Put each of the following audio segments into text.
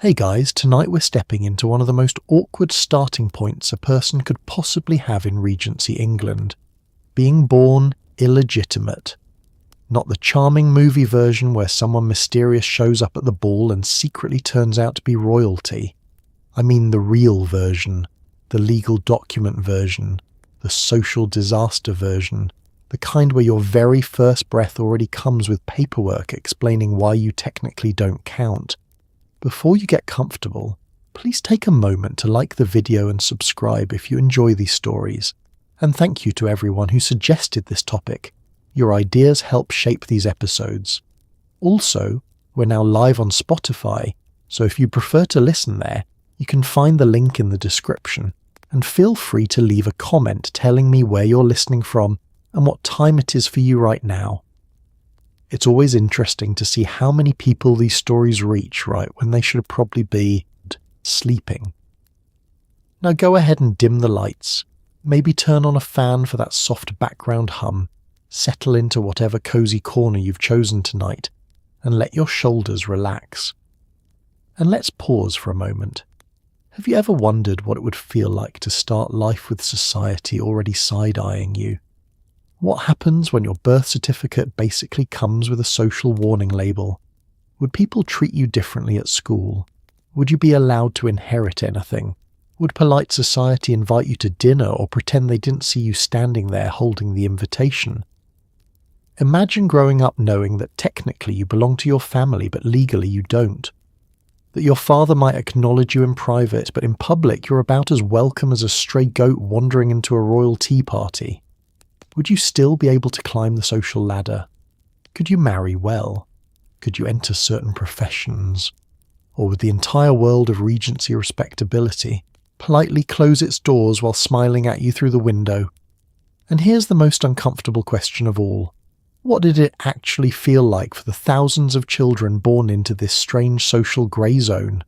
Hey guys, tonight we're stepping into one of the most awkward starting points a person could possibly have in Regency England. Being born illegitimate. Not the charming movie version where someone mysterious shows up at the ball and secretly turns out to be royalty. I mean the real version, the legal document version, the social disaster version, the kind where your very first breath already comes with paperwork explaining why you technically don't count. Before you get comfortable, please take a moment to like the video and subscribe if you enjoy these stories. And thank you to everyone who suggested this topic. Your ideas help shape these episodes. Also, we're now live on Spotify, so if you prefer to listen there, you can find the link in the description. And feel free to leave a comment telling me where you're listening from and what time it is for you right now. It's always interesting to see how many people these stories reach right when they should probably be sleeping. Now go ahead and dim the lights, maybe turn on a fan for that soft background hum, settle into whatever cozy corner you've chosen tonight, and let your shoulders relax. And let's pause for a moment. Have you ever wondered what it would feel like to start life with society already side-eyeing you? What happens when your birth certificate basically comes with a social warning label? Would people treat you differently at school? Would you be allowed to inherit anything? Would polite society invite you to dinner or pretend they didn't see you standing there holding the invitation? Imagine growing up knowing that technically you belong to your family but legally you don't. That your father might acknowledge you in private but in public you're about as welcome as a stray goat wandering into a royal tea party. Would you still be able to climb the social ladder? Could you marry well? Could you enter certain professions? Or would the entire world of Regency respectability politely close its doors while smiling at you through the window? And here's the most uncomfortable question of all. What did it actually feel like for the thousands of children born into this strange social grey zone?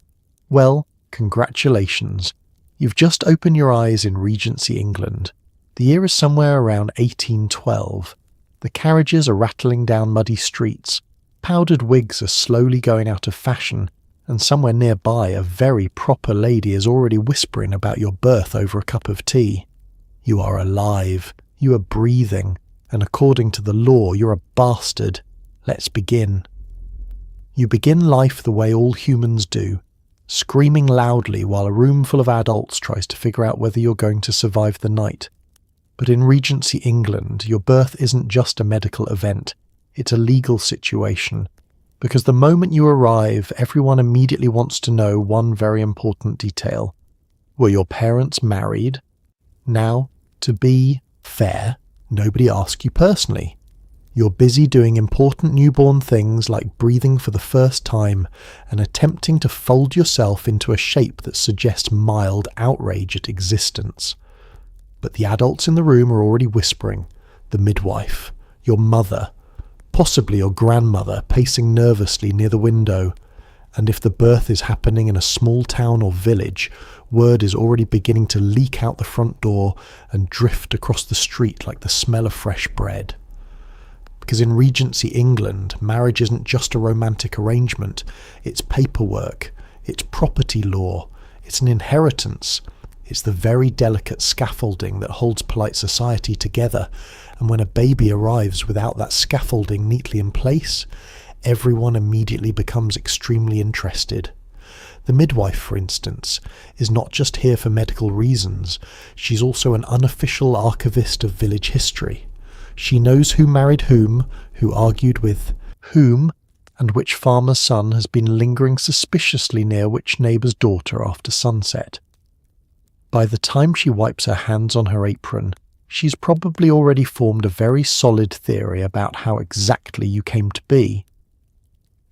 Well, congratulations. You've just opened your eyes in Regency England. The year is somewhere around 1812. The carriages are rattling down muddy streets. Powdered wigs are slowly going out of fashion, and somewhere nearby a very proper lady is already whispering about your birth over a cup of tea. You are alive. You are breathing. And according to the law, you're a bastard. Let's begin. You begin life the way all humans do, screaming loudly while a room full of adults tries to figure out whether you're going to survive the night. But in Regency England, your birth isn't just a medical event, it's a legal situation. Because the moment you arrive, everyone immediately wants to know one very important detail. Were your parents married? Now, to be fair, nobody asks you personally. You're busy doing important newborn things like breathing for the first time and attempting to fold yourself into a shape that suggests mild outrage at existence. But the adults in the room are already whispering. The midwife, your mother, possibly your grandmother pacing nervously near the window. And if the birth is happening in a small town or village, word is already beginning to leak out the front door and drift across the street like the smell of fresh bread. Because in Regency England, marriage isn't just a romantic arrangement, it's paperwork, it's property law, it's an inheritance. It's the very delicate scaffolding that holds polite society together, and when a baby arrives without that scaffolding neatly in place, everyone immediately becomes extremely interested. The midwife, for instance, is not just here for medical reasons, she's also an unofficial archivist of village history. She knows who married whom, who argued with whom, and which farmer's son has been lingering suspiciously near which neighbour's daughter after sunset. By the time she wipes her hands on her apron, she's probably already formed a very solid theory about how exactly you came to be.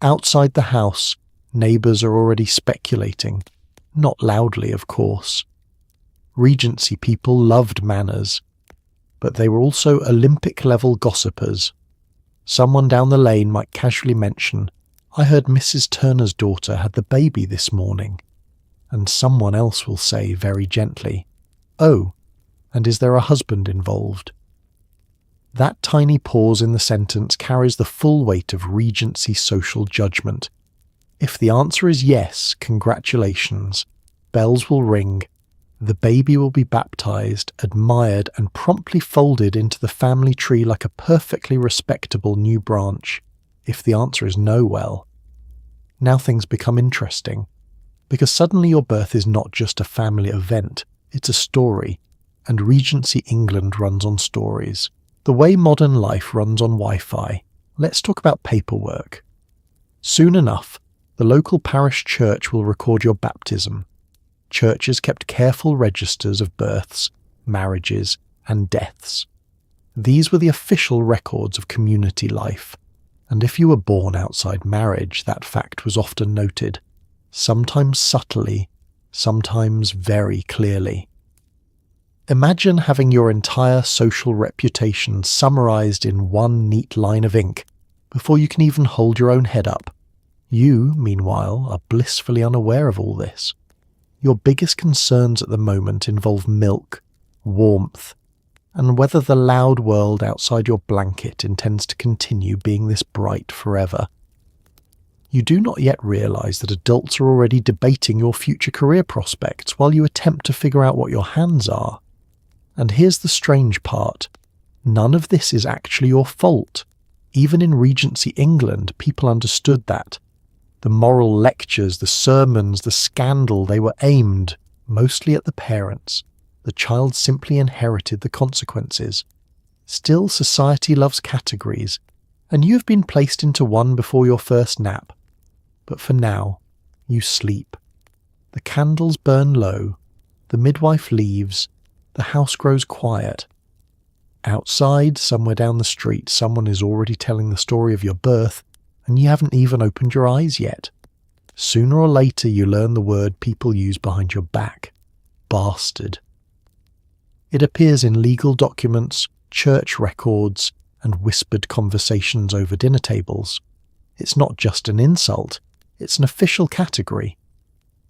Outside the house, neighbours are already speculating, not loudly, of course. Regency people loved manners, but they were also Olympic-level gossipers. Someone down the lane might casually mention, "I heard Mrs. Turner's daughter had the baby this morning." And someone else will say very gently, "Oh, and is there a husband involved?" That tiny pause in the sentence carries the full weight of Regency social judgment. If the answer is yes, congratulations. Bells will ring. The baby will be baptized, admired, and promptly folded into the family tree like a perfectly respectable new branch. If the answer is no, well, now things become interesting. Because suddenly your birth is not just a family event, it's a story. And Regency England runs on stories. The way modern life runs on Wi-Fi. Let's talk about paperwork. Soon enough, the local parish church will record your baptism. Churches kept careful registers of births, marriages, and deaths. These were the official records of community life, and if you were born outside marriage, that fact was often noted, sometimes subtly, sometimes very clearly. Imagine having your entire social reputation summarized in one neat line of ink before you can even hold your own head up. You, meanwhile, are blissfully unaware of all this. Your biggest concerns at the moment involve milk, warmth, and whether the loud world outside your blanket intends to continue being this bright forever. You do not yet realize that adults are already debating your future career prospects while you attempt to figure out what your hands are. And here's the strange part. None of this is actually your fault. Even in Regency England, people understood that. The moral lectures, the sermons, the scandal, they were aimed mostly at the parents. The child simply inherited the consequences. Still, society loves categories, and you have been placed into one before your first nap. But for now, you sleep. The candles burn low, the midwife leaves, the house grows quiet. Outside, somewhere down the street, someone is already telling the story of your birth, and you haven't even opened your eyes yet. Sooner or later you learn the word people use behind your back. Bastard. It appears in legal documents, church records, and whispered conversations over dinner tables. It's not just an insult, it's an official category.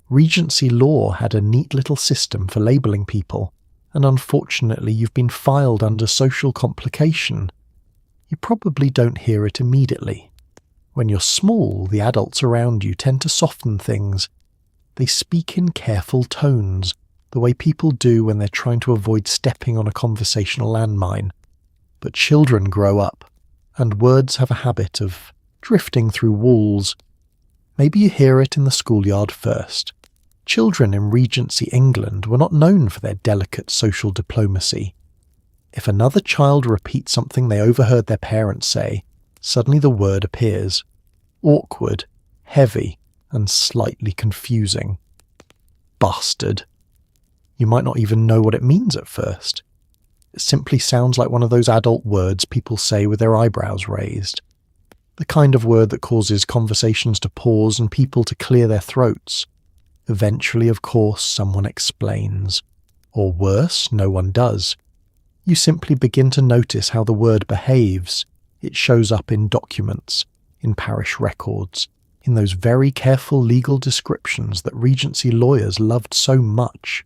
Regency law had a neat little system for labelling people, and unfortunately you've been filed under social complication. You probably don't hear it immediately. When you're small, the adults around you tend to soften things. They speak in careful tones, the way people do when they're trying to avoid stepping on a conversational landmine. But children grow up, and words have a habit of drifting through walls. Maybe you hear it in the schoolyard first. Children in Regency England were not known for their delicate social diplomacy. If another child repeats something they overheard their parents say, suddenly the word appears. Awkward, heavy, and slightly confusing. Bastard. You might not even know what it means at first. It simply sounds like one of those adult words people say with their eyebrows raised. The kind of word that causes conversations to pause and people to clear their throats. Eventually, of course, someone explains. Or worse, no one does. You simply begin to notice how the word behaves. It shows up in documents, in parish records, in those very careful legal descriptions that Regency lawyers loved so much.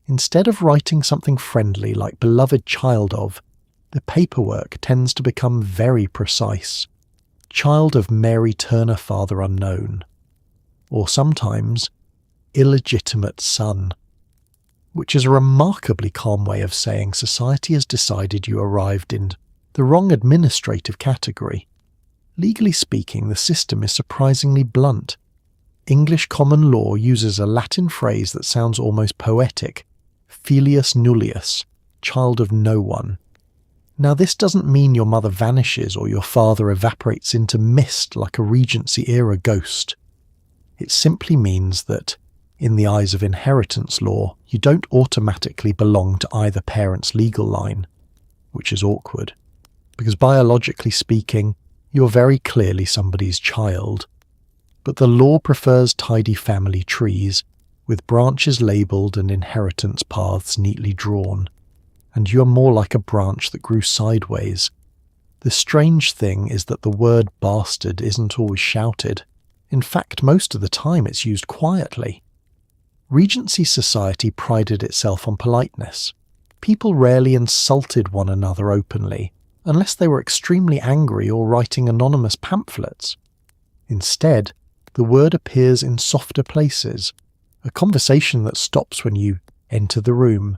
Instead of writing something friendly like beloved child of, the paperwork tends to become very precise. Child of Mary Turner, father unknown. Or sometimes, illegitimate son. Which is a remarkably calm way of saying society has decided you arrived in the wrong administrative category. Legally speaking, the system is surprisingly blunt. English common law uses a Latin phrase that sounds almost poetic, filius nullius, child of no one. Now this doesn't mean your mother vanishes or your father evaporates into mist like a Regency-era ghost. It simply means that, in the eyes of inheritance law, you don't automatically belong to either parent's legal line, which is awkward. Because biologically speaking, you're very clearly somebody's child. But the law prefers tidy family trees, with branches labelled and inheritance paths neatly drawn, and you're more like a branch that grew sideways. The strange thing is that the word bastard isn't always shouted. In fact, most of the time it's used quietly. Regency society prided itself on politeness. People rarely insulted one another openly, unless they were extremely angry or writing anonymous pamphlets. Instead, the word appears in softer places, a conversation that stops when you enter the room,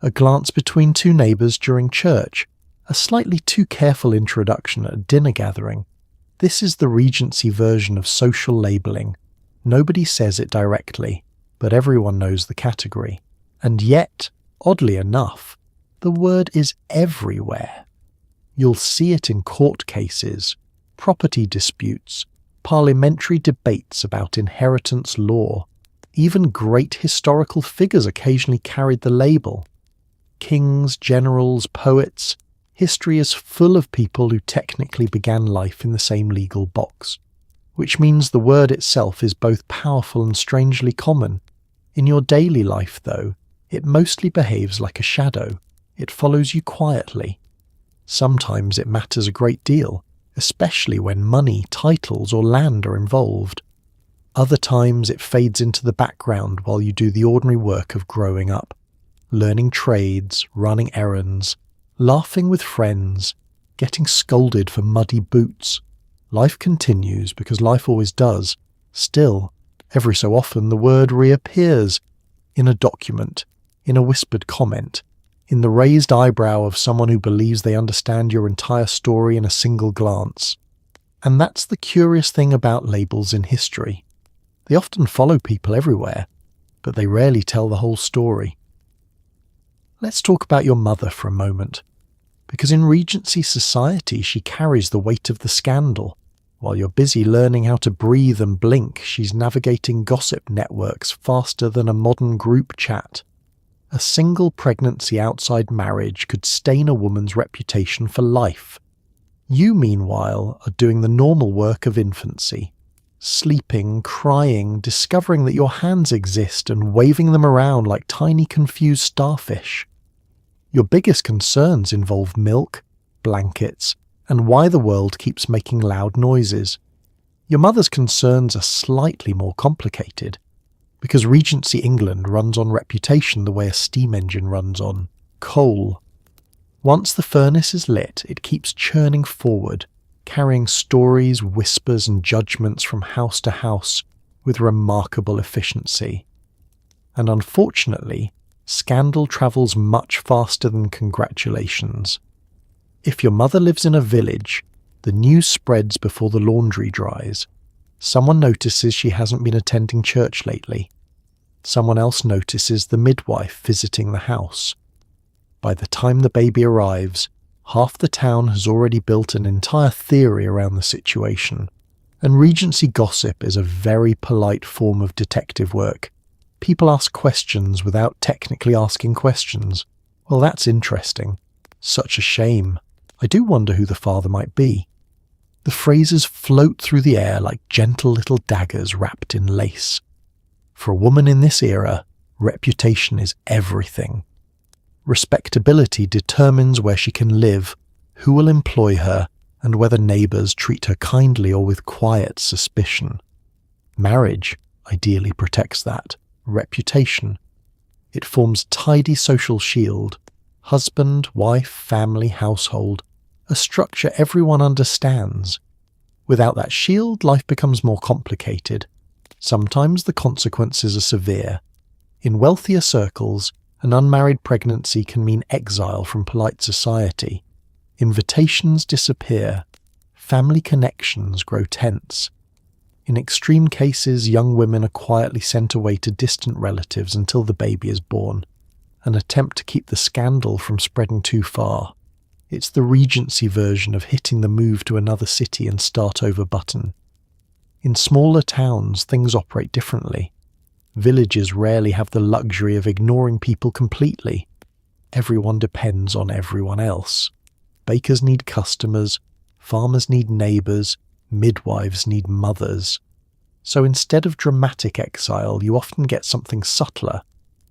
a glance between two neighbours during church, a slightly too careful introduction at a dinner gathering. This is the Regency version of social labelling. Nobody says it directly, but everyone knows the category. And yet, oddly enough, the word is everywhere. You'll see it in court cases, property disputes, parliamentary debates about inheritance law. Even great historical figures occasionally carried the label. Kings, generals, poets. History is full of people who technically began life in the same legal box, which means the word itself is both powerful and strangely common. In your daily life, though, it mostly behaves like a shadow. It follows you quietly. Sometimes it matters a great deal, especially when money, titles, or land are involved. Other times it fades into the background while you do the ordinary work of growing up, learning trades, running errands, laughing with friends, getting scolded for muddy boots. Life continues because life always does. Still, every so often the word reappears in a document, in a whispered comment, in the raised eyebrow of someone who believes they understand your entire story in a single glance. And that's the curious thing about labels in history. They often follow people everywhere, but they rarely tell the whole story. Let's talk about your mother for a moment, because in Regency society she carries the weight of the scandal. While you're busy learning how to breathe and blink, she's navigating gossip networks faster than a modern group chat. A single pregnancy outside marriage could stain a woman's reputation for life. You, meanwhile, are doing the normal work of infancy. Sleeping, crying, discovering that your hands exist and waving them around like tiny confused starfish. Your biggest concerns involve milk, blankets, and why the world keeps making loud noises. Your mother's concerns are slightly more complicated, because Regency England runs on reputation the way a steam engine runs on coal. Once the furnace is lit, it keeps churning forward, carrying stories, whispers, and judgments from house to house with remarkable efficiency. And unfortunately, scandal travels much faster than congratulations. If your mother lives in a village, the news spreads before the laundry dries. Someone notices she hasn't been attending church lately. Someone else notices the midwife visiting the house. By the time the baby arrives, half the town has already built an entire theory around the situation. And Regency gossip is a very polite form of detective work. People ask questions without technically asking questions. Well, that's interesting. Such a shame. I do wonder who the father might be. The phrases float through the air like gentle little daggers wrapped in lace. For a woman in this era, reputation is everything. Respectability determines where she can live, who will employ her, and whether neighbours treat her kindly or with quiet suspicion. Marriage ideally protects that. Reputation. It forms a tidy social shield. Husband, wife, family, household. A structure everyone understands. Without that shield, life becomes more complicated. Sometimes the consequences are severe. In wealthier circles, an unmarried pregnancy can mean exile from polite society. Invitations disappear. Family connections grow tense. In extreme cases, young women are quietly sent away to distant relatives until the baby is born, an attempt to keep the scandal from spreading too far. It's the Regency version of hitting the move to another city and start over button. In smaller towns, things operate differently. Villages rarely have the luxury of ignoring people completely. Everyone depends on everyone else. Bakers need customers, farmers need neighbours, midwives need mothers. So instead of dramatic exile, you often get something subtler,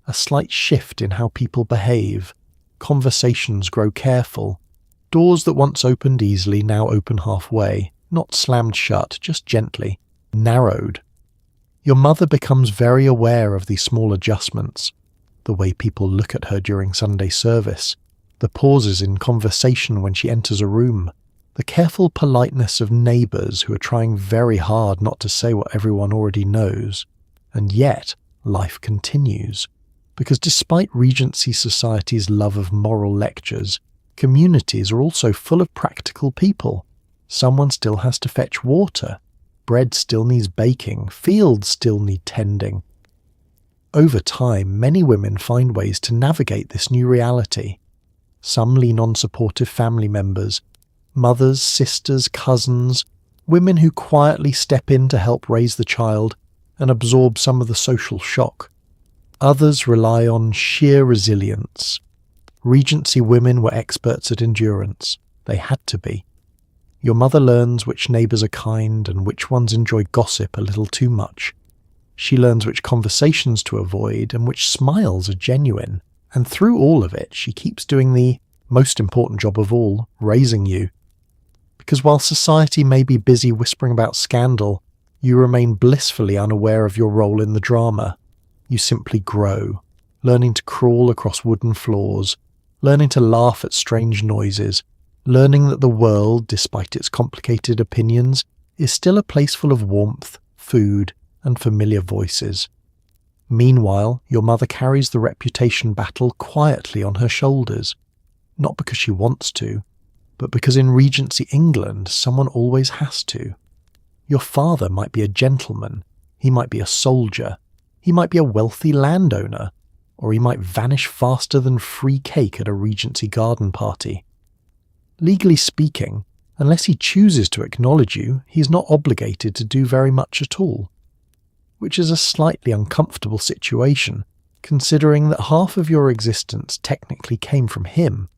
a slight shift in how people behave. Conversations grow careful. Doors that once opened easily now open halfway, not slammed shut, just gently, narrowed. Your mother becomes very aware of these small adjustments, the way people look at her during Sunday service, the pauses in conversation when she enters a room, The careful politeness of neighbours who are trying very hard not to say what everyone already knows. And yet, life continues. Because despite Regency society's love of moral lectures, communities are also full of practical people. Someone still has to fetch water. Bread still needs baking. Fields still need tending. Over time, many women find ways to navigate this new reality. Some lean on supportive family members, mothers, sisters, cousins, women who quietly step in to help raise the child and absorb some of the social shock. Others rely on sheer resilience. Regency women were experts at endurance. They had to be. Your mother learns which neighbours are kind and which ones enjoy gossip a little too much. She learns which conversations to avoid and which smiles are genuine. And through all of it, she keeps doing the most important job of all, raising you. Because while society may be busy whispering about scandal, you remain blissfully unaware of your role in the drama. You simply grow, learning to crawl across wooden floors, learning to laugh at strange noises, learning that the world, despite its complicated opinions, is still a place full of warmth, food, and familiar voices. Meanwhile, your mother carries the reputation battle quietly on her shoulders, not because she wants to, but because in Regency England someone always has to. Your father might be a gentleman, he might be a soldier, he might be a wealthy landowner, or he might vanish faster than free cake at a Regency garden party. Legally speaking, unless he chooses to acknowledge you, he is not obligated to do very much at all. Which is a slightly uncomfortable situation, considering that half of your existence technically came from him.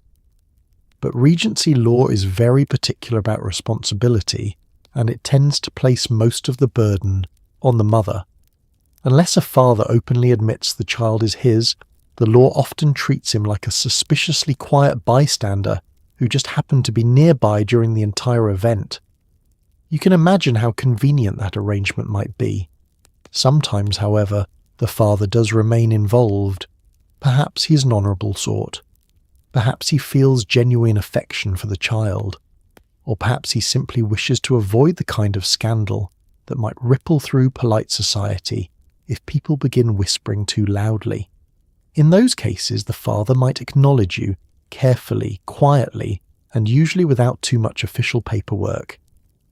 But Regency law is very particular about responsibility, and it tends to place most of the burden on the mother. Unless a father openly admits the child is his, the law often treats him like a suspiciously quiet bystander who just happened to be nearby during the entire event. You can imagine how convenient that arrangement might be. Sometimes, however, the father does remain involved. Perhaps he is an honourable sort. Perhaps he feels genuine affection for the child. Or perhaps he simply wishes to avoid the kind of scandal that might ripple through polite society if people begin whispering too loudly. In those cases, the father might acknowledge you carefully, quietly, and usually without too much official paperwork.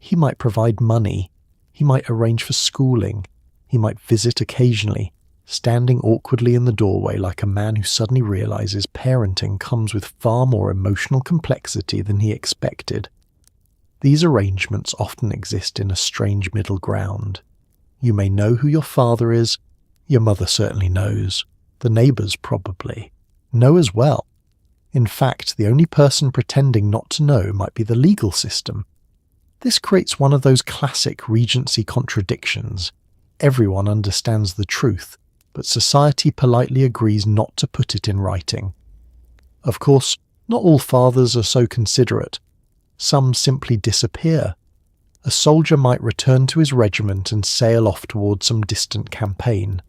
He might provide money. He might arrange for schooling. He might visit occasionally, standing awkwardly in the doorway like a man who suddenly realizes parenting comes with far more emotional complexity than he expected. These arrangements often exist in a strange middle ground. You may know who your father is. Your mother certainly knows. The neighbours probably know as well. In fact, the only person pretending not to know might be the legal system. This creates one of those classic Regency contradictions. Everyone understands the truth, but society politely agrees not to put it in writing. Of course, not all fathers are so considerate. Some simply disappear. A soldier might return to his regiment and sail off towards some distant campaign.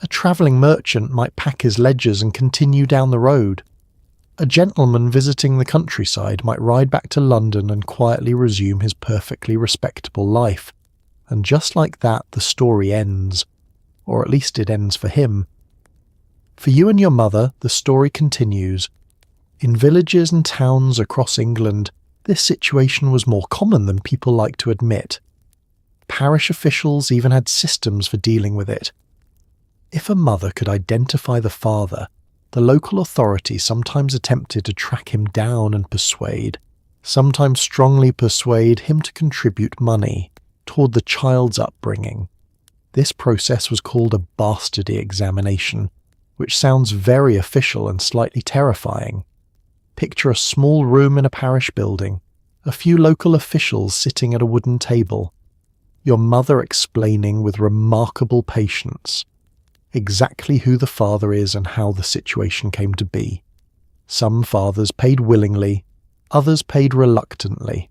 A travelling merchant might pack his ledgers and continue down the road. A gentleman visiting the countryside might ride back to London and quietly resume his perfectly respectable life. And just like that, the story ends. Or at least it ends for him. For you and your mother, the story continues. In villages and towns across England, this situation was more common than people like to admit. Parish officials even had systems for dealing with it. If a mother could identify the father, the local authorities sometimes attempted to track him down and sometimes strongly persuade him to contribute money toward the child's upbringing. This process was called a bastardy examination, which sounds very official and slightly terrifying. Picture a small room in a parish building, a few local officials sitting at a wooden table, your mother explaining with remarkable patience exactly who the father is and how the situation came to be. Some fathers paid willingly, others paid reluctantly.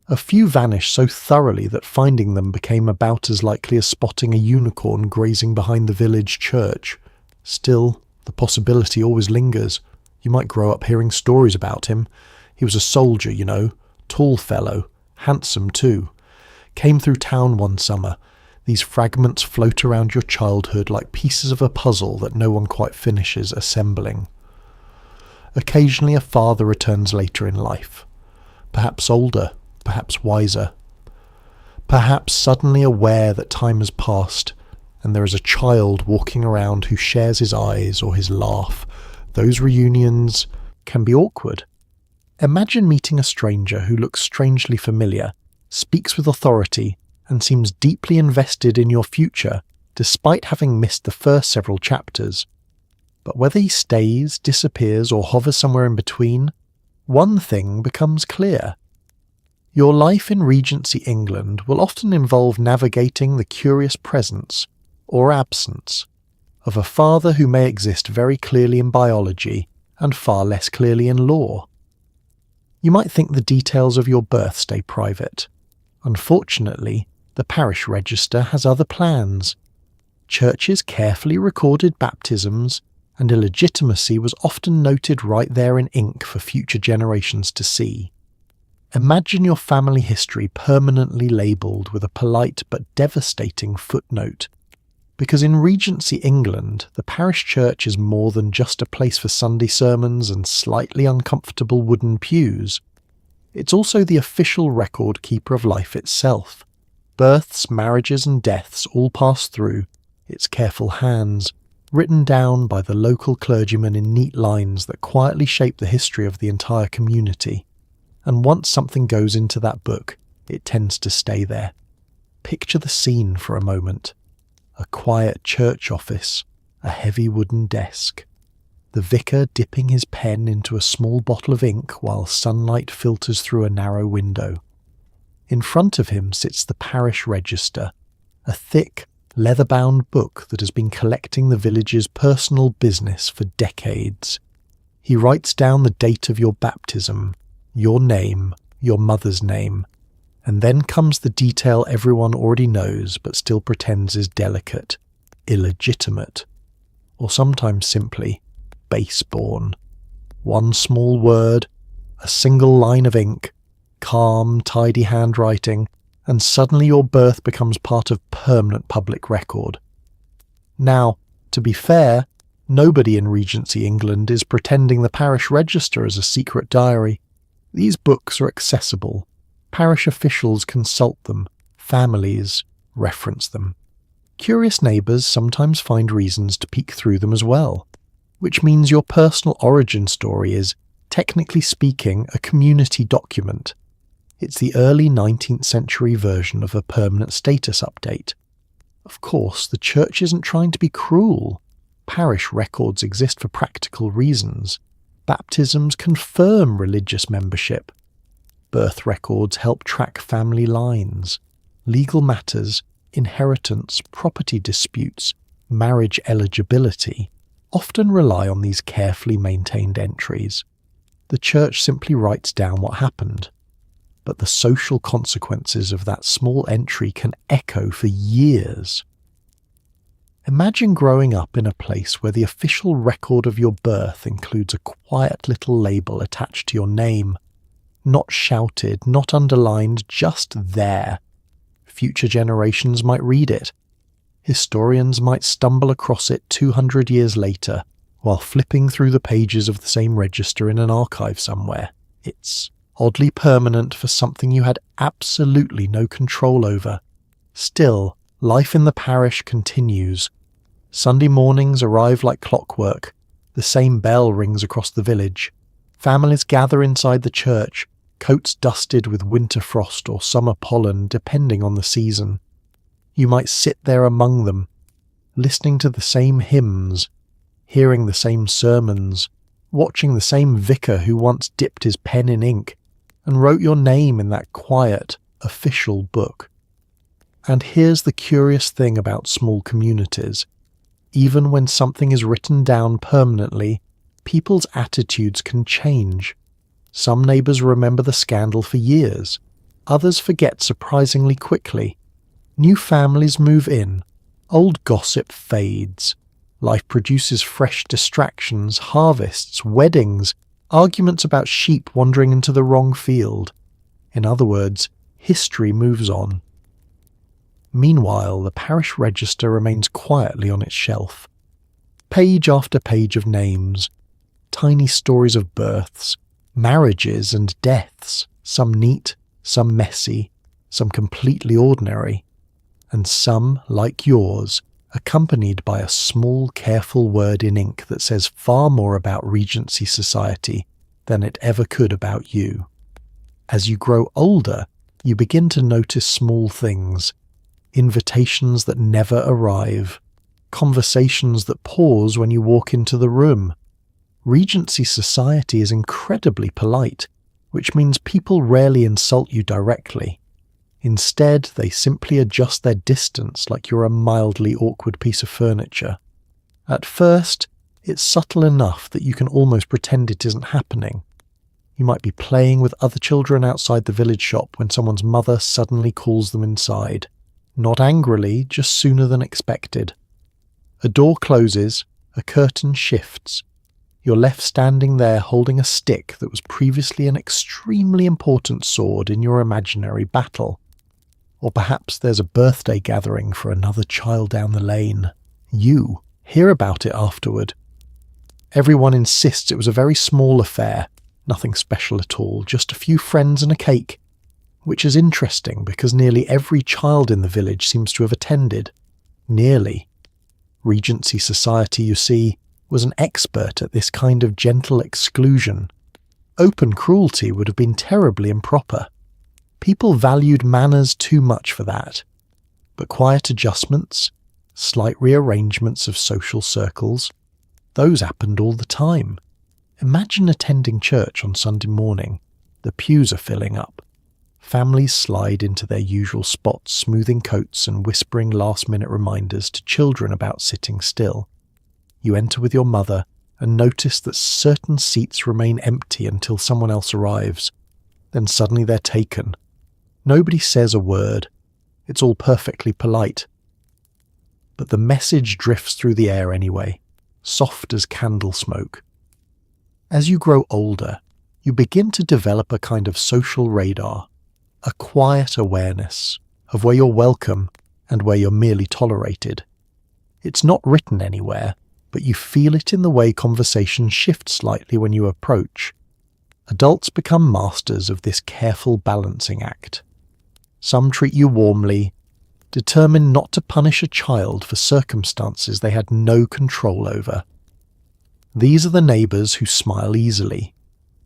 A few vanished so thoroughly that finding them became about as likely as spotting a unicorn grazing behind the village church. Still, the possibility always lingers. You might grow up hearing stories about him. He was a soldier, you know, Tall fellow, handsome too. Came through town one summer. These fragments float around your childhood like pieces of a puzzle that no one quite finishes assembling. Occasionally a father returns later in life. Perhaps older, perhaps wiser. Perhaps suddenly aware that time has passed and there is a child walking around who shares his eyes or his laugh. Those reunions can be awkward. Imagine meeting a stranger who looks strangely familiar, speaks with authority, and seems deeply invested in your future despite having missed the first several chapters. But whether he stays, disappears, or hovers somewhere in between, one thing becomes clear. Your life in Regency England will often involve navigating the curious presence, or absence, of a father who may exist very clearly in biology and far less clearly in law. You might think the details of your birth stay private. Unfortunately, the parish register has other plans. Churches carefully recorded baptisms, and illegitimacy was often noted right there in ink for future generations to see. Imagine your family history permanently labelled with a polite but devastating footnote. Because in Regency England, the parish church is more than just a place for Sunday sermons and slightly uncomfortable wooden pews. It's also the official record keeper of life itself. Births, marriages and deaths all pass through its careful hands, written down by the local clergyman in neat lines that quietly shape the history of the entire community. And once something goes into that book, it tends to stay there. Picture the scene for a moment. A quiet church office, a heavy wooden desk. The vicar dipping his pen into a small bottle of ink while sunlight filters through a narrow window. In front of him sits the parish register, a thick, leather-bound book that has been collecting the village's personal business for decades. He writes down the date of your baptism, your name, your mother's name, and then comes the detail everyone already knows but still pretends is delicate: illegitimate, or sometimes simply base-born. One small word, a single line of ink, calm, tidy handwriting, and suddenly your birth becomes part of permanent public record. Now, to be fair, nobody in Regency England is pretending the parish register is a secret diary. These books are accessible. Parish officials consult them. Families reference them. Curious neighbours sometimes find reasons to peek through them as well, which means your personal origin story is, technically speaking, a community document. It's the early 19th century version of a permanent status update. Of course, the church isn't trying to be cruel. Parish records exist for practical reasons. Baptisms confirm religious membership. Birth records help track family lines. Legal matters, inheritance, property disputes, marriage eligibility often rely on these carefully maintained entries. The church simply writes down what happened, but the social consequences of that small entry can echo for years. Imagine growing up in a place where the official record of your birth includes a quiet little label attached to your name. Not shouted, not underlined, just there. Future generations might read it. Historians might stumble across it 200 years later while flipping through the pages of the same register in an archive somewhere. It's oddly permanent for something you had absolutely no control over. Still, life in the parish continues. Sunday mornings arrive like clockwork. The same bell rings across the village. Families gather inside the church, coats dusted with winter frost or summer pollen depending on the season. You might sit there among them, listening to the same hymns, hearing the same sermons, watching the same vicar who once dipped his pen in ink and wrote your name in that quiet, official book. And here's the curious thing about small communities. Even when something is written down permanently, people's attitudes can change. Some neighbours remember the scandal for years. Others forget surprisingly quickly. New families move in. Old gossip fades. Life produces fresh distractions, harvests, weddings, arguments about sheep wandering into the wrong field. In other words, history moves on. Meanwhile, the parish register remains quietly on its shelf. Page after page of names, tiny stories of births, marriages and deaths, some neat, some messy, some completely ordinary, and some, like yours, accompanied by a small, careful word in ink that says far more about Regency society than it ever could about you. As you grow older, you begin to notice small things, invitations that never arrive, conversations that pause when you walk into the room. Regency society is incredibly polite, which means people rarely insult you directly. Instead, they simply adjust their distance like you're a mildly awkward piece of furniture. At first, it's subtle enough that you can almost pretend it isn't happening. You might be playing with other children outside the village shop when someone's mother suddenly calls them inside. Not angrily, just sooner than expected. A door closes, a curtain shifts. You're left standing there holding a stick that was previously an extremely important sword in your imaginary battle. Or perhaps there's a birthday gathering for another child down the lane. You hear about it afterward. Everyone insists it was a very small affair, nothing special at all, just a few friends and a cake, which is interesting because nearly every child in the village seems to have attended. Nearly. Regency society, you see, was an expert at this kind of gentle exclusion. Open cruelty would have been terribly improper. People valued manners too much for that. But quiet adjustments, slight rearrangements of social circles, those happened all the time. Imagine attending church on Sunday morning. The pews are filling up. Families slide into their usual spots, smoothing coats and whispering last-minute reminders to children about sitting still. You enter with your mother and notice that certain seats remain empty until someone else arrives. Then suddenly they're taken. Nobody says a word. It's all perfectly polite. But the message drifts through the air anyway, soft as candle smoke. As you grow older, you begin to develop a kind of social radar, a quiet awareness of where you're welcome and where you're merely tolerated. It's not written anywhere, but you feel it in the way conversation shifts slightly when you approach. Adults become masters of this careful balancing act. Some treat you warmly, determined not to punish a child for circumstances they had no control over. These are the neighbours who smile easily,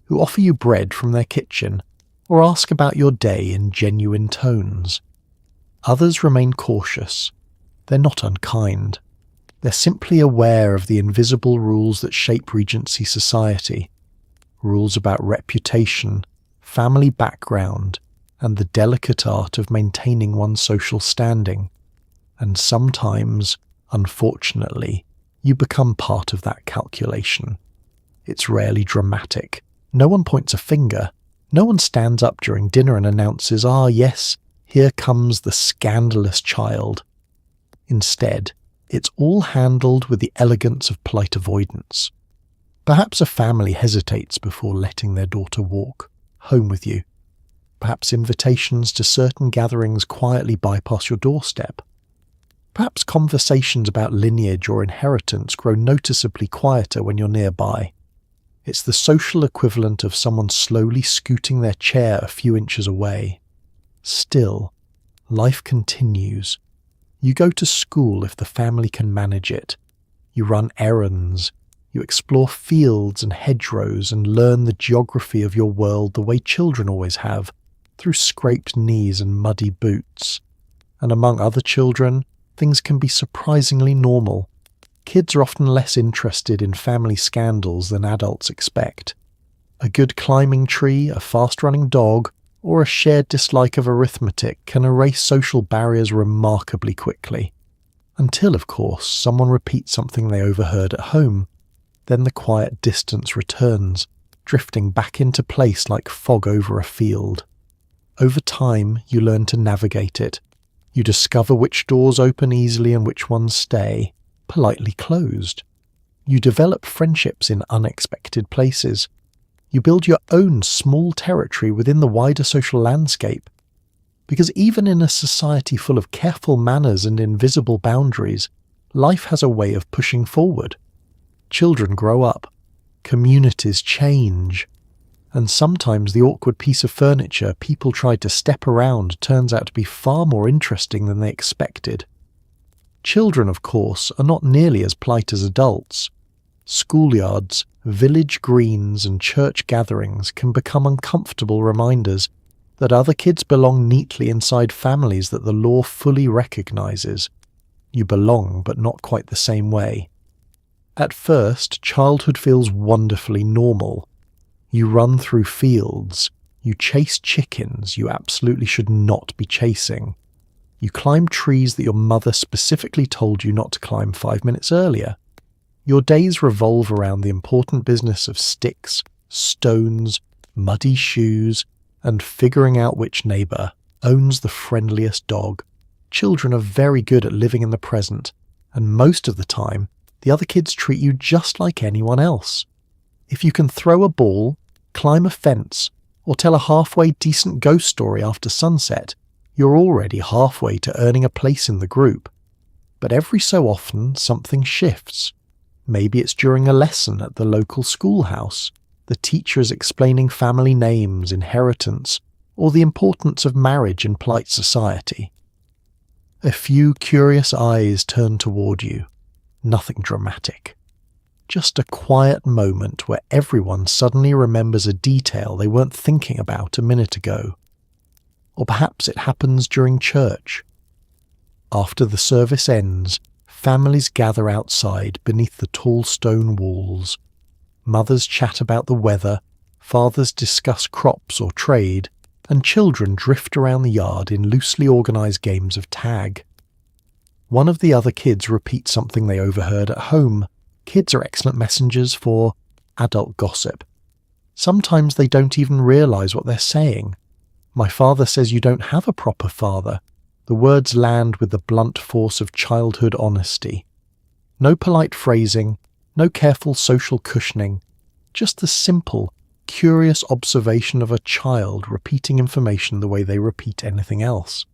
who offer you bread from their kitchen, or ask about your day in genuine tones. Others remain cautious. They're not unkind. They're simply aware of the invisible rules that shape Regency society. Rules about reputation, family background, and the delicate art of maintaining one's social standing. And sometimes, unfortunately, you become part of that calculation. It's rarely dramatic. No one points a finger. No one stands up during dinner and announces, "Ah, yes, here comes the scandalous child." Instead, it's all handled with the elegance of polite avoidance. Perhaps a family hesitates before letting their daughter walk home with you. Perhaps invitations to certain gatherings quietly bypass your doorstep. Perhaps conversations about lineage or inheritance grow noticeably quieter when you're nearby. It's the social equivalent of someone slowly scooting their chair a few inches away. Still, life continues. You go to school if the family can manage it. You run errands. You explore fields and hedgerows and learn the geography of your world the way children always have, through scraped knees and muddy boots. And among other children, things can be surprisingly normal. Kids are often less interested in family scandals than adults expect. A good climbing tree, a fast-running dog, or a shared dislike of arithmetic can erase social barriers remarkably quickly. Until, of course, someone repeats something they overheard at home. Then the quiet distance returns, drifting back into place like fog over a field. Over time, you learn to navigate it. You discover which doors open easily and which ones stay, politely closed. You develop friendships in unexpected places. You build your own small territory within the wider social landscape. Because even in a society full of careful manners and invisible boundaries, life has a way of pushing forward. Children grow up, communities change, and sometimes the awkward piece of furniture people tried to step around turns out to be far more interesting than they expected. Children, of course, are not nearly as polite as adults. Schoolyards, village greens, and church gatherings can become uncomfortable reminders that other kids belong neatly inside families that the law fully recognizes. You belong, but not quite the same way. At first, childhood feels wonderfully normal. You run through fields. You chase chickens you absolutely should not be chasing. You climb trees that your mother specifically told you not to climb 5 minutes earlier. Your days revolve around the important business of sticks, stones, muddy shoes, and figuring out which neighbour owns the friendliest dog. Children are very good at living in the present, and most of the time, the other kids treat you just like anyone else. If you can throw a ball, climb a fence, or tell a halfway decent ghost story after sunset, you're already halfway to earning a place in the group. But every so often, something shifts. Maybe it's during a lesson at the local schoolhouse. The teacher is explaining family names, inheritance, or the importance of marriage in polite society. A few curious eyes turn toward you. Nothing dramatic. Just a quiet moment where everyone suddenly remembers a detail they weren't thinking about a minute ago. Or perhaps it happens during church. After the service ends, families gather outside beneath the tall stone walls. Mothers chat about the weather, fathers discuss crops or trade, and children drift around the yard in loosely organised games of tag. One of the other kids repeats something they overheard at home. Kids are excellent messengers for adult gossip. Sometimes they don't even realise what they're saying. My father says you don't have a proper father. The words land with the blunt force of childhood honesty. No polite phrasing, no careful social cushioning, just the simple, curious observation of a child repeating information the way they repeat anything else.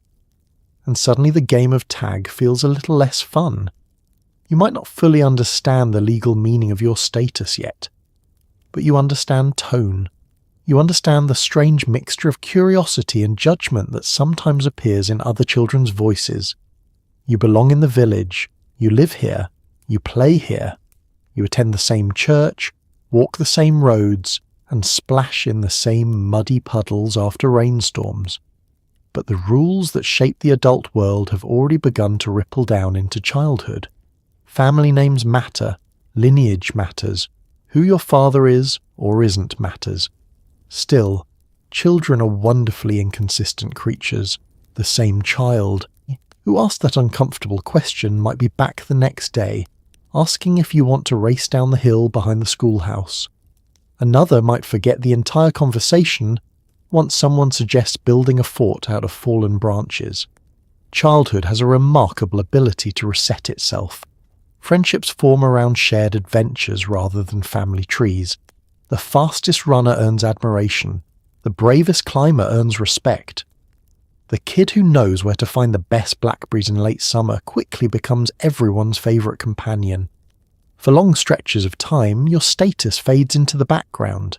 And suddenly the game of tag feels a little less fun. You might not fully understand the legal meaning of your status yet, but you understand tone. You understand the strange mixture of curiosity and judgment that sometimes appears in other children's voices. You belong in the village, you live here, you play here, you attend the same church, walk the same roads, and splash in the same muddy puddles after rainstorms. But the rules that shape the adult world have already begun to ripple down into childhood. Family names matter, lineage matters, who your father is or isn't matters. Still, children are wonderfully inconsistent creatures. The same child who asked that uncomfortable question might be back the next day, asking if you want to race down the hill behind the schoolhouse. Another might forget the entire conversation once someone suggests building a fort out of fallen branches. Childhood has a remarkable ability to reset itself. Friendships form around shared adventures rather than family trees. The fastest runner earns admiration. The bravest climber earns respect. The kid who knows where to find the best blackberries in late summer quickly becomes everyone's favourite companion. For long stretches of time, your status fades into the background.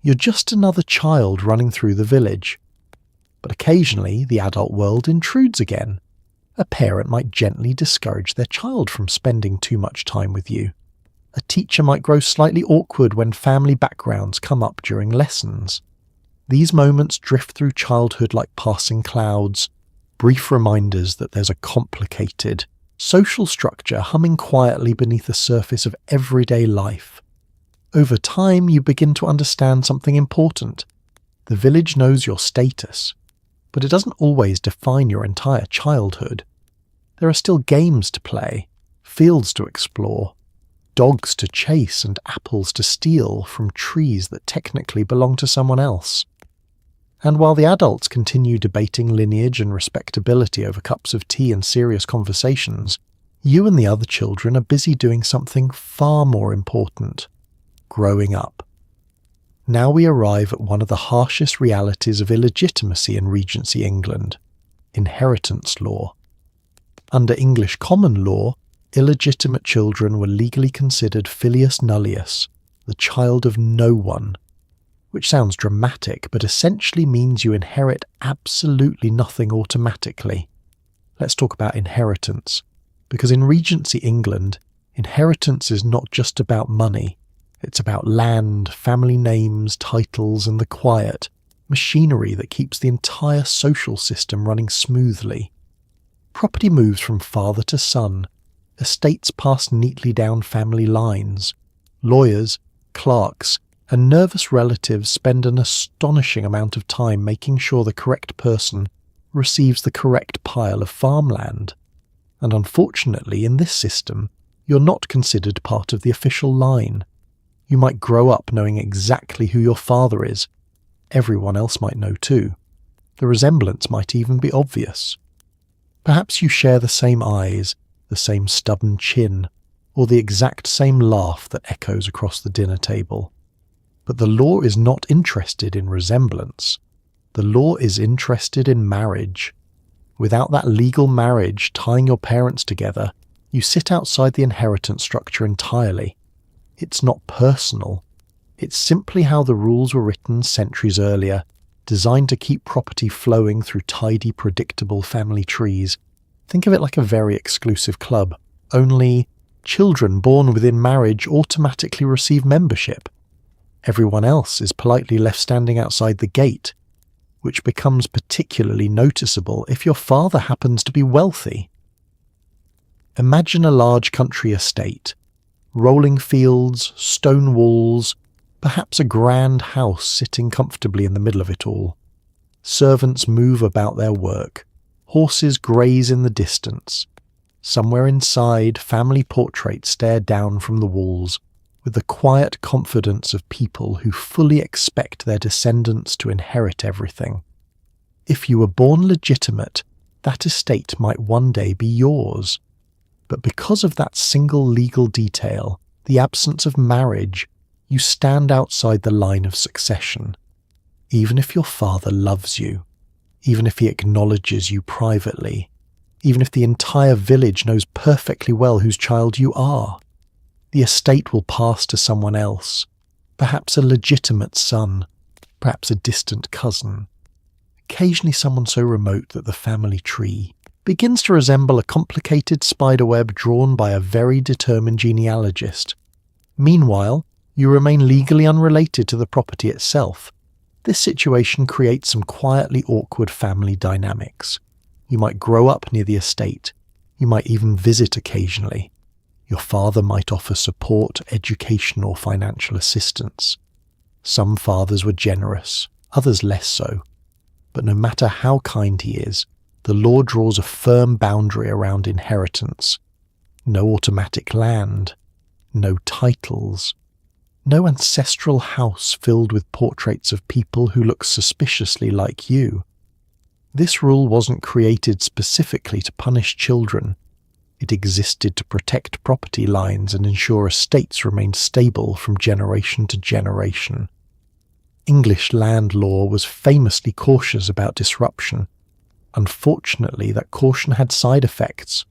You're just another child running through the village. But occasionally, the adult world intrudes again. A parent might gently discourage their child from spending too much time with you. A teacher might grow slightly awkward when family backgrounds come up during lessons. These moments drift through childhood like passing clouds, brief reminders that there's a complicated, social structure humming quietly beneath the surface of everyday life. Over time, you begin to understand something important. The village knows your status, but it doesn't always define your entire childhood. There are still games to play, fields to explore, dogs to chase and apples to steal from trees that technically belong to someone else. And while the adults continue debating lineage and respectability over cups of tea and serious conversations, you and the other children are busy doing something far more important: growing up. Now we arrive at one of the harshest realities of illegitimacy in Regency England: inheritance law. Under English common law, illegitimate children were legally considered filius nullius, the child of no one, which sounds dramatic but essentially means you inherit absolutely nothing automatically. Let's talk about inheritance, because in Regency England, inheritance is not just about money. It's about land, family names, titles, and the quiet machinery that keeps the entire social system running smoothly. Property moves from father to son. Estates pass neatly down family lines. Lawyers, clerks, and nervous relatives spend an astonishing amount of time making sure the correct person receives the correct pile of farmland. And unfortunately, in this system, you're not considered part of the official line. You might grow up knowing exactly who your father is. Everyone else might know too. The resemblance might even be obvious. Perhaps you share the same eyes, the same stubborn chin, or the exact same laugh that echoes across the dinner table. But the law is not interested in resemblance. The law is interested in marriage. Without that legal marriage tying your parents together, you sit outside the inheritance structure entirely. It's not personal. It's simply how the rules were written centuries earlier, designed to keep property flowing through tidy, predictable family trees. Think of it like a very exclusive club, only children born within marriage automatically receive membership. Everyone else is politely left standing outside the gate, which becomes particularly noticeable if your father happens to be wealthy. Imagine a large country estate. Rolling fields, stone walls, perhaps a grand house sitting comfortably in the middle of it all. Servants move about their work. Horses graze in the distance. Somewhere inside, family portraits stare down from the walls with the quiet confidence of people who fully expect their descendants to inherit everything. If you were born legitimate, that estate might one day be yours. But because of that single legal detail, the absence of marriage, you stand outside the line of succession. Even if your father loves you, even if he acknowledges you privately, even if the entire village knows perfectly well whose child you are, the estate will pass to someone else, perhaps a legitimate son, perhaps a distant cousin, occasionally someone so remote that the family tree begins to resemble a complicated spiderweb drawn by a very determined genealogist. Meanwhile, you remain legally unrelated to the property itself. This situation creates some quietly awkward family dynamics. You might grow up near the estate. You might even visit occasionally. Your father might offer support, education, or financial assistance. Some fathers were generous, others less so. But no matter how kind he is, the law draws a firm boundary around inheritance. No automatic land, no titles, no ancestral house filled with portraits of people who look suspiciously like you. This rule wasn't created specifically to punish children. It existed to protect property lines and ensure estates remained stable from generation to generation. English land law was famously cautious about disruption. Unfortunately, that caution had side effects.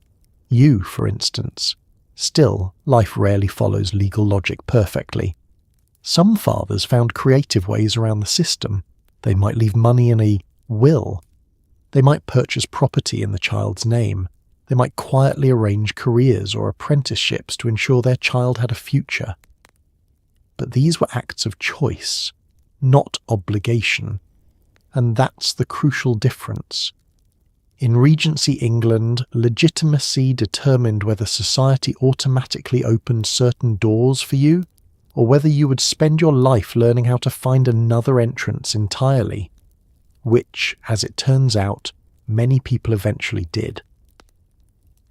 You, for instance. Still, life rarely follows legal logic perfectly. Some fathers found creative ways around the system. They might leave money in a will. They might purchase property in the child's name. They might quietly arrange careers or apprenticeships to ensure their child had a future. But these were acts of choice, not obligation. And that's the crucial difference. In Regency England, legitimacy determined whether society automatically opened certain doors for you, or whether you would spend your life learning how to find another entrance entirely, which, as it turns out, many people eventually did.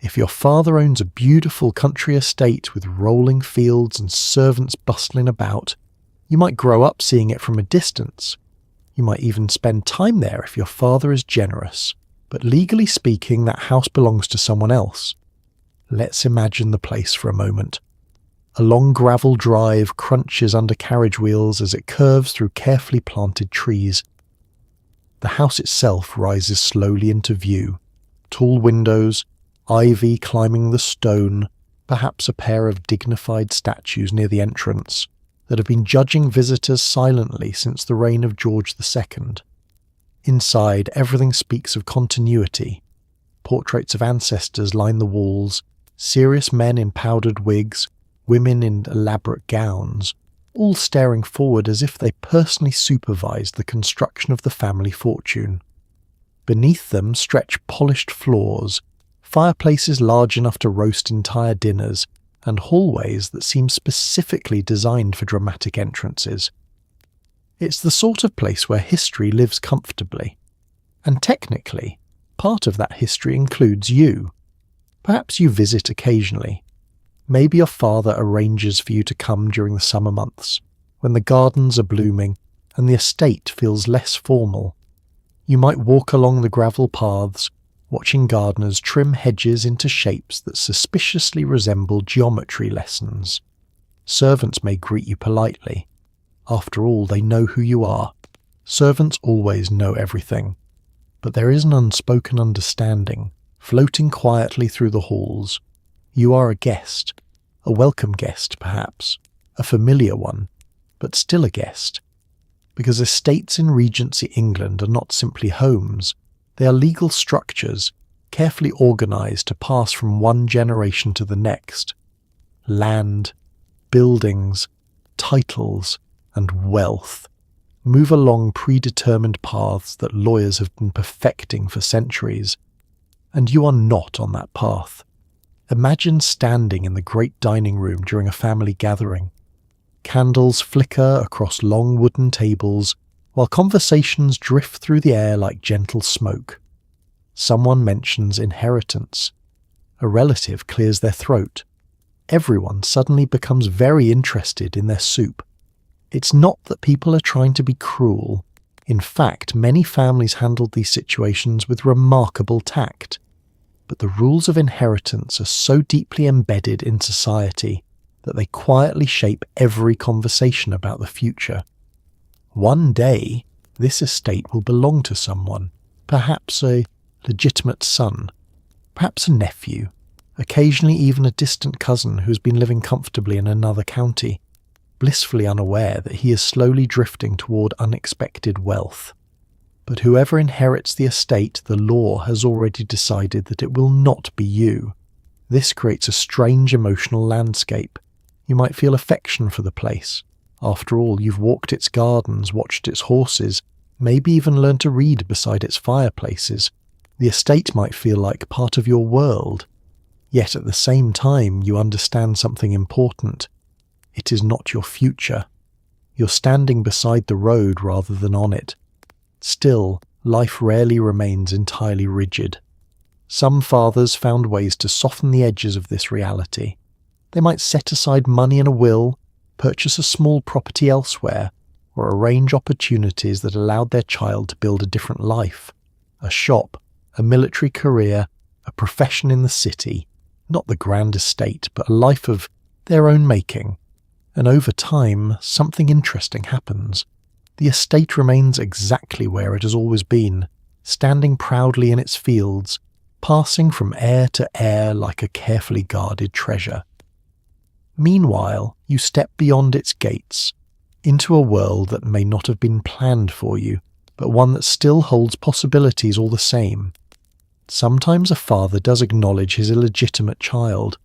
If your father owns a beautiful country estate with rolling fields and servants bustling about, you might grow up seeing it from a distance. You might even spend time there if your father is generous. But legally speaking, that house belongs to someone else. Let's imagine the place for a moment. A long gravel drive crunches under carriage wheels as it curves through carefully planted trees. The house itself rises slowly into view. Tall windows, ivy climbing the stone, perhaps a pair of dignified statues near the entrance that have been judging visitors silently since the reign of George II. Inside, everything speaks of continuity. Portraits of ancestors line the walls, serious men in powdered wigs, women in elaborate gowns, all staring forward as if they personally supervised the construction of the family fortune. Beneath them stretch polished floors, fireplaces large enough to roast entire dinners, and hallways that seem specifically designed for dramatic entrances. It's the sort of place where history lives comfortably. And technically, part of that history includes you. Perhaps you visit occasionally. Maybe your father arranges for you to come during the summer months, when the gardens are blooming and the estate feels less formal. You might walk along the gravel paths, watching gardeners trim hedges into shapes that suspiciously resemble geometry lessons. Servants may greet you politely. After all, they know who you are. Servants always know everything. But there is an unspoken understanding, floating quietly through the halls. You are a guest, a welcome guest perhaps, a familiar one, but still a guest. Because estates in Regency England are not simply homes, they are legal structures, carefully organised to pass from one generation to the next. Land, buildings, titles, and wealth move along predetermined paths that lawyers have been perfecting for centuries, and you are not on that path. Imagine standing in the great dining room during a family gathering. Candles flicker across long wooden tables, while conversations drift through the air like gentle smoke. Someone mentions inheritance. A relative clears their throat. Everyone suddenly becomes very interested in their soup. It's not that people are trying to be cruel. In fact, many families handled these situations with remarkable tact. But the rules of inheritance are so deeply embedded in society that they quietly shape every conversation about the future. One day, this estate will belong to someone, perhaps a legitimate son, perhaps a nephew, occasionally even a distant cousin who's been living comfortably in another county, blissfully unaware that he is slowly drifting toward unexpected wealth. But whoever inherits the estate, the law has already decided that it will not be you. This creates a strange emotional landscape. You might feel affection for the place. After all, you've walked its gardens, watched its horses, maybe even learned to read beside its fireplaces. The estate might feel like part of your world. Yet at the same time, you understand something important. It is not your future. You're standing beside the road rather than on it. Still, life rarely remains entirely rigid. Some fathers found ways to soften the edges of this reality. They might set aside money in a will, purchase a small property elsewhere, or arrange opportunities that allowed their child to build a different life. A shop, a military career, a profession in the city, not the grand estate, but a life of their own making. And over time, something interesting happens. The estate remains exactly where it has always been, standing proudly in its fields, passing from heir to heir like a carefully guarded treasure. Meanwhile, you step beyond its gates, into a world that may not have been planned for you, but one that still holds possibilities all the same. Sometimes a father does acknowledge his illegitimate child.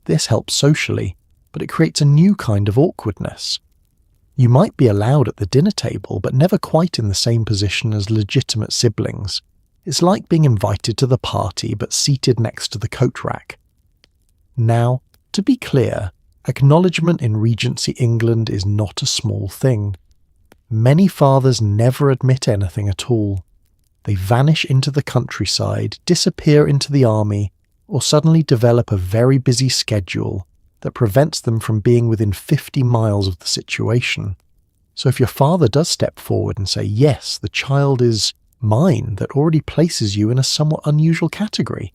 This helps socially, but it creates a new kind of awkwardness. You might be allowed at the dinner table, but never quite in the same position as legitimate siblings. It's like being invited to the party, but seated next to the coat rack. Now, to be clear, acknowledgement in Regency England is not a small thing. Many fathers never admit anything at all. They vanish into the countryside, disappear into the army, or suddenly develop a very busy schedule that prevents them from being within 50 miles of the situation. So if your father does step forward and say, yes, the child is mine, that already places you in a somewhat unusual category.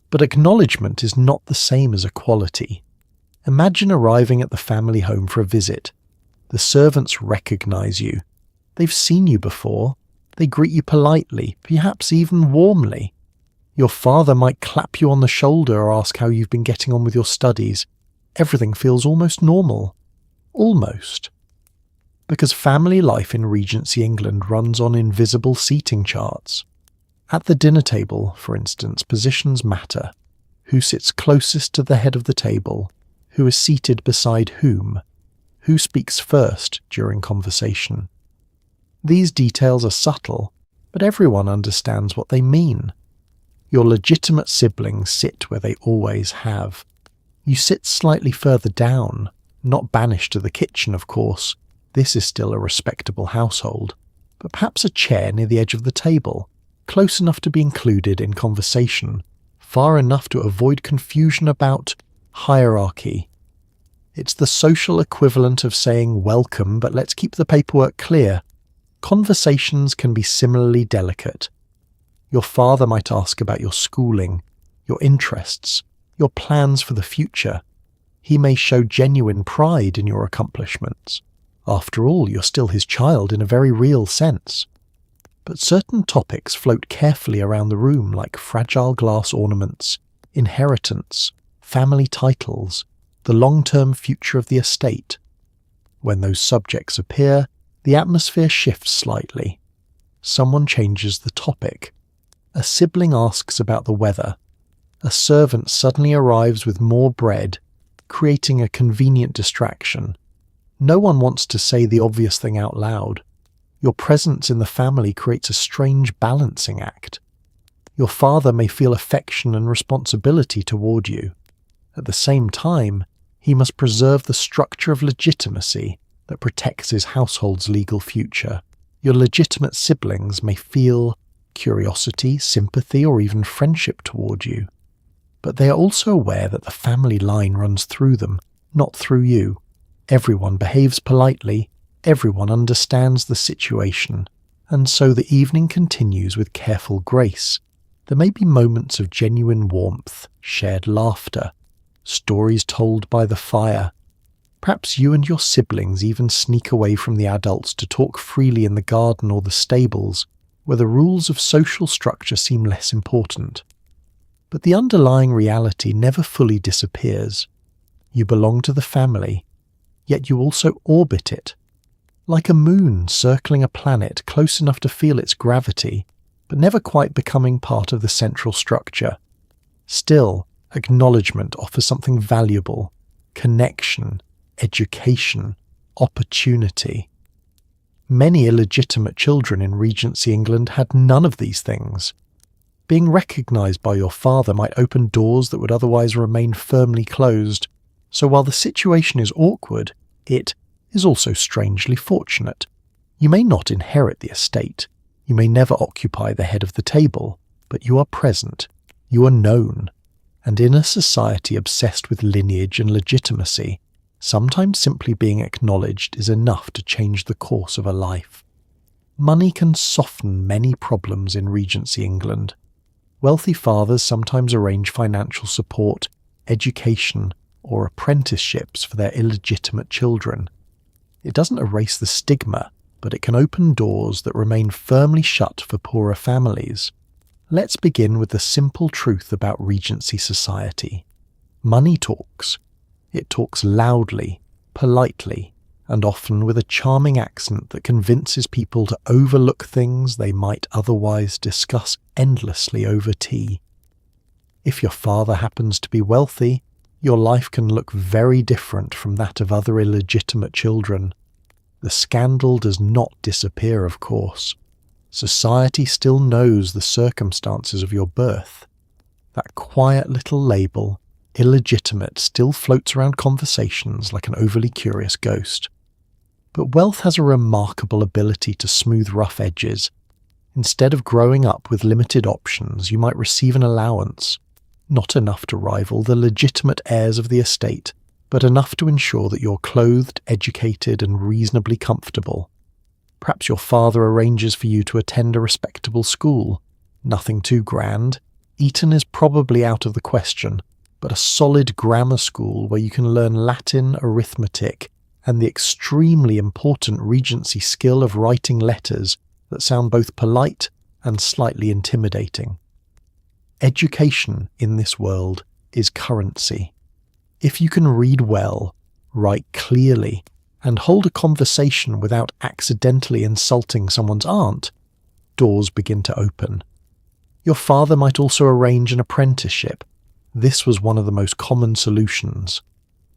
But acknowledgement is not the same as equality. Imagine arriving at the family home for a visit. The servants recognize you. They've seen you before. They greet you politely, perhaps even warmly. Your father might clap you on the shoulder or ask how you've been getting on with your studies. Everything feels almost normal. Almost. Because family life in Regency England runs on invisible seating charts. At the dinner table, for instance, positions matter. Who sits closest to the head of the table? Who is seated beside whom? Who speaks first during conversation? These details are subtle, but everyone understands what they mean. Your legitimate siblings sit where they always have. You sit slightly further down, not banished to the kitchen, of course. This is still a respectable household, but perhaps a chair near the edge of the table, close enough to be included in conversation, far enough to avoid confusion about hierarchy. It's the social equivalent of saying welcome, but let's keep the paperwork clear. Conversations can be similarly delicate. Your father might ask about your schooling, your interests, your plans for the future. He may show genuine pride in your accomplishments. After all, you're still his child in a very real sense. But certain topics float carefully around the room, like fragile glass ornaments, inheritance, family titles, the long-term future of the estate. When those subjects appear, the atmosphere shifts slightly. Someone changes the topic. A sibling asks about the weather. A servant suddenly arrives with more bread, creating a convenient distraction. No one wants to say the obvious thing out loud. Your presence in the family creates a strange balancing act. Your father may feel affection and responsibility toward you. At the same time, he must preserve the structure of legitimacy that protects his household's legal future. Your legitimate siblings may feel curiosity, sympathy, or even friendship toward you. But they are also aware that the family line runs through them, not through you. Everyone behaves politely, everyone understands the situation, and so the evening continues with careful grace. There may be moments of genuine warmth, shared laughter, stories told by the fire. Perhaps you and your siblings even sneak away from the adults to talk freely in the garden or the stables, where the rules of social structure seem less important. But the underlying reality never fully disappears. You belong to the family, yet you also orbit it. Like a moon circling a planet close enough to feel its gravity, but never quite becoming part of the central structure. Still, acknowledgement offers something valuable: connection, education, opportunity. Many illegitimate children in Regency England had none of these things. Being recognised by your father might open doors that would otherwise remain firmly closed, so while the situation is awkward, it is also strangely fortunate. You may not inherit the estate, you may never occupy the head of the table, but you are present, you are known, and in a society obsessed with lineage and legitimacy, sometimes simply being acknowledged is enough to change the course of a life. Money can soften many problems in Regency England. Wealthy fathers sometimes arrange financial support, education, or apprenticeships for their illegitimate children. It doesn't erase the stigma, but it can open doors that remain firmly shut for poorer families. Let's begin with the simple truth about Regency society. Money talks. It talks loudly, politely, and often with a charming accent that convinces people to overlook things they might otherwise discuss endlessly over tea. If your father happens to be wealthy, your life can look very different from that of other illegitimate children. The scandal does not disappear, of course. Society still knows the circumstances of your birth. That quiet little label, illegitimate, still floats around conversations like an overly curious ghost. But wealth has a remarkable ability to smooth rough edges. Instead of growing up with limited options, you might receive an allowance, not enough to rival the legitimate heirs of the estate, but enough to ensure that you're clothed, educated, and reasonably comfortable. Perhaps your father arranges for you to attend a respectable school. Nothing too grand. Eton is probably out of the question, but a solid grammar school where you can learn Latin, arithmetic, and the extremely important Regency skill of writing letters that sound both polite and slightly intimidating. Education in this world is currency. If you can read well, write clearly, and hold a conversation without accidentally insulting someone's aunt, doors begin to open. Your father might also arrange an apprenticeship. This was one of the most common solutions.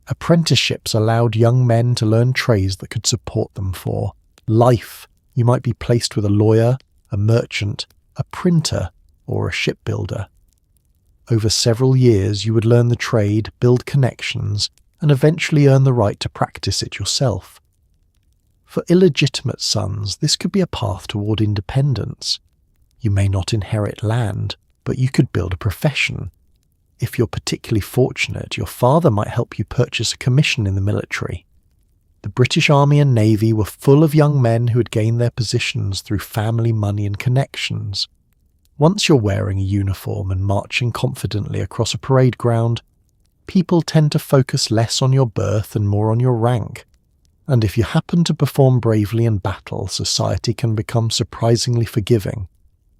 Apprenticeships allowed young men to learn trades that could support them for life. You might be placed with a lawyer, a merchant, a printer, or a shipbuilder. Over several years, you would learn the trade, build connections, and eventually earn the right to practice it yourself. For illegitimate sons, this could be a path toward independence. You may not inherit land, but you could build a profession. If you're particularly fortunate, your father might help you purchase a commission in the military. The British Army and Navy were full of young men who had gained their positions through family money and connections. Once you're wearing a uniform and marching confidently across a parade ground, people tend to focus less on your birth and more on your rank. And if you happen to perform bravely in battle, society can become surprisingly forgiving.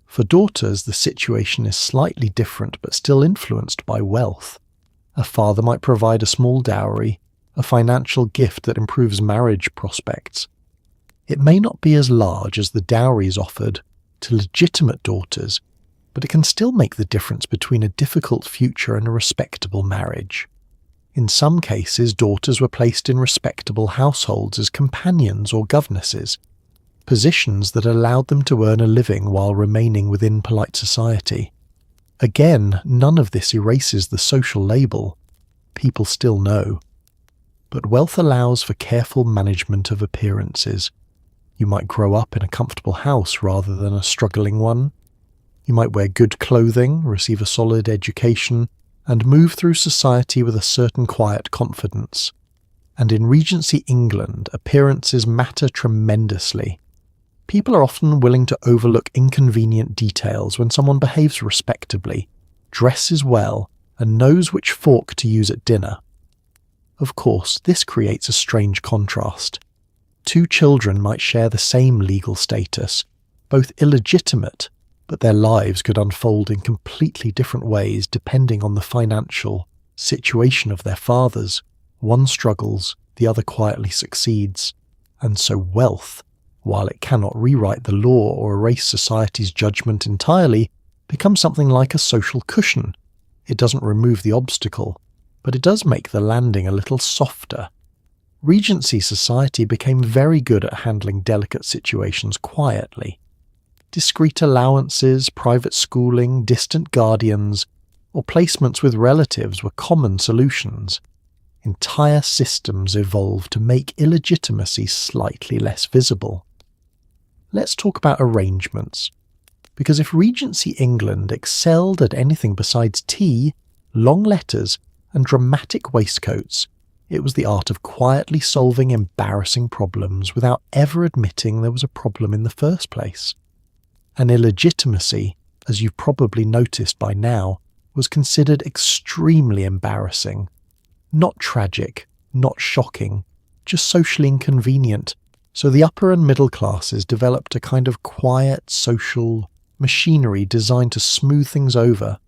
For daughters, the situation is slightly different but still influenced by wealth. A father might provide a small dowry, a financial gift that improves marriage prospects. It may not be as large as the dowries offered to legitimate daughters, but it can still make the difference between a difficult future and a respectable marriage. In some cases, daughters were placed in respectable households as companions or governesses, positions that allowed them to earn a living while remaining within polite society. Again, none of this erases the social label. People still know. But wealth allows for careful management of appearances. You might grow up in a comfortable house rather than a struggling one. You might wear good clothing, receive a solid education, and move through society with a certain quiet confidence. And in Regency England, appearances matter tremendously. People are often willing to overlook inconvenient details when someone behaves respectably, dresses well, and knows which fork to use at dinner. Of course, this creates a strange contrast. Two children might share the same legal status, both illegitimate, but their lives could unfold in completely different ways depending on the financial situation of their fathers. One struggles, the other quietly succeeds. And so wealth, while it cannot rewrite the law or erase society's judgment entirely, becomes something like a social cushion. It doesn't remove the obstacle, but it does make the landing a little softer. Regency society became very good at handling delicate situations quietly. Discreet allowances, private schooling, distant guardians, or placements with relatives were common solutions. Entire systems evolved to make illegitimacy slightly less visible. Let's talk about arrangements, because if Regency England excelled at anything besides tea, long letters, and dramatic waistcoats, it was the art of quietly solving embarrassing problems without ever admitting there was a problem in the first place. And illegitimacy, as you've probably noticed by now, was considered extremely embarrassing. Not tragic, not shocking, just socially inconvenient. So the upper and middle classes developed a kind of quiet social machinery designed to smooth things over,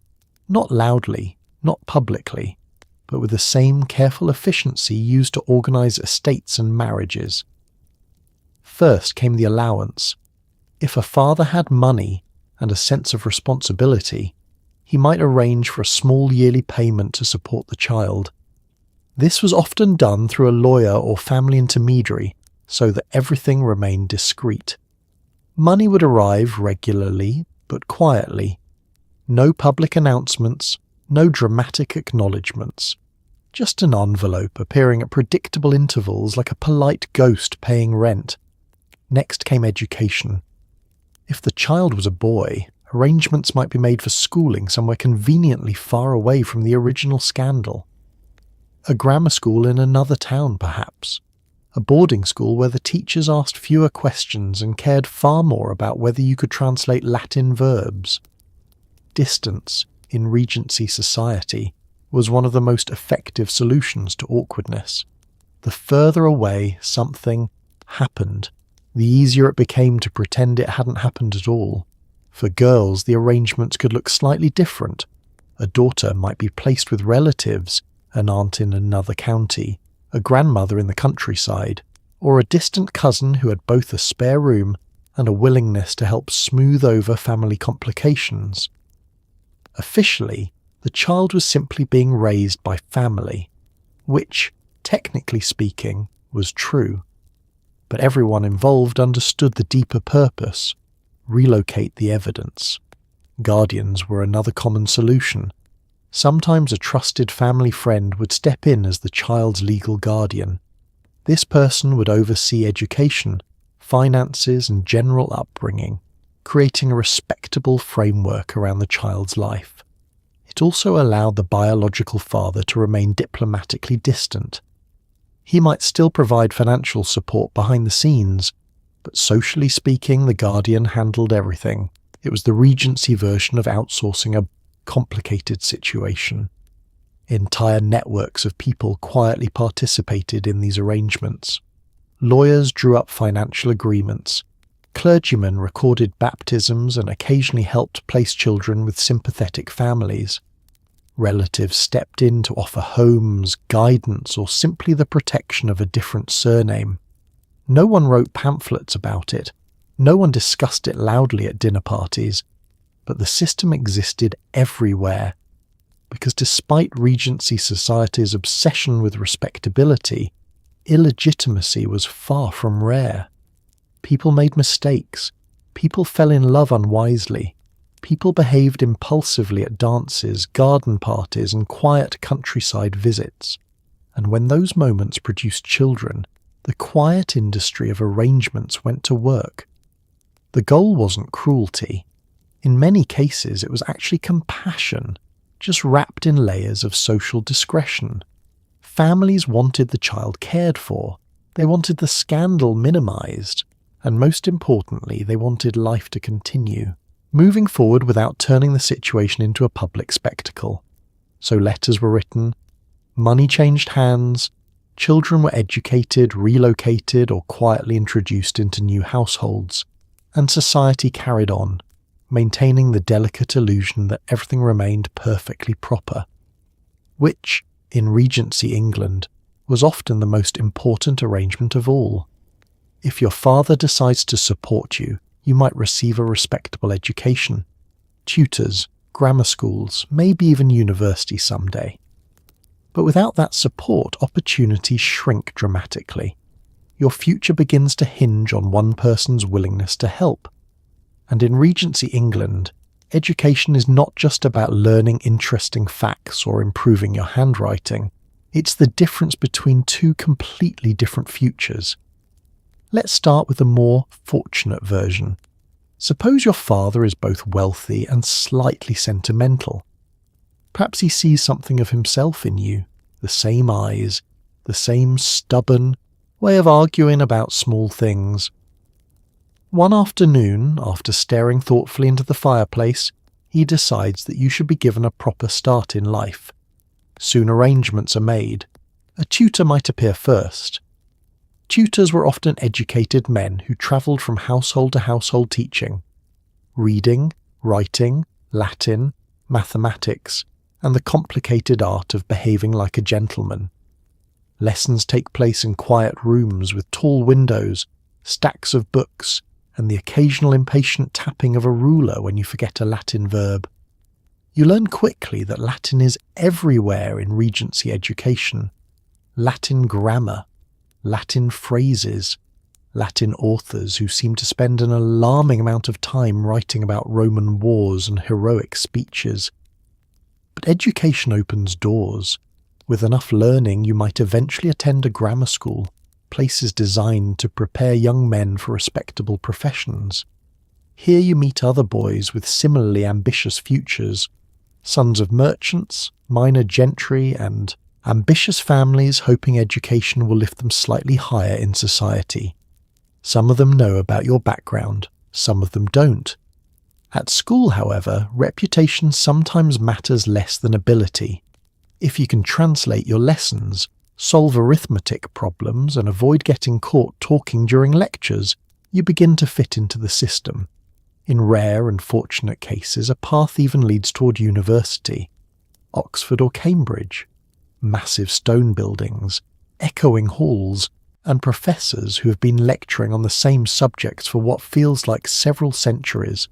not loudly, not publicly, but with the same careful efficiency used to organize estates and marriages. First came the allowance. If a father had money and a sense of responsibility, he might arrange for a small yearly payment to support the child. This was often done through a lawyer or family intermediary, so that everything remained discreet. Money would arrive regularly, but quietly. No public announcements, no dramatic acknowledgements. Just an envelope appearing at predictable intervals like a polite ghost paying rent. Next came education. If the child was a boy, arrangements might be made for schooling somewhere conveniently far away from the original scandal. A grammar school in another town, perhaps. A boarding school where the teachers asked fewer questions and cared far more about whether you could translate Latin verbs. Distance, in Regency society, was one of the most effective solutions to awkwardness. The further away something happened, the easier it became to pretend it hadn't happened at all. For girls, the arrangements could look slightly different. A daughter might be placed with relatives, an aunt in another county, a grandmother in the countryside, or a distant cousin who had both a spare room and a willingness to help smooth over family complications. Officially, the child was simply being raised by family, which, technically speaking, was true. But everyone involved understood the deeper purpose: relocate the evidence. Guardians were another common solution. Sometimes a trusted family friend would step in as the child's legal guardian. This person would oversee education, finances, and general upbringing, creating a respectable framework around the child's life. It also allowed the biological father to remain diplomatically distant. He might still provide financial support behind the scenes, but socially speaking, the guardian handled everything. It was the Regency version of outsourcing a complicated situation. Entire networks of people quietly participated in these arrangements. Lawyers drew up financial agreements. Clergymen recorded baptisms and occasionally helped place children with sympathetic families. Relatives stepped in to offer homes, guidance, or simply the protection of a different surname. No one wrote pamphlets about it. No one discussed it loudly at dinner parties. But the system existed everywhere. Because despite Regency society's obsession with respectability, illegitimacy was far from rare. People made mistakes. People fell in love unwisely. People behaved impulsively at dances, garden parties, and quiet countryside visits. And when those moments produced children, the quiet industry of arrangements went to work. The goal wasn't cruelty. In many cases, it was actually compassion, just wrapped in layers of social discretion. Families wanted the child cared for. They wanted the scandal minimized. And most importantly, they wanted life to continue, moving forward without turning the situation into a public spectacle. So letters were written, money changed hands, children were educated, relocated, or quietly introduced into new households, and society carried on, maintaining the delicate illusion that everything remained perfectly proper, which, in Regency England, was often the most important arrangement of all. If your father decides to support you, you might receive a respectable education, tutors, grammar schools, maybe even university someday. But without that support, opportunities shrink dramatically. Your future begins to hinge on one person's willingness to help. And in Regency England, education is not just about learning interesting facts or improving your handwriting. It's the difference between two completely different futures. Let's start with the more fortunate version. Suppose your father is both wealthy and slightly sentimental. Perhaps he sees something of himself in you, the same eyes, the same stubborn way of arguing about small things. One afternoon, after staring thoughtfully into the fireplace, he decides that you should be given a proper start in life. Soon arrangements are made. A tutor might appear first. Tutors were often educated men who travelled from household to household teaching. Reading, writing, Latin, mathematics, and the complicated art of behaving like a gentleman. Lessons take place in quiet rooms with tall windows, stacks of books, and the occasional impatient tapping of a ruler when you forget a Latin verb. You learn quickly that Latin is everywhere in Regency education. Latin grammar, Latin phrases, Latin authors who seem to spend an alarming amount of time writing about Roman wars and heroic speeches. But education opens doors. With enough learning, you might eventually attend a grammar school, places designed to prepare young men for respectable professions. Here you meet other boys with similarly ambitious futures, sons of merchants, minor gentry, and ambitious families hoping education will lift them slightly higher in society. Some of them know about your background, some of them don't. At school, however, reputation sometimes matters less than ability. If you can translate your lessons, solve arithmetic problems, and avoid getting caught talking during lectures, you begin to fit into the system. In rare and fortunate cases, a path even leads toward university. Oxford or Cambridge. Massive stone buildings, echoing halls, and professors who have been lecturing on the same subjects for what feels like several centuries.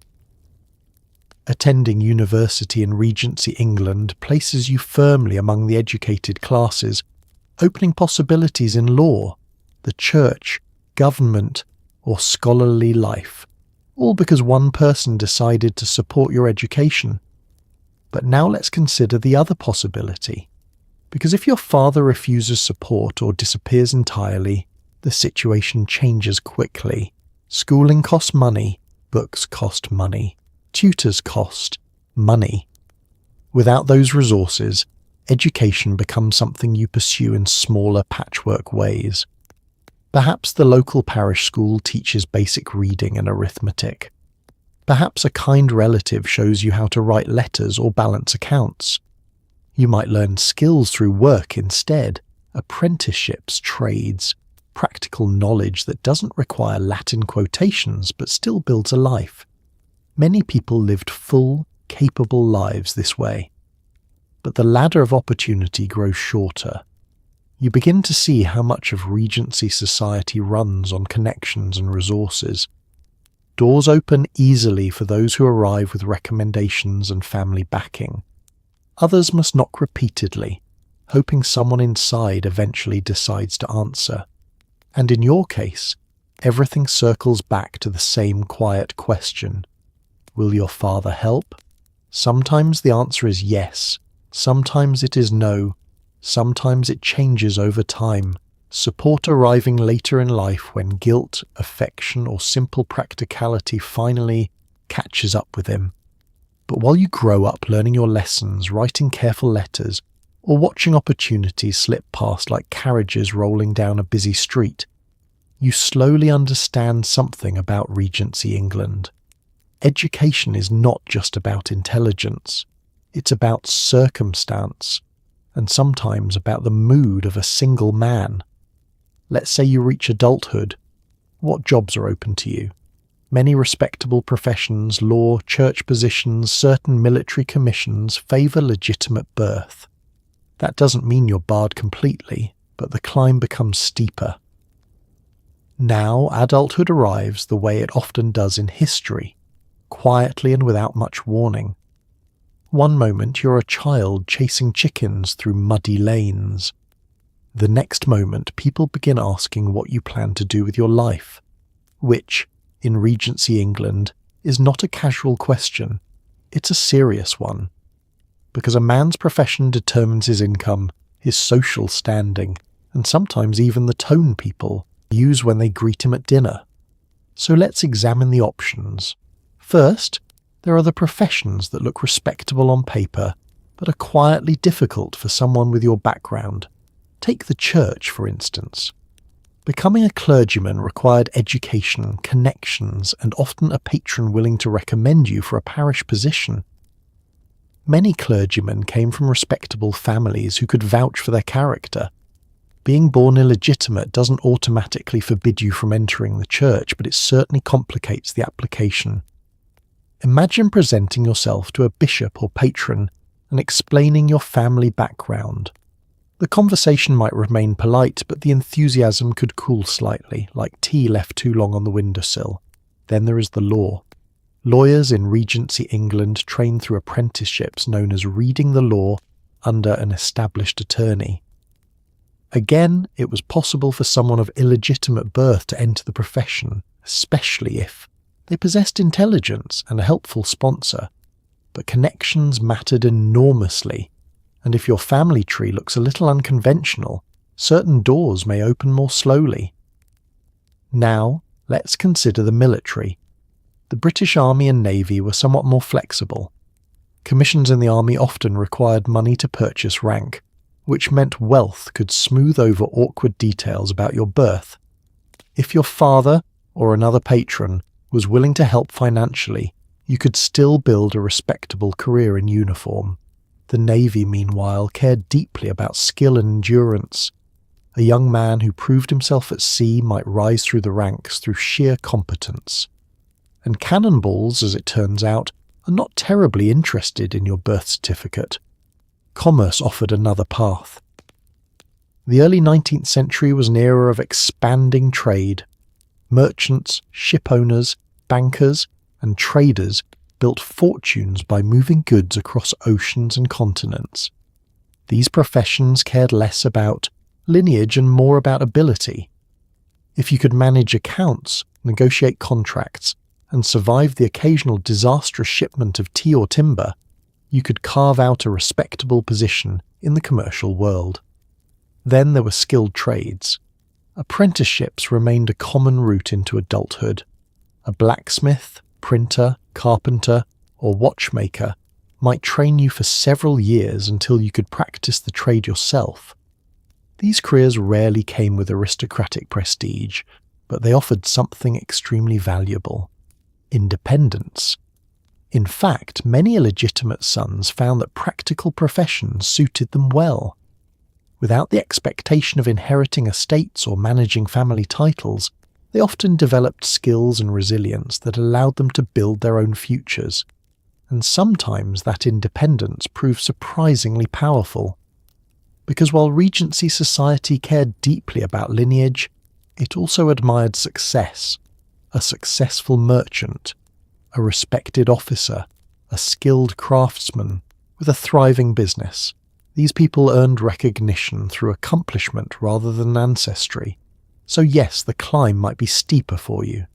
Attending university in Regency England places you firmly among the educated classes, opening possibilities in law, the church, government, or scholarly life, all because one person decided to support your education. But now let's consider the other possibility. Because if your father refuses support or disappears entirely, the situation changes quickly. Schooling costs money, books cost money, tutors cost money. Without those resources, education becomes something you pursue in smaller patchwork ways. Perhaps the local parish school teaches basic reading and arithmetic. Perhaps a kind relative shows you how to write letters or balance accounts. You might learn skills through work instead, apprenticeships, trades, practical knowledge that doesn't require Latin quotations but still builds a life. Many people lived full, capable lives this way. But the ladder of opportunity grows shorter. You begin to see how much of Regency society runs on connections and resources. Doors open easily for those who arrive with recommendations and family backing. Others must knock repeatedly, hoping someone inside eventually decides to answer. And in your case, everything circles back to the same quiet question. Will your father help? Sometimes the answer is yes, sometimes it is no, sometimes it changes over time, support arriving later in life when guilt, affection, or simple practicality finally catches up with him. But while you grow up learning your lessons, writing careful letters, or watching opportunities slip past like carriages rolling down a busy street, you slowly understand something about Regency England. Education is not just about intelligence, it's about circumstance, and sometimes about the mood of a single man. Let's say you reach adulthood. What jobs are open to you? Many respectable professions, law, church positions, certain military commissions favour legitimate birth. That doesn't mean you're barred completely, but the climb becomes steeper. Now adulthood arrives the way it often does in history, quietly and without much warning. One moment you're a child chasing chickens through muddy lanes. The next moment people begin asking what you plan to do with your life, which, in Regency England, is not a casual question, it's a serious one. Because a man's profession determines his income, his social standing, and sometimes even the tone people use when they greet him at dinner. So let's examine the options. First, there are the professions that look respectable on paper, but are quietly difficult for someone with your background. Take the church, for instance. Becoming a clergyman required education, connections, and often a patron willing to recommend you for a parish position. Many clergymen came from respectable families who could vouch for their character. Being born illegitimate doesn't automatically forbid you from entering the church, but it certainly complicates the application. Imagine presenting yourself to a bishop or patron and explaining your family background. The conversation might remain polite, but the enthusiasm could cool slightly, like tea left too long on the windowsill. Then there is the law. Lawyers in Regency England train through apprenticeships known as reading the law under an established attorney. Again, it was possible for someone of illegitimate birth to enter the profession, especially if they possessed intelligence and a helpful sponsor. But connections mattered enormously, and if your family tree looks a little unconventional, certain doors may open more slowly. Now, let's consider the military. The British Army and Navy were somewhat more flexible. Commissions in the army often required money to purchase rank, which meant wealth could smooth over awkward details about your birth. If your father, or another patron, was willing to help financially, you could still build a respectable career in uniform. The Navy, meanwhile, cared deeply about skill and endurance. A young man who proved himself at sea might rise through the ranks through sheer competence. And cannonballs, as it turns out, are not terribly interested in your birth certificate. Commerce offered another path. The early 19th century was an era of expanding trade. Merchants, ship owners, bankers, and traders built fortunes by moving goods across oceans and continents. These professions cared less about lineage and more about ability. If you could manage accounts, negotiate contracts, and survive the occasional disastrous shipment of tea or timber, you could carve out a respectable position in the commercial world. Then there were skilled trades. Apprenticeships remained a common route into adulthood. A blacksmith, printer, carpenter, or watchmaker might train you for several years until you could practice the trade yourself. These careers rarely came with aristocratic prestige, but they offered something extremely valuable: independence. In fact, many illegitimate sons found that practical professions suited them well. Without the expectation of inheriting estates or managing family titles, they often developed skills and resilience that allowed them to build their own futures. And sometimes that independence proved surprisingly powerful. Because while Regency society cared deeply about lineage, it also admired success: a successful merchant, a respected officer, a skilled craftsman with a thriving business. These people earned recognition through accomplishment rather than ancestry. So yes, the climb might be steeper for you.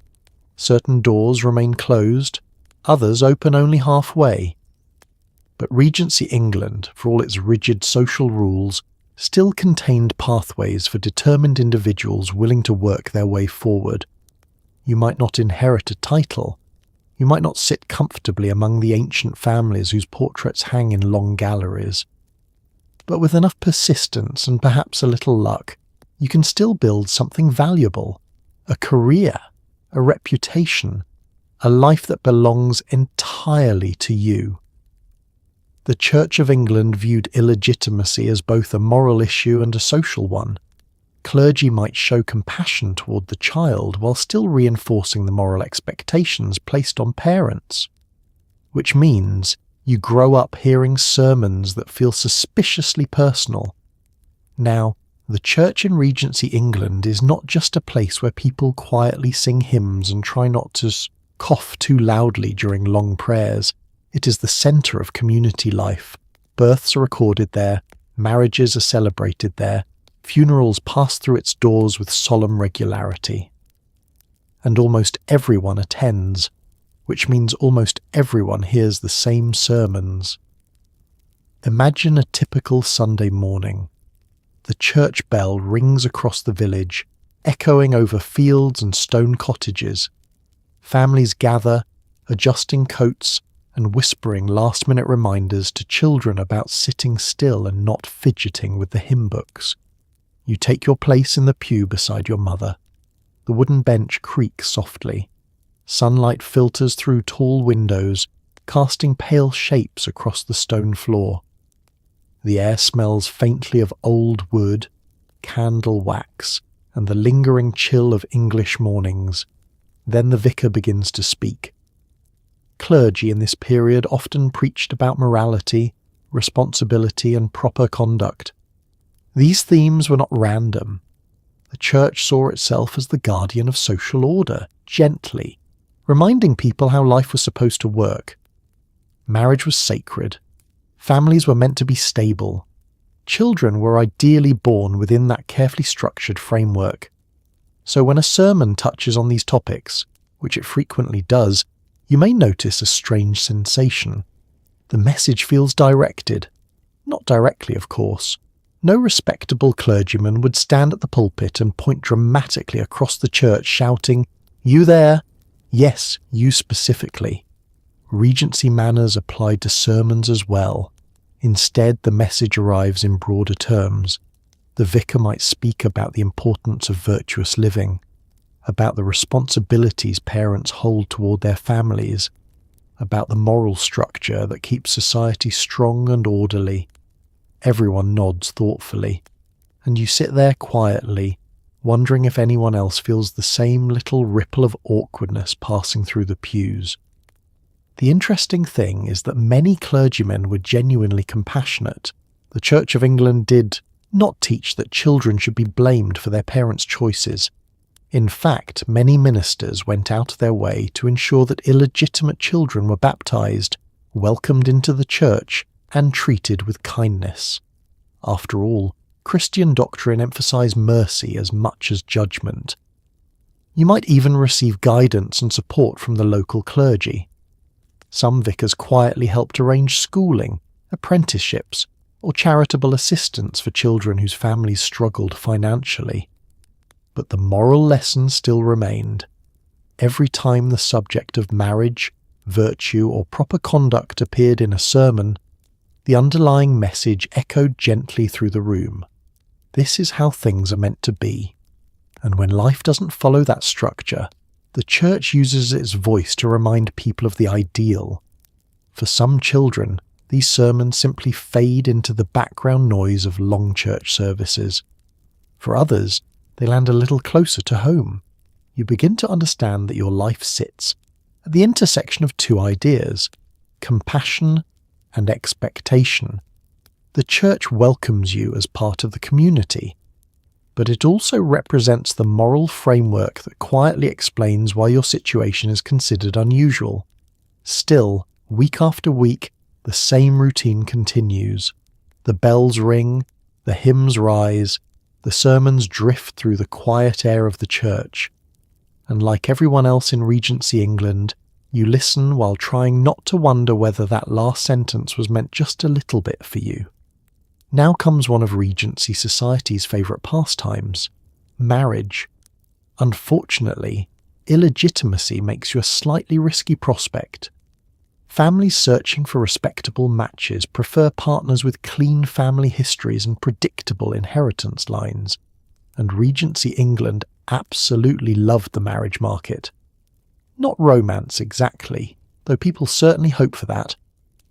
Certain doors remain closed, others open only halfway. But Regency England, for all its rigid social rules, still contained pathways for determined individuals willing to work their way forward. You might not inherit a title. You might not sit comfortably among the ancient families whose portraits hang in long galleries. But with enough persistence and perhaps a little luck, you can still build something valuable: a career, a reputation, a life that belongs entirely to you. The Church of England viewed illegitimacy as both a moral issue and a social one. Clergy might show compassion toward the child while still reinforcing the moral expectations placed on parents. Which means you grow up hearing sermons that feel suspiciously personal. Now, the church in Regency England is not just a place where people quietly sing hymns and try not to cough too loudly during long prayers. It is the centre of community life. Births are recorded there, marriages are celebrated there, funerals pass through its doors with solemn regularity. And almost everyone attends, which means almost everyone hears the same sermons. Imagine a typical Sunday morning. The church bell rings across the village, echoing over fields and stone cottages. Families gather, adjusting coats and whispering last-minute reminders to children about sitting still and not fidgeting with the hymn books. You take your place in the pew beside your mother. The wooden bench creaks softly. Sunlight filters through tall windows, casting pale shapes across the stone floor. The air smells faintly of old wood, candle wax, and the lingering chill of English mornings. Then the vicar begins to speak. Clergy in this period often preached about morality, responsibility, and proper conduct. These themes were not random. The church saw itself as the guardian of social order, gently, reminding people how life was supposed to work. Marriage was sacred. Families were meant to be stable. Children were ideally born within that carefully structured framework. So when a sermon touches on these topics, which it frequently does, you may notice a strange sensation. The message feels directed. Not directly, of course. No respectable clergyman would stand at the pulpit and point dramatically across the church shouting, "You there? Yes, you specifically." Regency manners applied to sermons as well. Instead, the message arrives in broader terms. The vicar might speak about the importance of virtuous living, about the responsibilities parents hold toward their families, about the moral structure that keeps society strong and orderly. Everyone nods thoughtfully, and you sit there quietly, wondering if anyone else feels the same little ripple of awkwardness passing through the pews. The interesting thing is that many clergymen were genuinely compassionate. The Church of England did not teach that children should be blamed for their parents' choices. In fact, many ministers went out of their way to ensure that illegitimate children were baptized, welcomed into the church, and treated with kindness. After all, Christian doctrine emphasized mercy as much as judgment. You might even receive guidance and support from the local clergy. Some vicars quietly helped arrange schooling, apprenticeships, or charitable assistance for children whose families struggled financially. But the moral lesson still remained. Every time the subject of marriage, virtue, or proper conduct appeared in a sermon, the underlying message echoed gently through the room. This is how things are meant to be. And when life doesn't follow that structure, the church uses its voice to remind people of the ideal. For some children, these sermons simply fade into the background noise of long church services. For others, they land a little closer to home. You begin to understand that your life sits at the intersection of two ideas, compassion and expectation. The church welcomes you as part of the community, but it also represents the moral framework that quietly explains why your situation is considered unusual. Still, week after week, the same routine continues. The bells ring, the hymns rise, the sermons drift through the quiet air of the church. And like everyone else in Regency England, you listen while trying not to wonder whether that last sentence was meant just a little bit for you. Now comes one of Regency Society's favourite pastimes, marriage. Unfortunately, illegitimacy makes you a slightly risky prospect. Families searching for respectable matches prefer partners with clean family histories and predictable inheritance lines, and Regency England absolutely loved the marriage market. Not romance exactly, though people certainly hope for that,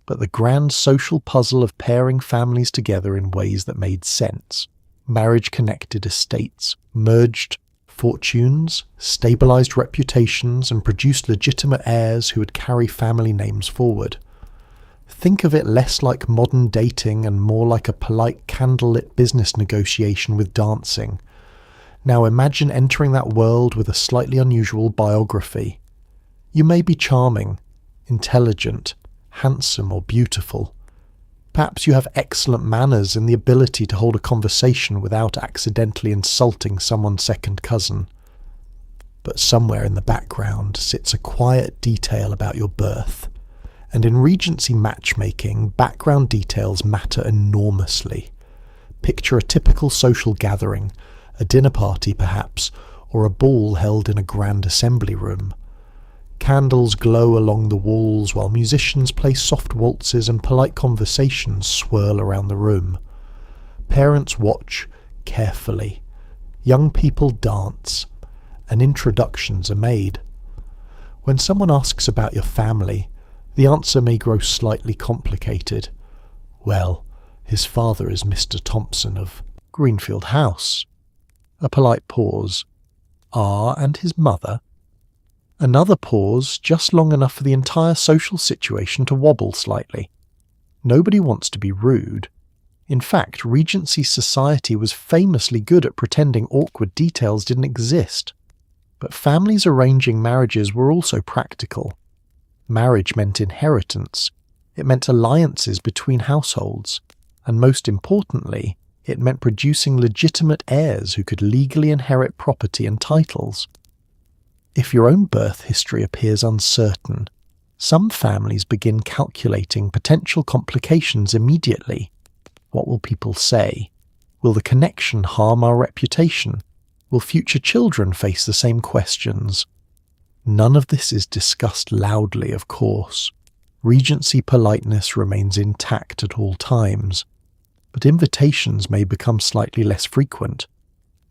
but the grand social puzzle of pairing families together in ways that made sense. Marriage-connected estates, merged fortunes, stabilised reputations, and produced legitimate heirs who would carry family names forward. Think of it less like modern dating and more like a polite candlelit business negotiation with dancing. Now imagine entering that world with a slightly unusual biography. You may be charming, intelligent, handsome or beautiful. Perhaps you have excellent manners and the ability to hold a conversation without accidentally insulting someone's second cousin. But somewhere in the background sits a quiet detail about your birth. And in Regency matchmaking, background details matter enormously. Picture a typical social gathering, a dinner party perhaps, or a ball held in a grand assembly room. Candles glow along the walls while musicians play soft waltzes and polite conversations swirl around the room. Parents watch carefully. Young people dance, and introductions are made. When someone asks about your family, the answer may grow slightly complicated. Well, his father is Mr. Thompson of Greenfield House. A polite pause. And his mother? Another pause, just long enough for the entire social situation to wobble slightly. Nobody wants to be rude. In fact, Regency society was famously good at pretending awkward details didn't exist. But families arranging marriages were also practical. Marriage meant inheritance. It meant alliances between households. And most importantly, it meant producing legitimate heirs who could legally inherit property and titles. If your own birth history appears uncertain, some families begin calculating potential complications immediately. What will people say? Will the connection harm our reputation? Will future children face the same questions? None of this is discussed loudly, of course. Regency politeness remains intact at all times, but invitations may become slightly less frequent.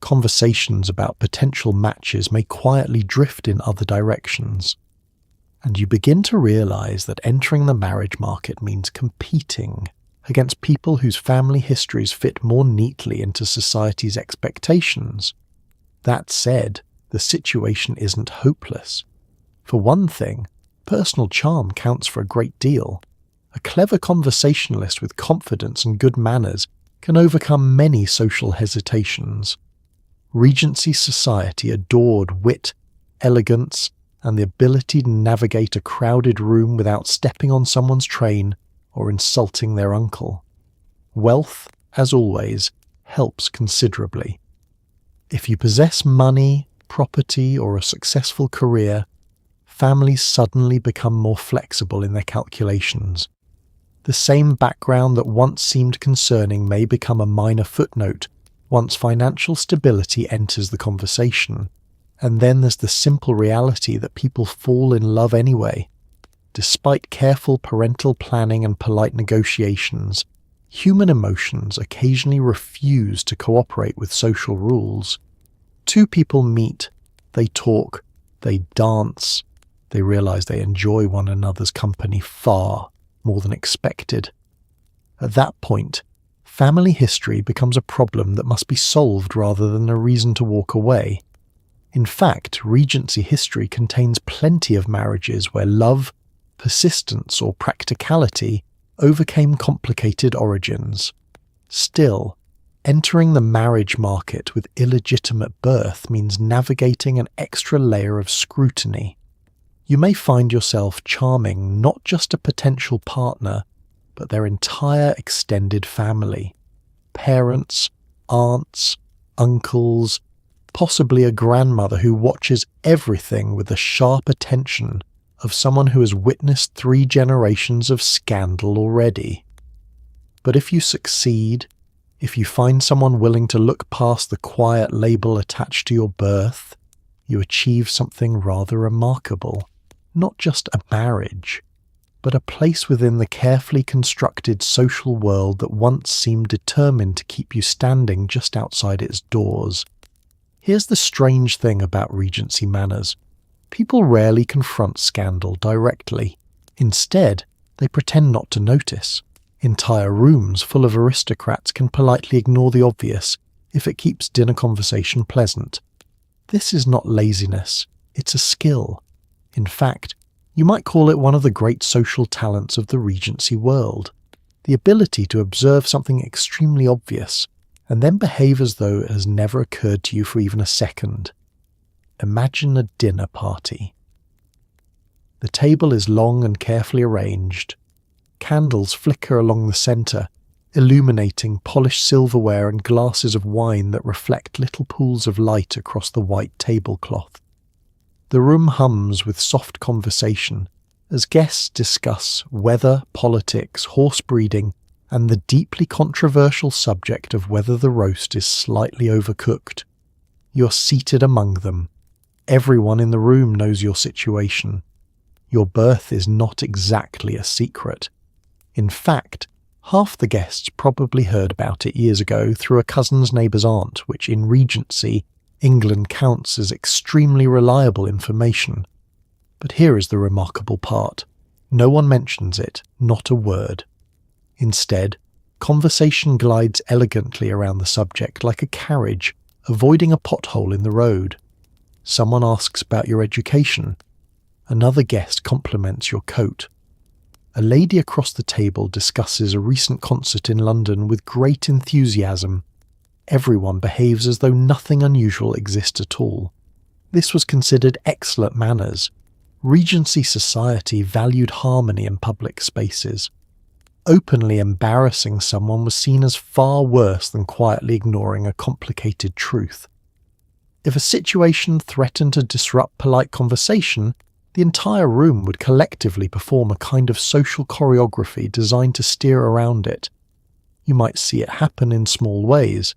Conversations about potential matches may quietly drift in other directions. and you begin to realize that entering the marriage market means competing against people whose family histories fit more neatly into society's expectations. That said, the situation isn't hopeless. For one thing, personal charm counts for a great deal. A clever conversationalist with confidence and good manners can overcome many social hesitations. Regency society adored wit, elegance, and the ability to navigate a crowded room without stepping on someone's train or insulting their uncle. Wealth, as always, helps considerably. If you possess money, property, or a successful career, families suddenly become more flexible in their calculations. The same background that once seemed concerning may become a minor footnote once financial stability enters the conversation. And then there's the simple reality that people fall in love anyway. Despite careful parental planning and polite negotiations, human emotions occasionally refuse to cooperate with social rules. Two people meet, they talk, they dance, they realize they enjoy one another's company far more than expected. At that point, family history becomes a problem that must be solved rather than a reason to walk away. In fact, Regency history contains plenty of marriages where love, persistence, or practicality overcame complicated origins. Still, entering the marriage market with illegitimate birth means navigating an extra layer of scrutiny. You may find yourself charming not just a potential partner, but their entire extended family. Parents, aunts, uncles, possibly a grandmother who watches everything with the sharp attention of someone who has witnessed 3 generations of scandal already. But if you succeed, if you find someone willing to look past the quiet label attached to your birth, you achieve something rather remarkable. Not just a marriage, but a place within the carefully constructed social world that once seemed determined to keep you standing just outside its doors. Here's the strange thing about Regency manners. People rarely confront scandal directly. Instead, they pretend not to notice. Entire rooms full of aristocrats can politely ignore the obvious if it keeps dinner conversation pleasant. This is not laziness, it's a skill. In fact, you might call it one of the great social talents of the Regency world, the ability to observe something extremely obvious and then behave as though it has never occurred to you for even a second. Imagine a dinner party. The table is long and carefully arranged. Candles flicker along the centre, illuminating polished silverware and glasses of wine that reflect little pools of light across the white tablecloth. The room hums with soft conversation as guests discuss weather, politics, horse breeding, and the deeply controversial subject of whether the roast is slightly overcooked. You're seated among them. Everyone in the room knows your situation. Your birth is not exactly a secret. In fact, half the guests probably heard about it years ago through a cousin's neighbour's aunt, which in Regency England counts as extremely reliable information. But here is the remarkable part. No one mentions it, not a word. Instead, conversation glides elegantly around the subject like a carriage, avoiding a pothole in the road. Someone asks about your education. Another guest compliments your coat. A lady across the table discusses a recent concert in London with great enthusiasm. Everyone behaves as though nothing unusual exists at all. This was considered excellent manners. Regency society valued harmony in public spaces. Openly embarrassing someone was seen as far worse than quietly ignoring a complicated truth. If a situation threatened to disrupt polite conversation, the entire room would collectively perform a kind of social choreography designed to steer around it. You might see it happen in small ways.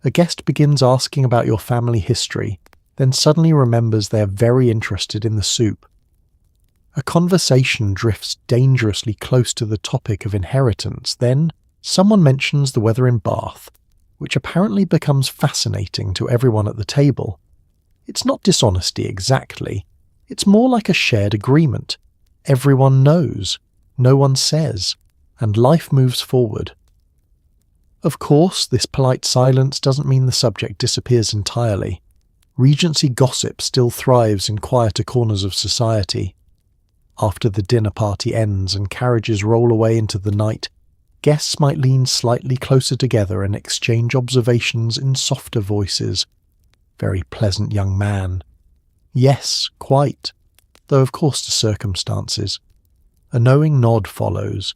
A guest begins asking about your family history, then suddenly remembers they are very interested in the soup. A conversation drifts dangerously close to the topic of inheritance, then someone mentions the weather in Bath, which apparently becomes fascinating to everyone at the table. It's not dishonesty exactly, It's more like a shared agreement. Everyone knows, no one says, and life moves forward. Of course, this polite silence doesn't mean the subject disappears entirely. Regency gossip still thrives in quieter corners of society. After the dinner party ends and carriages roll away into the night, guests might lean slightly closer together and exchange observations in softer voices. Very pleasant young man. Yes, quite, though of course to circumstances. A knowing nod follows.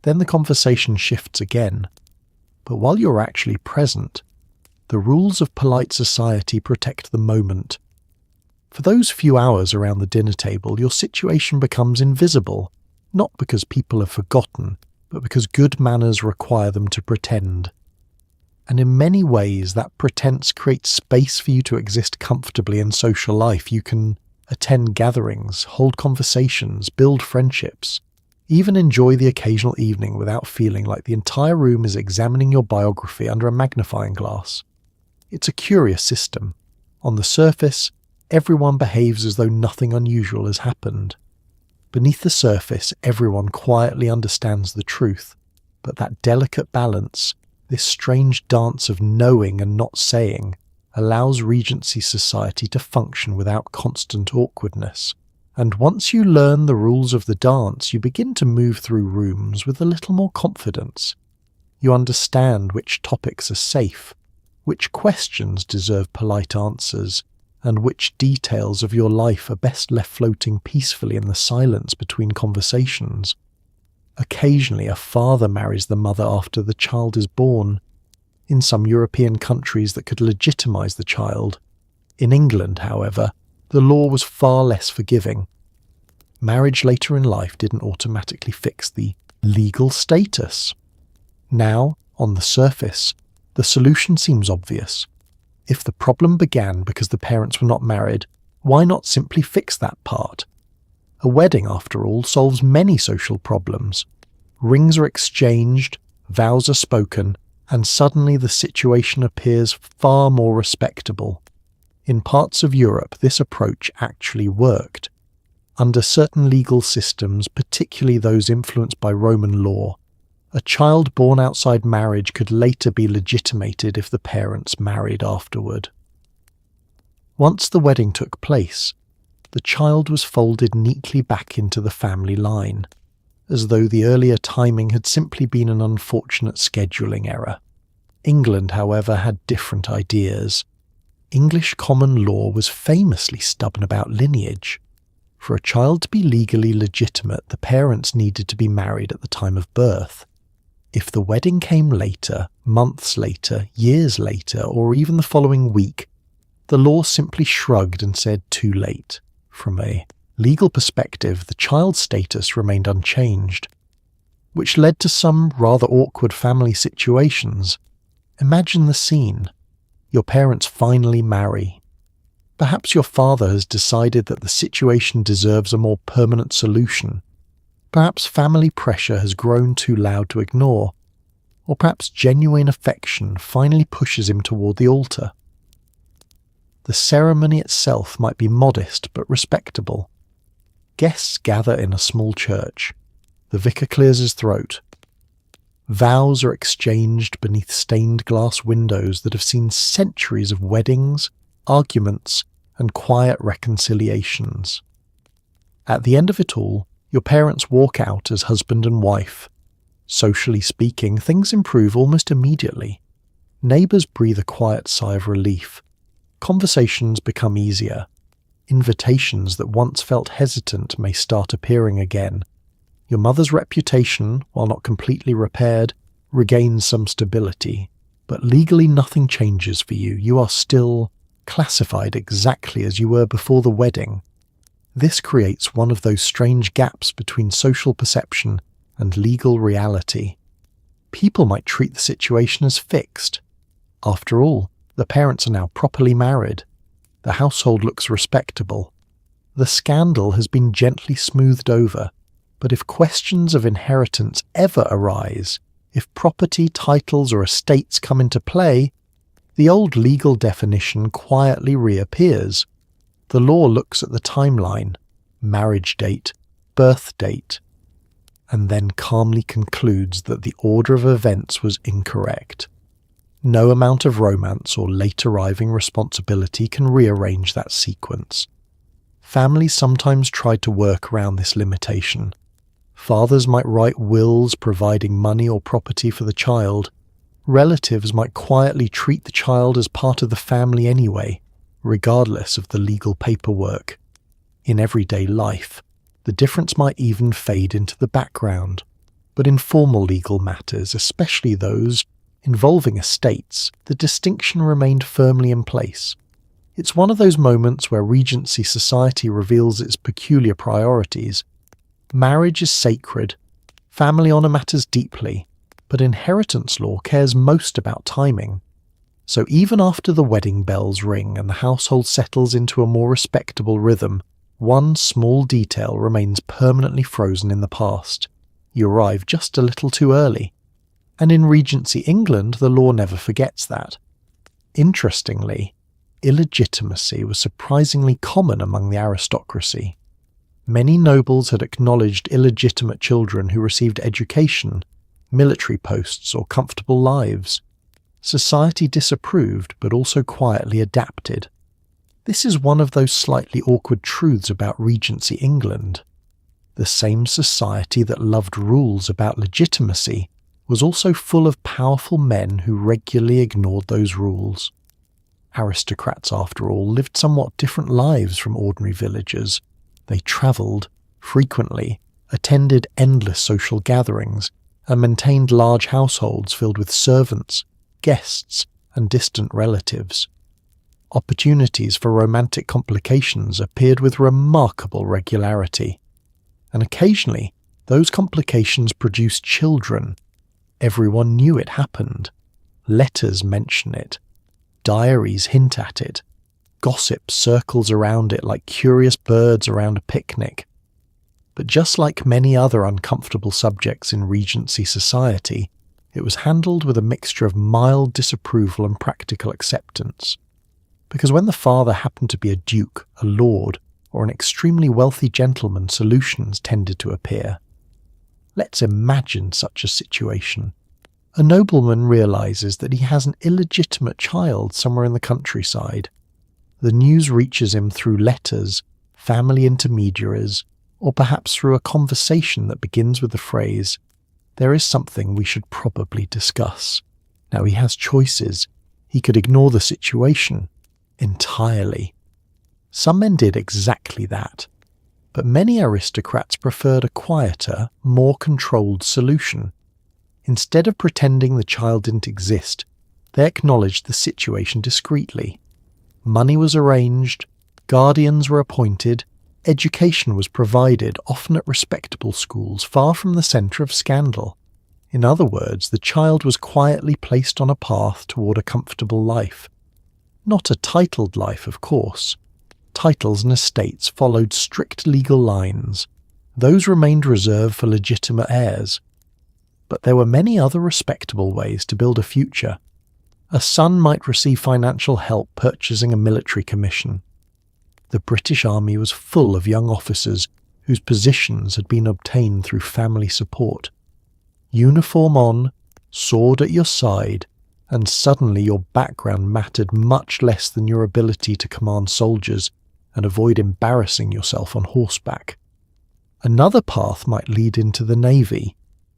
Then the conversation shifts again. But while you're actually present, the rules of polite society protect the moment. For those few hours around the dinner table, your situation becomes invisible, not because people have forgotten, but because good manners require them to pretend. And in many ways, that pretense creates space for you to exist comfortably in social life. You can attend gatherings, hold conversations, build friendships, even enjoy the occasional evening without feeling like the entire room is examining your biography under a magnifying glass. It's a curious system. On the surface, everyone behaves as though nothing unusual has happened. Beneath the surface, everyone quietly understands the truth, but that delicate balance, this strange dance of knowing and not saying, allows Regency society to function without constant awkwardness. And once you learn the rules of the dance, you begin to move through rooms with a little more confidence. You understand which topics are safe, which questions deserve polite answers, and which details of your life are best left floating peacefully in the silence between conversations. Occasionally, a father marries the mother after the child is born. In some European countries that could legitimize the child. In England, however, the law was far less forgiving. Marriage later in life didn't automatically fix the legal status. Now, on the surface, the solution seems obvious. If the problem began because the parents were not married, why not simply fix that part? A wedding, after all, solves many social problems. Rings are exchanged, vows are spoken, and suddenly the situation appears far more respectable. In parts of Europe, this approach actually worked. Under certain legal systems, particularly those influenced by Roman law, a child born outside marriage could later be legitimated if the parents married afterward. Once the wedding took place, the child was folded neatly back into the family line, as though the earlier timing had simply been an unfortunate scheduling error. England, however, had different ideas. English common law was famously stubborn about lineage. For a child to be legally legitimate, the parents needed to be married at the time of birth. If the wedding came later, months later, years later, or even the following week, the law simply shrugged and said too late. From a legal perspective, the child's status remained unchanged, which led to some rather awkward family situations. Imagine the scene. Your parents finally marry. Perhaps your father has decided that the situation deserves a more permanent solution. Perhaps family pressure has grown too loud to ignore. Or perhaps genuine affection finally pushes him toward the altar. The ceremony itself might be modest but respectable. Guests gather in a small church. The vicar clears his throat. Vows are exchanged beneath stained glass windows that have seen centuries of weddings, arguments, and quiet reconciliations. At the end of it all, your parents walk out as husband and wife. Socially speaking, things improve almost immediately. Neighbours breathe a quiet sigh of relief. Conversations become easier. Invitations that once felt hesitant may start appearing again. Your mother's reputation, while not completely repaired, regains some stability. But legally nothing changes for you. You are still classified exactly as you were before the wedding. This creates one of those strange gaps between social perception and legal reality. People might treat the situation as fixed. After all, the parents are now properly married. The household looks respectable. The scandal has been gently smoothed over, but if questions of inheritance ever arise, if property, titles, or estates come into play, the old legal definition quietly reappears. The law looks at the timeline, marriage date, birth date, and then calmly concludes that the order of events was incorrect. No amount of romance or late arriving responsibility can rearrange that sequence. Families sometimes try to work around this limitation. Fathers might write wills providing money or property for the child. Relatives might quietly treat the child as part of the family anyway, regardless of the legal paperwork. In everyday life, the difference might even fade into the background. But in formal legal matters, especially those involving estates, the distinction remained firmly in place. It's one of those moments where Regency society reveals its peculiar priorities. Marriage is sacred, family honour matters deeply, but inheritance law cares most about timing. So even after the wedding bells ring and the household settles into a more respectable rhythm, one small detail remains permanently frozen in the past. You arrive just a little too early. And in Regency England, the law never forgets that. Interestingly, illegitimacy was surprisingly common among the aristocracy. Many nobles had acknowledged illegitimate children who received education, military posts, or comfortable lives. Society disapproved, but also quietly adapted. This is one of those slightly awkward truths about Regency England. The same society that loved rules about legitimacy was also full of powerful men who regularly ignored those rules. Aristocrats, after all, lived somewhat different lives from ordinary villagers. They travelled frequently, attended endless social gatherings, and maintained large households filled with servants, guests, and distant relatives. Opportunities for romantic complications appeared with remarkable regularity, and occasionally those complications produced children. Everyone knew it happened. Letters mention it. Diaries hint at it. Gossip circles around it like curious birds around a picnic. But just like many other uncomfortable subjects in Regency society, it was handled with a mixture of mild disapproval and practical acceptance. Because when the father happened to be a duke, a lord, or an extremely wealthy gentleman, solutions tended to appear. Let's imagine such a situation. A nobleman realizes that he has an illegitimate child somewhere in the countryside. The news reaches him through letters, family intermediaries, or perhaps through a conversation that begins with the phrase, "There is something we should probably discuss." Now he has choices. He could ignore the situation entirely. Some men did exactly that, but many aristocrats preferred a quieter, more controlled solution. Instead of pretending the child didn't exist, they acknowledged the situation discreetly. Money was arranged, guardians were appointed, education was provided, often at respectable schools, far from the centre of scandal. In other words, the child was quietly placed on a path toward a comfortable life. Not a titled life, of course. Titles and estates followed strict legal lines. Those remained reserved for legitimate heirs. But there were many other respectable ways to build a future. A son might receive financial help purchasing a military commission. The British Army was full of young officers whose positions had been obtained through family support. Uniform on, sword at your side, and suddenly your background mattered much less than your ability to command soldiers and avoid embarrassing yourself on horseback. Another path might lead into the Navy,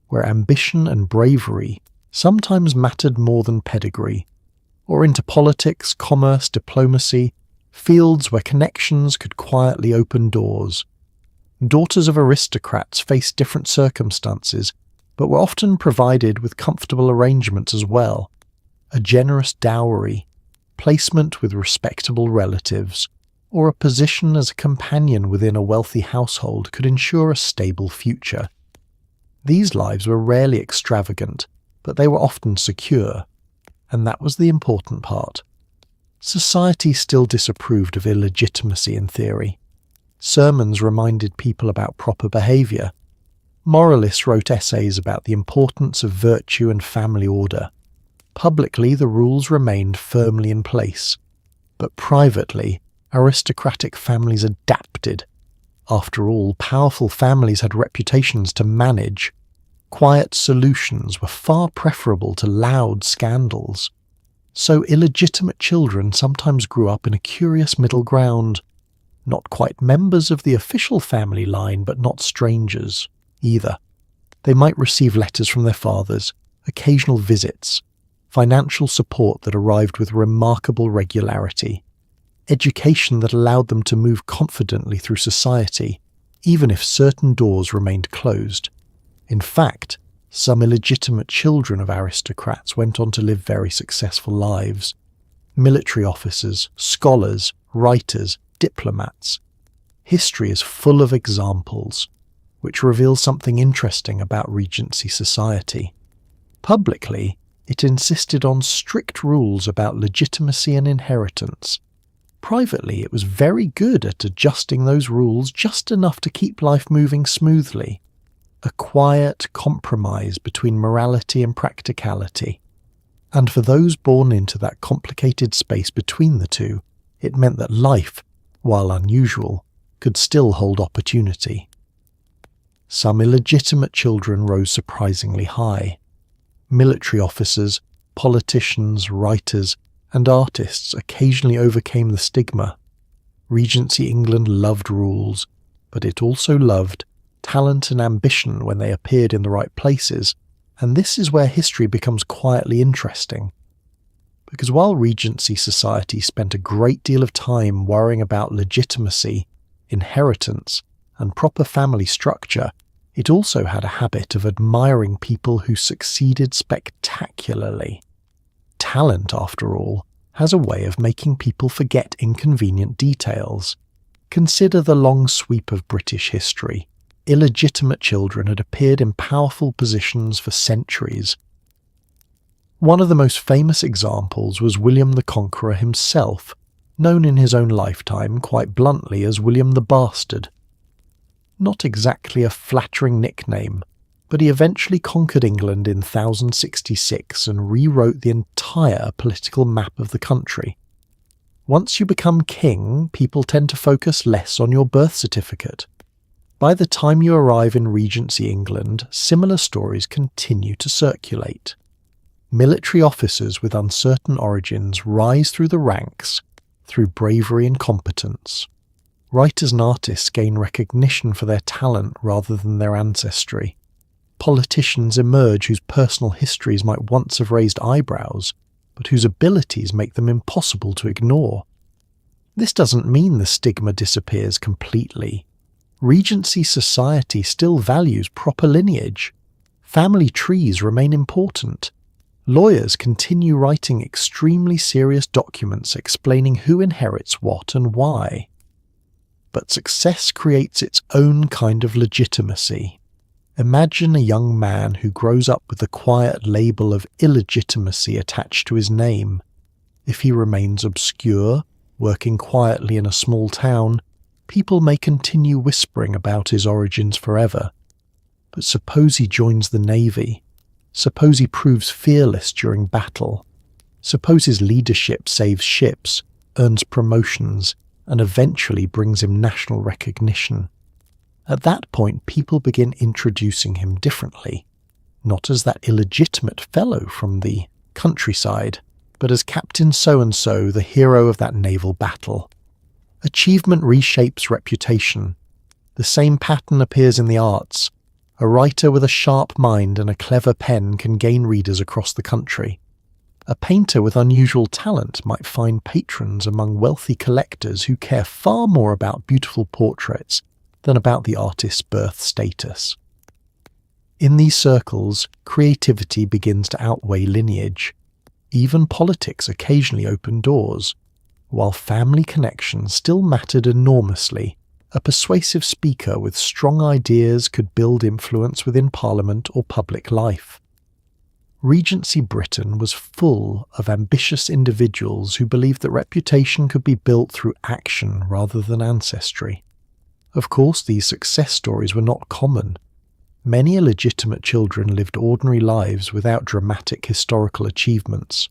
where ambition and bravery sometimes mattered more than pedigree, or into politics, commerce, diplomacy, fields where connections could quietly open doors. Daughters of aristocrats faced different circumstances, but were often provided with comfortable arrangements as well. A generous dowry, placement with respectable relatives, or a position as a companion within a wealthy household could ensure a stable future. These lives were rarely extravagant, but they were often secure, and that was the important part. Society still disapproved of illegitimacy in theory. Sermons reminded people about proper behaviour. Moralists wrote essays about the importance of virtue and family order. Publicly, the rules remained firmly in place, but privately, Aristocratic families adapted. After all, powerful families had reputations to manage. Quiet solutions were far preferable to loud scandals. So illegitimate children sometimes grew up in a curious middle ground. Not quite members of the official family line, but not strangers either. They might receive letters from their fathers, occasional visits, financial support that arrived with remarkable regularity, education that allowed them to move confidently through society, even if certain doors remained closed. In fact, some illegitimate children of aristocrats went on to live very successful lives. Military officers, scholars, writers, diplomats. History is full of examples, which reveals something interesting about Regency society. Publicly, it insisted on strict rules about legitimacy and inheritance. Privately, it was very good at adjusting those rules just enough to keep life moving smoothly. A quiet compromise between morality and practicality. And for those born into that complicated space between the two, it meant that life, while unusual, could still hold opportunity. Some illegitimate children rose surprisingly high. Military officers, politicians, writers, and artists occasionally overcame the stigma. Regency England loved rules, but it also loved talent and ambition when they appeared in the right places, and this is where history becomes quietly interesting. Because while Regency society spent a great deal of time worrying about legitimacy, inheritance, and proper family structure, it also had a habit of admiring people who succeeded spectacularly. Talent, after all, has a way of making people forget inconvenient details. Consider the long sweep of British history. Illegitimate children had appeared in powerful positions for centuries. One of the most famous examples was William the Conqueror himself, known in his own lifetime quite bluntly as William the Bastard. Not exactly a flattering nickname, but he eventually conquered England in 1066 and rewrote the entire political map of the country. Once you become king, people tend to focus less on your birth certificate. By the time you arrive in Regency England, similar stories continue to circulate. Military officers with uncertain origins rise through the ranks through bravery and competence. Writers and artists gain recognition for their talent rather than their ancestry. Politicians emerge whose personal histories might once have raised eyebrows, but whose abilities make them impossible to ignore. This doesn't mean the stigma disappears completely. Regency society still values proper lineage. Family trees remain important. Lawyers continue writing extremely serious documents explaining who inherits what and why. But success creates its own kind of legitimacy. Imagine a young man who grows up with the quiet label of illegitimacy attached to his name. If he remains obscure, working quietly in a small town, people may continue whispering about his origins forever. But suppose he joins the Navy. Suppose he proves fearless during battle. Suppose his leadership saves ships, earns promotions, and eventually brings him national recognition. At that point, people begin introducing him differently, not as that illegitimate fellow from the countryside, but as Captain So-and-so, the hero of that naval battle. Achievement reshapes reputation. The same pattern appears in the arts. A writer with a sharp mind and a clever pen can gain readers across the country. A painter with unusual talent might find patrons among wealthy collectors who care far more about beautiful portraits than about the artist's birth status. In these circles, creativity begins to outweigh lineage. Even politics occasionally opened doors. While family connections still mattered enormously, a persuasive speaker with strong ideas could build influence within Parliament or public life. Regency Britain was full of ambitious individuals who believed that reputation could be built through action rather than ancestry. Of course, these success stories were not common. Many illegitimate children lived ordinary lives without dramatic historical achievements.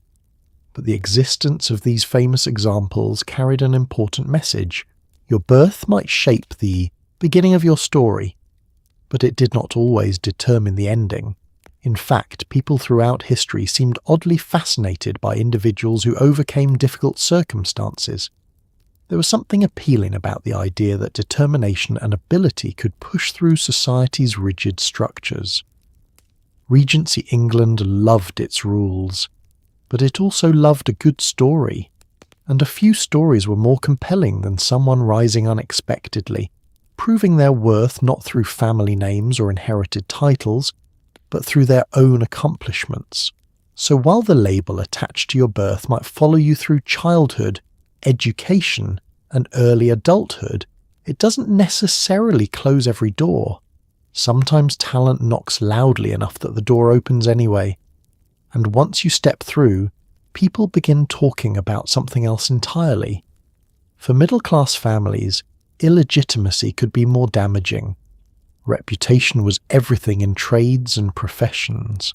But the existence of these famous examples carried an important message. Your birth might shape the beginning of your story, but it did not always determine the ending. In fact, people throughout history seemed oddly fascinated by individuals who overcame difficult circumstances. There was something appealing about the idea that determination and ability could push through society's rigid structures. Regency England loved its rules, but it also loved a good story, and a few stories were more compelling than someone rising unexpectedly, proving their worth not through family names or inherited titles, but through their own accomplishments. So while the label attached to your birth might follow you through childhood, education, and early adulthood, it doesn't necessarily close every door. Sometimes talent knocks loudly enough that the door opens anyway. And once you step through, people begin talking about something else entirely. For middle-class families, illegitimacy could be more damaging. Reputation was everything in trades and professions.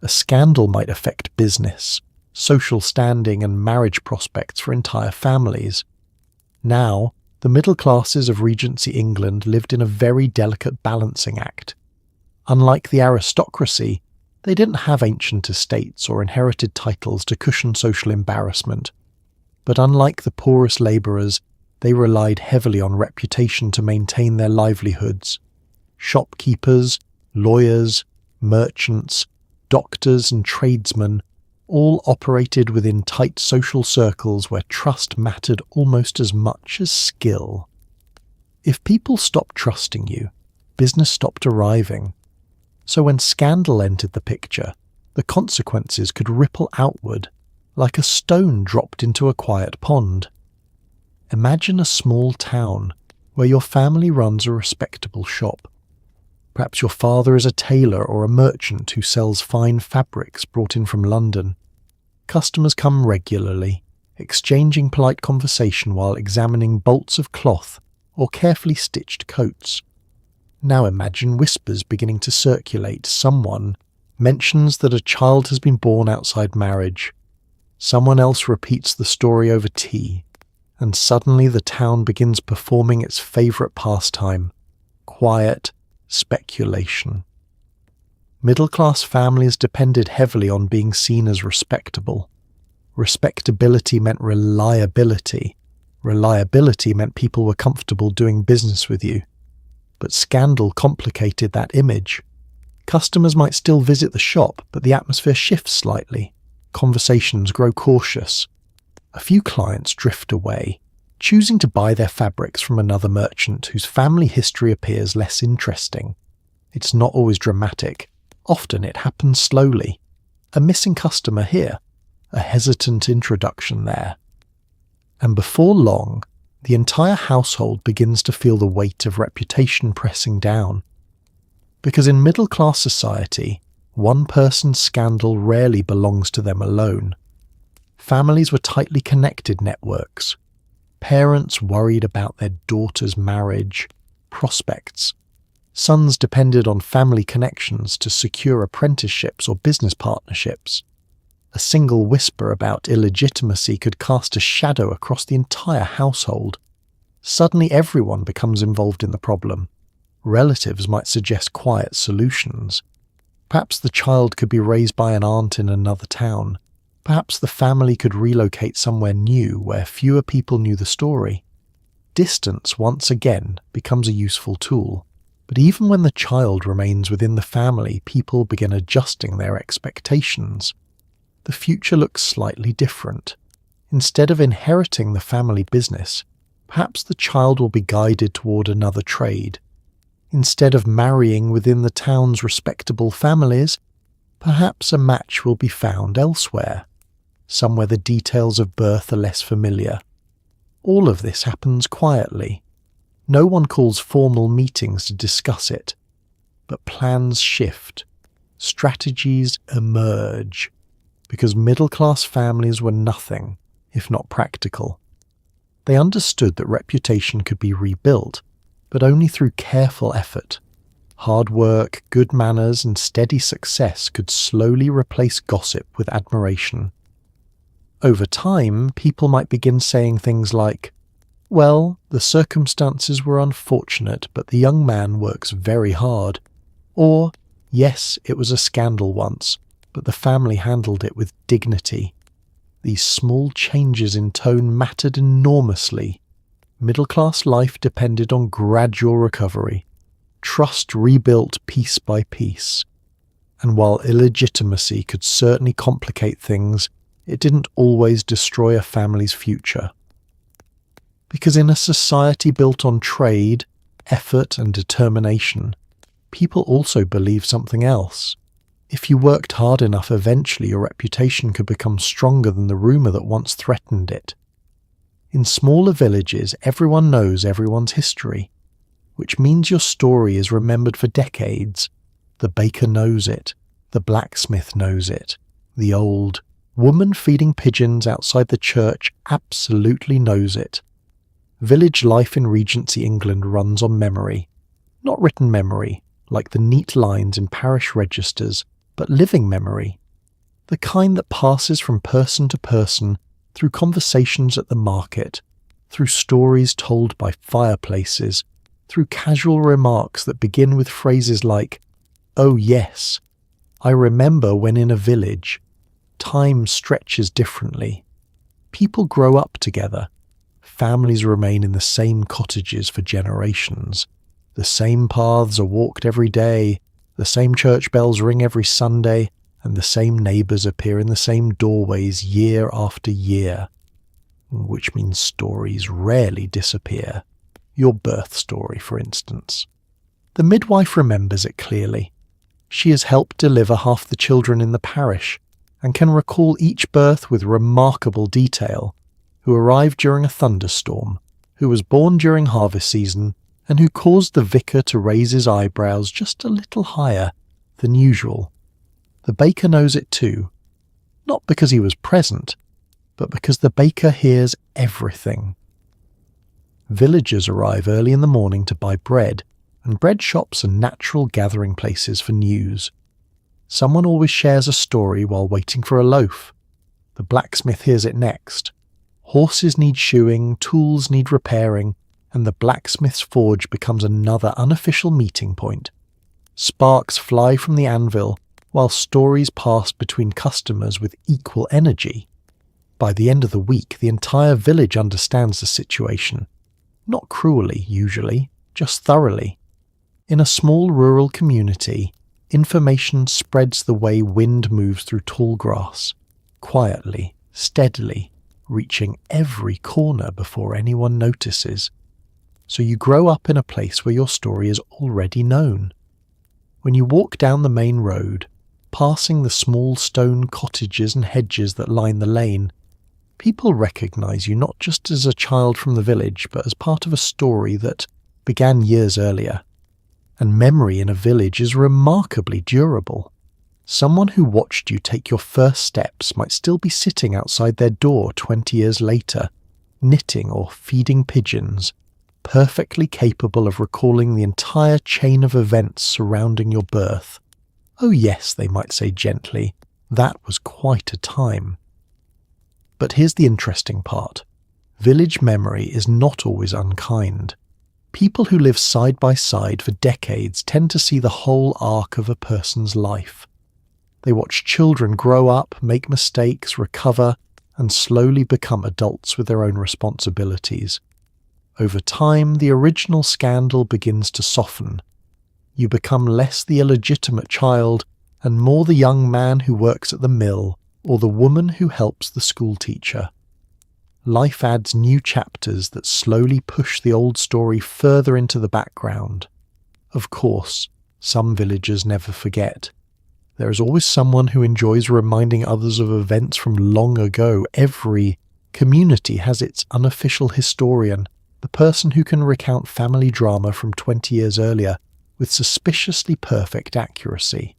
A scandal might affect business, social standing, and marriage prospects for entire families. Now, the middle classes of Regency England lived in a very delicate balancing act. Unlike the aristocracy, they didn't have ancient estates or inherited titles to cushion social embarrassment. But unlike the poorest labourers, they relied heavily on reputation to maintain their livelihoods. Shopkeepers, lawyers, merchants, doctors and tradesmen all operated within tight social circles where trust mattered almost as much as skill. If people stopped trusting you, business stopped arriving. So when scandal entered the picture, the consequences could ripple outward, like a stone dropped into a quiet pond. Imagine a small town where your family runs a respectable shop. Perhaps your father is a tailor or a merchant who sells fine fabrics brought in from London. Customers come regularly, exchanging polite conversation while examining bolts of cloth or carefully stitched coats. Now imagine whispers beginning to circulate. Someone mentions that a child has been born outside marriage. Someone else repeats the story over tea, and suddenly the town begins performing its favourite pastime, quiet speculation. Middle-class families depended heavily on being seen as respectable. Respectability meant reliability. Reliability meant people were comfortable doing business with you. But scandal complicated that image. Customers might still visit the shop, but the atmosphere shifts slightly. Conversations grow cautious. A few clients drift away, choosing to buy their fabrics from another merchant whose family history appears less interesting. It's not always dramatic. Often it happens slowly. A missing customer here, a hesitant introduction there. And before long, the entire household begins to feel the weight of reputation pressing down. Because in middle-class society, one person's scandal rarely belongs to them alone. Families were tightly connected networks. Parents worried about their daughter's marriage, prospects. Sons depended on family connections to secure apprenticeships or business partnerships. A single whisper about illegitimacy could cast a shadow across the entire household. Suddenly everyone becomes involved in the problem. Relatives might suggest quiet solutions. Perhaps the child could be raised by an aunt in another town. Perhaps the family could relocate somewhere new where fewer people knew the story. Distance once again becomes a useful tool. But even when the child remains within the family, people begin adjusting their expectations. The future looks slightly different. Instead of inheriting the family business, perhaps the child will be guided toward another trade. Instead of marrying within the town's respectable families, perhaps a match will be found elsewhere, somewhere the details of birth are less familiar. All of this happens quietly. No one calls formal meetings to discuss it, but plans shift, strategies emerge, because middle-class families were nothing if not practical. They understood that reputation could be rebuilt, but only through careful effort. Hard work, good manners, and steady success could slowly replace gossip with admiration. Over time, people might begin saying things like, "Well, the circumstances were unfortunate, but the young man works very hard." Or, "Yes, it was a scandal once, but the family handled it with dignity." These small changes in tone mattered enormously. Middle-class life depended on gradual recovery, trust rebuilt piece by piece. And while illegitimacy could certainly complicate things, it didn't always destroy a family's future. Because in a society built on trade, effort and determination, people also believe something else. If you worked hard enough, eventually your reputation could become stronger than the rumour that once threatened it. In smaller villages, everyone knows everyone's history, which means your story is remembered for decades. The baker knows it, the blacksmith knows it, the old woman feeding pigeons outside the church absolutely knows it. Village life in Regency England runs on memory. Not written memory, like the neat lines in parish registers, but living memory. The kind that passes from person to person, through conversations at the market, through stories told by fireplaces, through casual remarks that begin with phrases like, "Oh yes, I remember when in a village." Time stretches differently. People grow up together. Families remain in the same cottages for generations. The same paths are walked every day, the same church bells ring every Sunday, and the same neighbours appear in the same doorways year after year. Which means stories rarely disappear. Your birth story, for instance. The midwife remembers it clearly. She has helped deliver half the children in the parish, and can recall each birth with remarkable detail, who arrived during a thunderstorm, who was born during harvest season, and who caused the vicar to raise his eyebrows just a little higher than usual. The baker knows it too, not because he was present, but because the baker hears everything. Villagers arrive early in the morning to buy bread, and bread shops are natural gathering places for news. Someone always shares a story while waiting for a loaf. The blacksmith hears it next. Horses need shoeing, tools need repairing, and the blacksmith's forge becomes another unofficial meeting point. Sparks fly from the anvil, while stories pass between customers with equal energy. By the end of the week, the entire village understands the situation. Not cruelly, usually, just thoroughly. In a small rural community, information spreads the way wind moves through tall grass, quietly, steadily, reaching every corner before anyone notices. So you grow up in a place where your story is already known. When you walk down the main road, passing the small stone cottages and hedges that line the lane, people recognise you not just as a child from the village, but as part of a story that began years earlier. And memory in a village is remarkably durable. Someone who watched you take your first steps might still be sitting outside their door 20 years later, knitting or feeding pigeons, perfectly capable of recalling the entire chain of events surrounding your birth. "Oh yes," they might say gently, "that was quite a time." But here's the interesting part. Village memory is not always unkind. People who live side by side for decades tend to see the whole arc of a person's life. They watch children grow up, make mistakes, recover, and slowly become adults with their own responsibilities. Over time, the original scandal begins to soften. You become less the illegitimate child and more the young man who works at the mill or the woman who helps the school teacher. Life adds new chapters that slowly push the old story further into the background. Of course, some villagers never forget. There is always someone who enjoys reminding others of events from long ago. Every community has its unofficial historian, the person who can recount family drama from 20 years earlier with suspiciously perfect accuracy.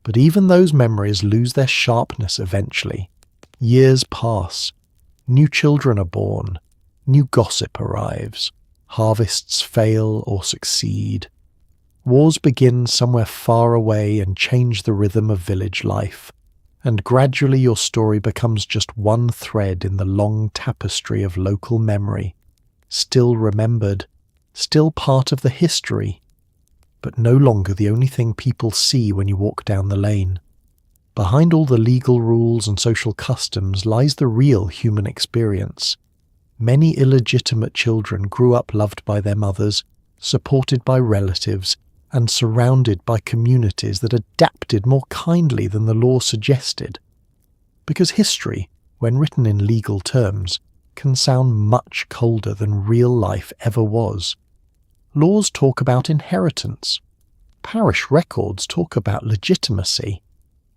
But even those memories lose their sharpness eventually. Years pass. New children are born. New gossip arrives. Harvests fail or succeed. Wars begin somewhere far away and change the rhythm of village life. And gradually your story becomes just one thread in the long tapestry of local memory, still remembered, still part of the history, but no longer the only thing people see when you walk down the lane. Behind all the legal rules and social customs lies the real human experience. Many illegitimate children grew up loved by their mothers, supported by relatives, and surrounded by communities that adapted more kindly than the law suggested. Because history, when written in legal terms, can sound much colder than real life ever was. Laws talk about inheritance. Parish records talk about legitimacy.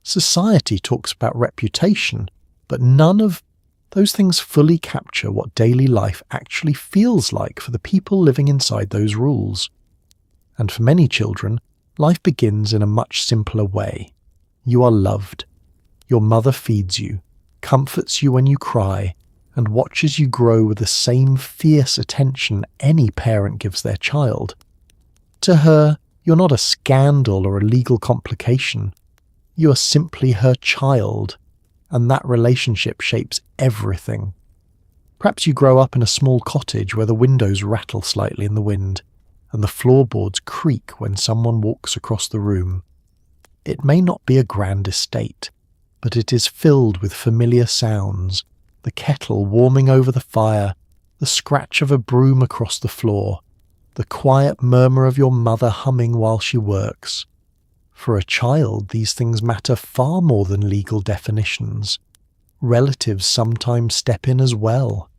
Society talks about reputation, but none of those things fully capture what daily life actually feels like for the people living inside those rules. And for many children, life begins in a much simpler way. You are loved. Your mother feeds you, comforts you when you cry, and watches you grow with the same fierce attention any parent gives their child. To her, you're not a scandal or a legal complication. You are simply her child, and that relationship shapes everything. Perhaps you grow up in a small cottage where the windows rattle slightly in the wind, and the floorboards creak when someone walks across the room. It may not be a grand estate, but it is filled with familiar sounds, the kettle warming over the fire, the scratch of a broom across the floor, the quiet murmur of your mother humming while she works. For a child, these things matter far more than legal definitions. Relatives sometimes step in as well.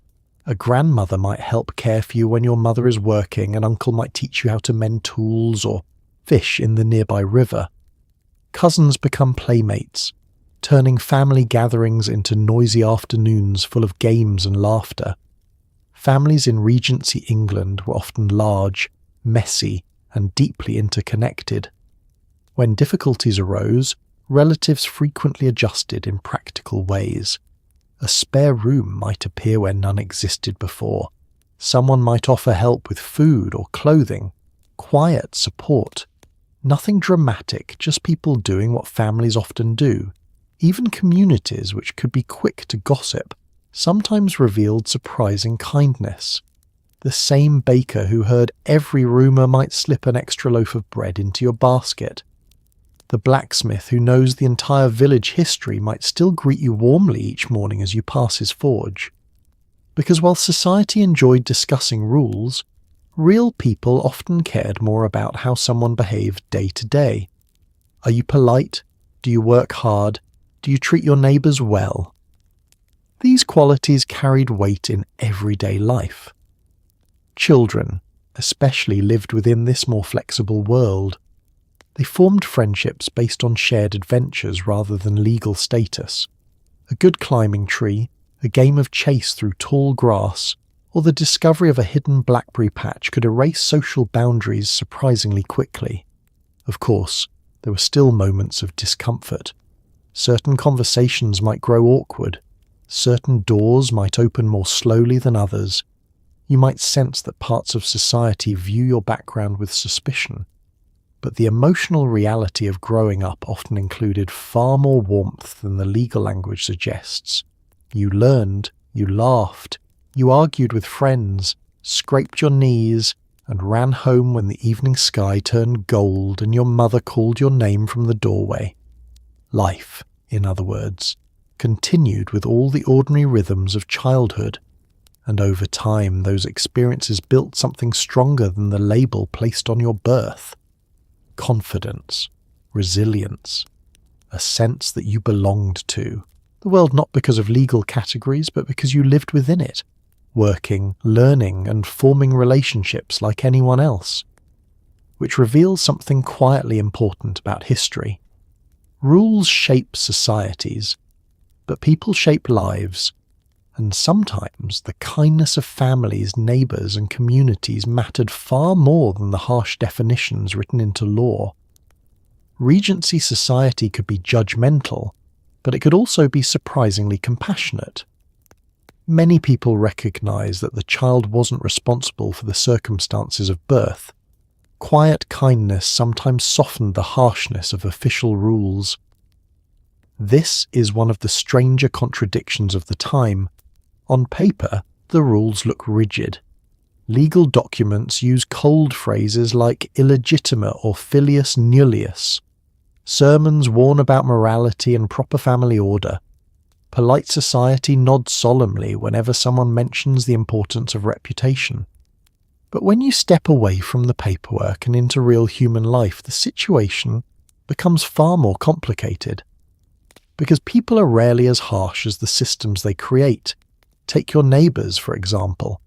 A grandmother might help care for you when your mother is working, an uncle might teach you how to mend tools or fish in the nearby river. Cousins become playmates, turning family gatherings into noisy afternoons full of games and laughter. Families in Regency England were often large, messy, and deeply interconnected. When difficulties arose, relatives frequently adjusted in practical ways. A spare room might appear where none existed before. Someone might offer help with food or clothing. Quiet support. Nothing dramatic, just people doing what families often do. Even communities, which could be quick to gossip, sometimes revealed surprising kindness. The same baker who heard every rumour might slip an extra loaf of bread into your basket. The blacksmith who knows the entire village history might still greet you warmly each morning as you pass his forge. Because while society enjoyed discussing rules, real people often cared more about how someone behaved day to day. Are you polite? Do you work hard? Do you treat your neighbours well? These qualities carried weight in everyday life. Children, especially, lived within this more flexible world. They formed friendships based on shared adventures rather than legal status. A good climbing tree, a game of chase through tall grass, or the discovery of a hidden blackberry patch could erase social boundaries surprisingly quickly. Of course, there were still moments of discomfort. Certain conversations might grow awkward. Certain doors might open more slowly than others. You might sense that parts of society view your background with suspicion. But the emotional reality of growing up often included far more warmth than the legal language suggests. You learned, you laughed, you argued with friends, scraped your knees, and ran home when the evening sky turned gold and your mother called your name from the doorway. Life, in other words, continued with all the ordinary rhythms of childhood, and over time those experiences built something stronger than the label placed on your birth. Confidence, resilience, a sense that you belonged to the world not because of legal categories but because you lived within it, working, learning and forming relationships like anyone else. Which reveals something quietly important about history. Rules shape societies, but people shape lives, and sometimes the kindness of families, neighbours and communities mattered far more than the harsh definitions written into law. Regency society could be judgmental, but it could also be surprisingly compassionate. Many people recognise that the child wasn't responsible for the circumstances of birth. Quiet kindness sometimes softened the harshness of official rules. This is one of the stranger contradictions of the time. On paper, the rules look rigid. Legal documents use cold phrases like illegitimate or filius nullius. Sermons warn about morality and proper family order. Polite society nods solemnly whenever someone mentions the importance of reputation. But when you step away from the paperwork and into real human life, the situation becomes far more complicated. Because people are rarely as harsh as the systems they create. Take your neighbours, for example.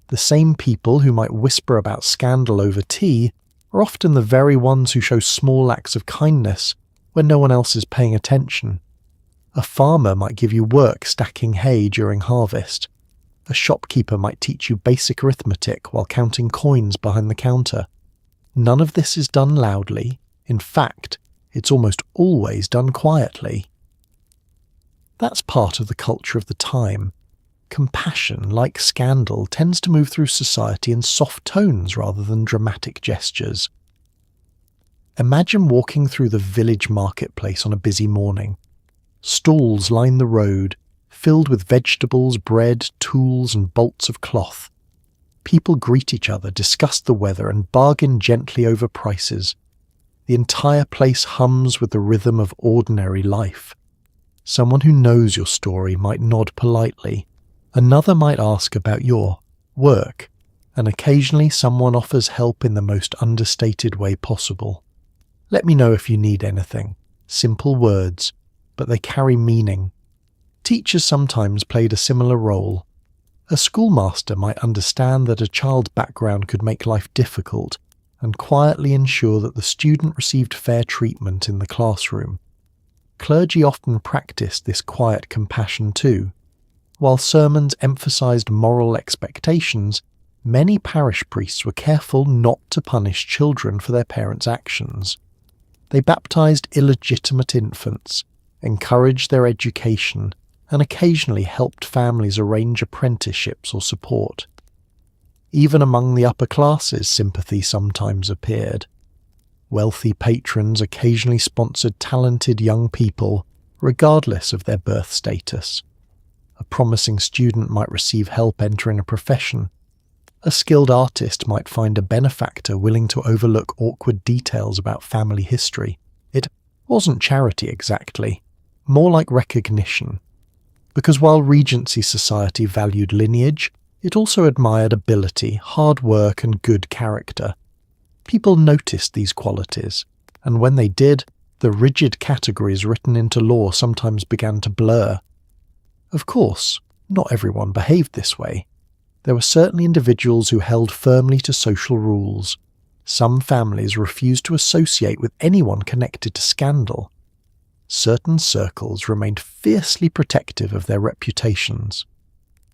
The same people who might whisper about scandal over tea are often the very ones who show small acts of kindness when no one else is paying attention. A farmer might give you work stacking hay during harvest. A shopkeeper might teach you basic arithmetic while counting coins behind the counter. None of this is done loudly. In fact, it's almost always done quietly. That's part of the culture of the time. Compassion, like scandal, tends to move through society in soft tones rather than dramatic gestures. Imagine walking through the village marketplace on a busy morning. Stalls line the road, filled with vegetables, bread, tools, and bolts of cloth. People greet each other, discuss the weather, and bargain gently over prices. The entire place hums with the rhythm of ordinary life. Someone who knows your story might nod politely. Another might ask about your work, and occasionally someone offers help in the most understated way possible. Let me know if you need anything. Simple words, but they carry meaning. Teachers sometimes played a similar role. A schoolmaster might understand that a child's background could make life difficult and quietly ensure that the student received fair treatment in the classroom. Clergy often practiced this quiet compassion too. While sermons emphasized moral expectations, many parish priests were careful not to punish children for their parents' actions. They baptized illegitimate infants, encouraged their education, and occasionally helped families arrange apprenticeships or support. Even among the upper classes, sympathy sometimes appeared. Wealthy patrons occasionally sponsored talented young people, regardless of their birth status. A promising student might receive help entering a profession. A skilled artist might find a benefactor willing to overlook awkward details about family history. It wasn't charity exactly, more like recognition. Because while Regency society valued lineage, it also admired ability, hard work, and good character. People noticed these qualities, and when they did, the rigid categories written into law sometimes began to blur. Of course, not everyone behaved this way. There were certainly individuals who held firmly to social rules. Some families refused to associate with anyone connected to scandal. Certain circles remained fiercely protective of their reputations.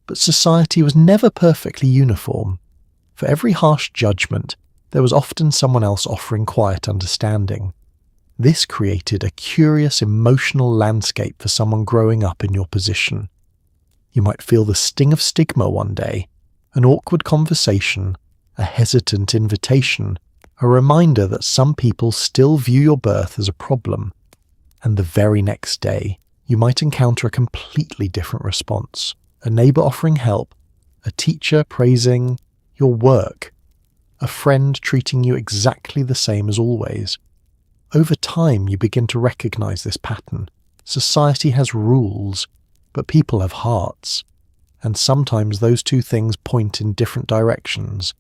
But society was never perfectly uniform. For every harsh judgment, there was often someone else offering quiet understanding. This created a curious emotional landscape for someone growing up in your position. You might feel the sting of stigma one day, an awkward conversation, a hesitant invitation, a reminder that some people still view your birth as a problem. And the very next day, you might encounter a completely different response. A neighbour offering help, a teacher praising your work, a friend treating you exactly the same as always. Over time, you begin to recognise this pattern. Society has rules, but people have hearts. And sometimes those two things point in different directions,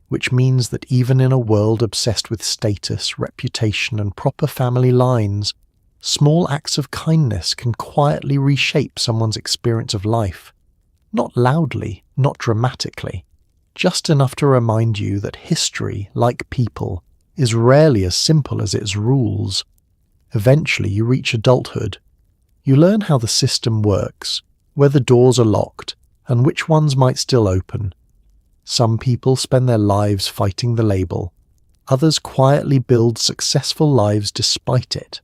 which means that even in a world obsessed with status, reputation, and proper family lines, small acts of kindness can quietly reshape someone's experience of life. Not loudly, not dramatically, just enough to remind you that history, like people, is rarely as simple as its rules. Eventually you reach adulthood. You learn how the system works, whether doors are locked, and which ones might still open. Some people spend their lives fighting the label. Others quietly build successful lives despite it.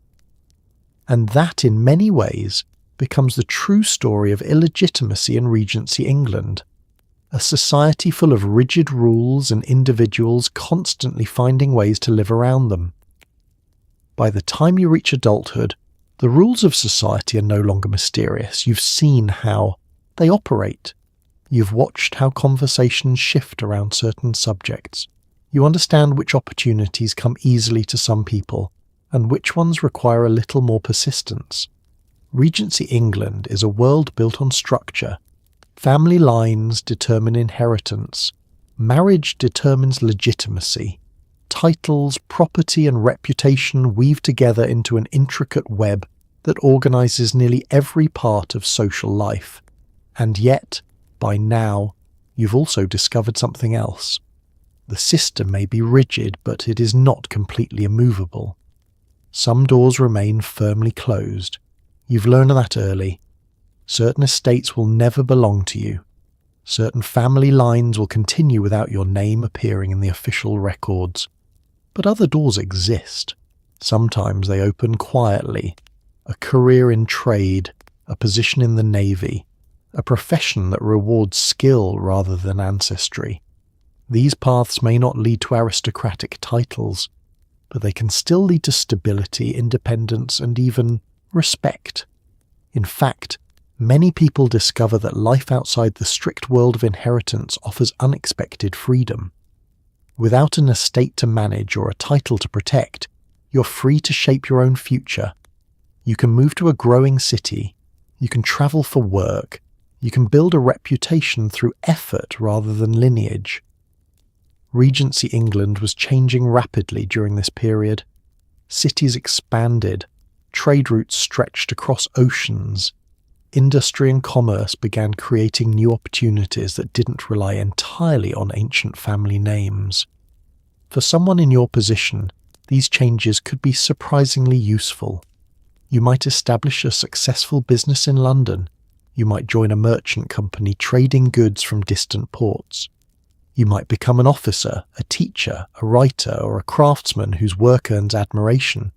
And that, in many ways, becomes the true story of illegitimacy in Regency England. A society full of rigid rules and individuals constantly finding ways to live around them. By the time you reach adulthood, The rules of society are no longer mysterious. You've seen how they operate. You've watched how conversations shift around certain subjects. You understand which opportunities come easily to some people and which ones require a little more persistence. Regency England is a world built on structure. Family lines determine inheritance. Marriage determines legitimacy. Titles, property and reputation weave together into an intricate web that organises nearly every part of social life. And yet, by now, you've also discovered something else. The system may be rigid, but it is not completely immovable. Some doors remain firmly closed. You've learned that early. Certain estates will never belong to you. Certain family lines will continue without your name appearing in the official records. But other doors exist. Sometimes they open quietly. A career in trade, a position in the navy, a profession that rewards skill rather than ancestry. These paths may not lead to aristocratic titles, but they can still lead to stability, independence, and even respect. In fact, many people discover that life outside the strict world of inheritance offers unexpected freedom. Without an estate to manage or a title to protect, you're free to shape your own future. You can move to a growing city. You can travel for work. You can build a reputation through effort rather than lineage. Regency England was changing rapidly during this period. Cities expanded. Trade routes stretched across oceans. Industry and commerce began creating new opportunities that didn't rely entirely on ancient family names. For someone in your position, these changes could be surprisingly useful. You might establish a successful business in London. You might join a merchant company trading goods from distant ports. You might become an officer, a teacher, a writer, or a craftsman whose work earns admiration.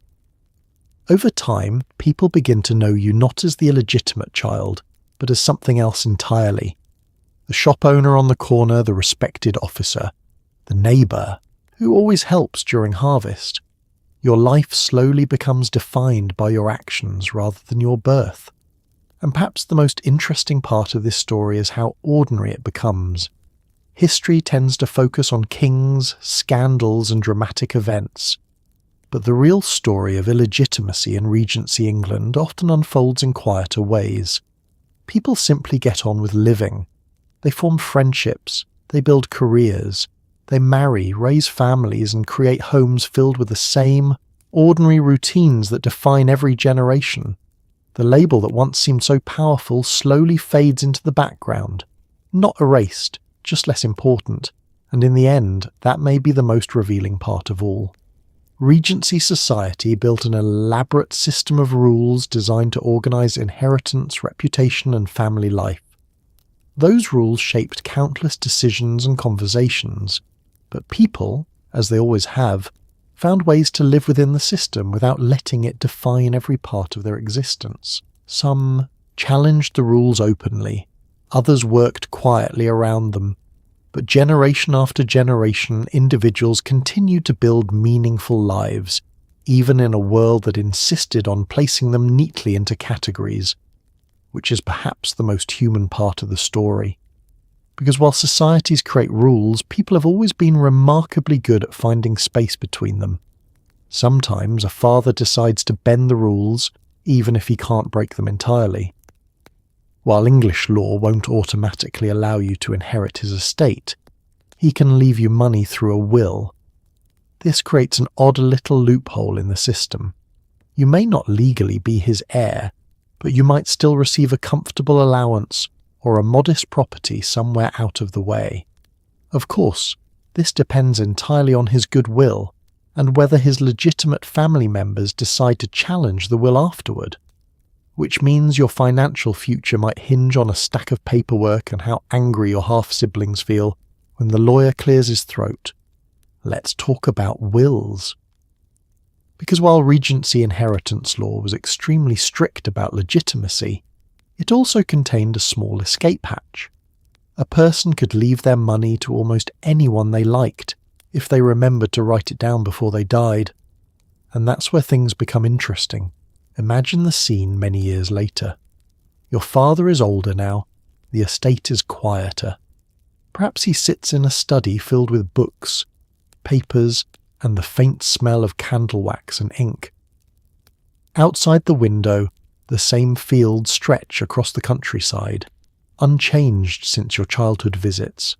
Over time, people begin to know you not as the illegitimate child, but as something else entirely. The shop owner on the corner, the respected officer, the neighbour, who always helps during harvest. Your life slowly becomes defined by your actions rather than your birth. And perhaps the most interesting part of this story is how ordinary it becomes. History tends to focus on kings, scandals, and dramatic events. But the real story of illegitimacy in Regency England often unfolds in quieter ways. People simply get on with living. They form friendships, they build careers, they marry, raise families, and create homes filled with the same ordinary routines that define every generation. The label that once seemed so powerful slowly fades into the background, not erased, just less important, and in the end, that may be the most revealing part of all. Regency society built an elaborate system of rules designed to organise inheritance, reputation, and family life. Those rules shaped countless decisions and conversations, but people, as they always have, found ways to live within the system without letting it define every part of their existence. Some challenged the rules openly, others worked quietly around them, but generation after generation, individuals continued to build meaningful lives, even in a world that insisted on placing them neatly into categories, which is perhaps the most human part of the story. Because while societies create rules, people have always been remarkably good at finding space between them. Sometimes a father decides to bend the rules, even if he can't break them entirely. While English law won't automatically allow you to inherit his estate, he can leave you money through a will. This creates an odd little loophole in the system. You may not legally be his heir, but you might still receive a comfortable allowance or a modest property somewhere out of the way. Of course, this depends entirely on his goodwill and whether his legitimate family members decide to challenge the will afterward. Which means your financial future might hinge on a stack of paperwork and how angry your half-siblings feel when the lawyer clears his throat. Let's talk about wills. Because while Regency inheritance law was extremely strict about legitimacy, it also contained a small escape hatch. A person could leave their money to almost anyone they liked if they remembered to write it down before they died. And that's where things become interesting. Imagine the scene many years later. Your father is older now, the estate is quieter. Perhaps he sits in a study filled with books, papers, and the faint smell of candle wax and ink. Outside the window, the same fields stretch across the countryside, unchanged since your childhood visits.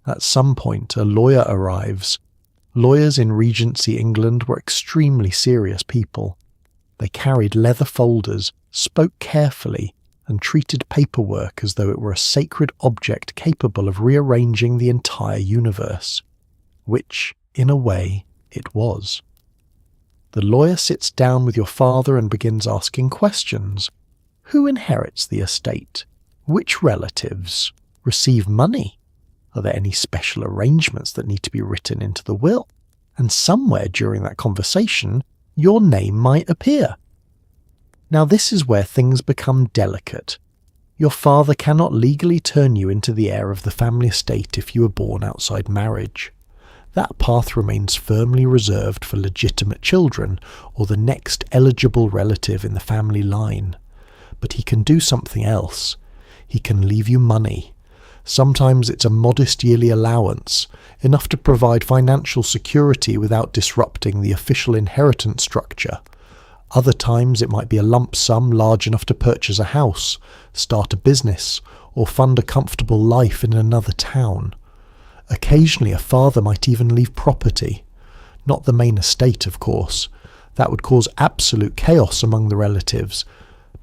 At some point, a lawyer arrives. Lawyers in Regency England were extremely serious people. They carried leather folders, spoke carefully, and treated paperwork as though it were a sacred object capable of rearranging the entire universe, which, in a way, it was. The lawyer sits down with your father and begins asking questions. Who inherits the estate? Which relatives receive money? Are there any special arrangements that need to be written into the will? And somewhere during that conversation, your name might appear. Now this is where things become delicate. Your father cannot legally turn you into the heir of the family estate if you were born outside marriage. That path remains firmly reserved for legitimate children or the next eligible relative in the family line. But he can do something else. He can leave you money. Sometimes it's a modest yearly allowance, enough to provide financial security without disrupting the official inheritance structure. Other times it might be a lump sum large enough to purchase a house, start a business, or fund a comfortable life in another town. Occasionally a father might even leave property. Not the main estate, of course. That would cause absolute chaos among the relatives,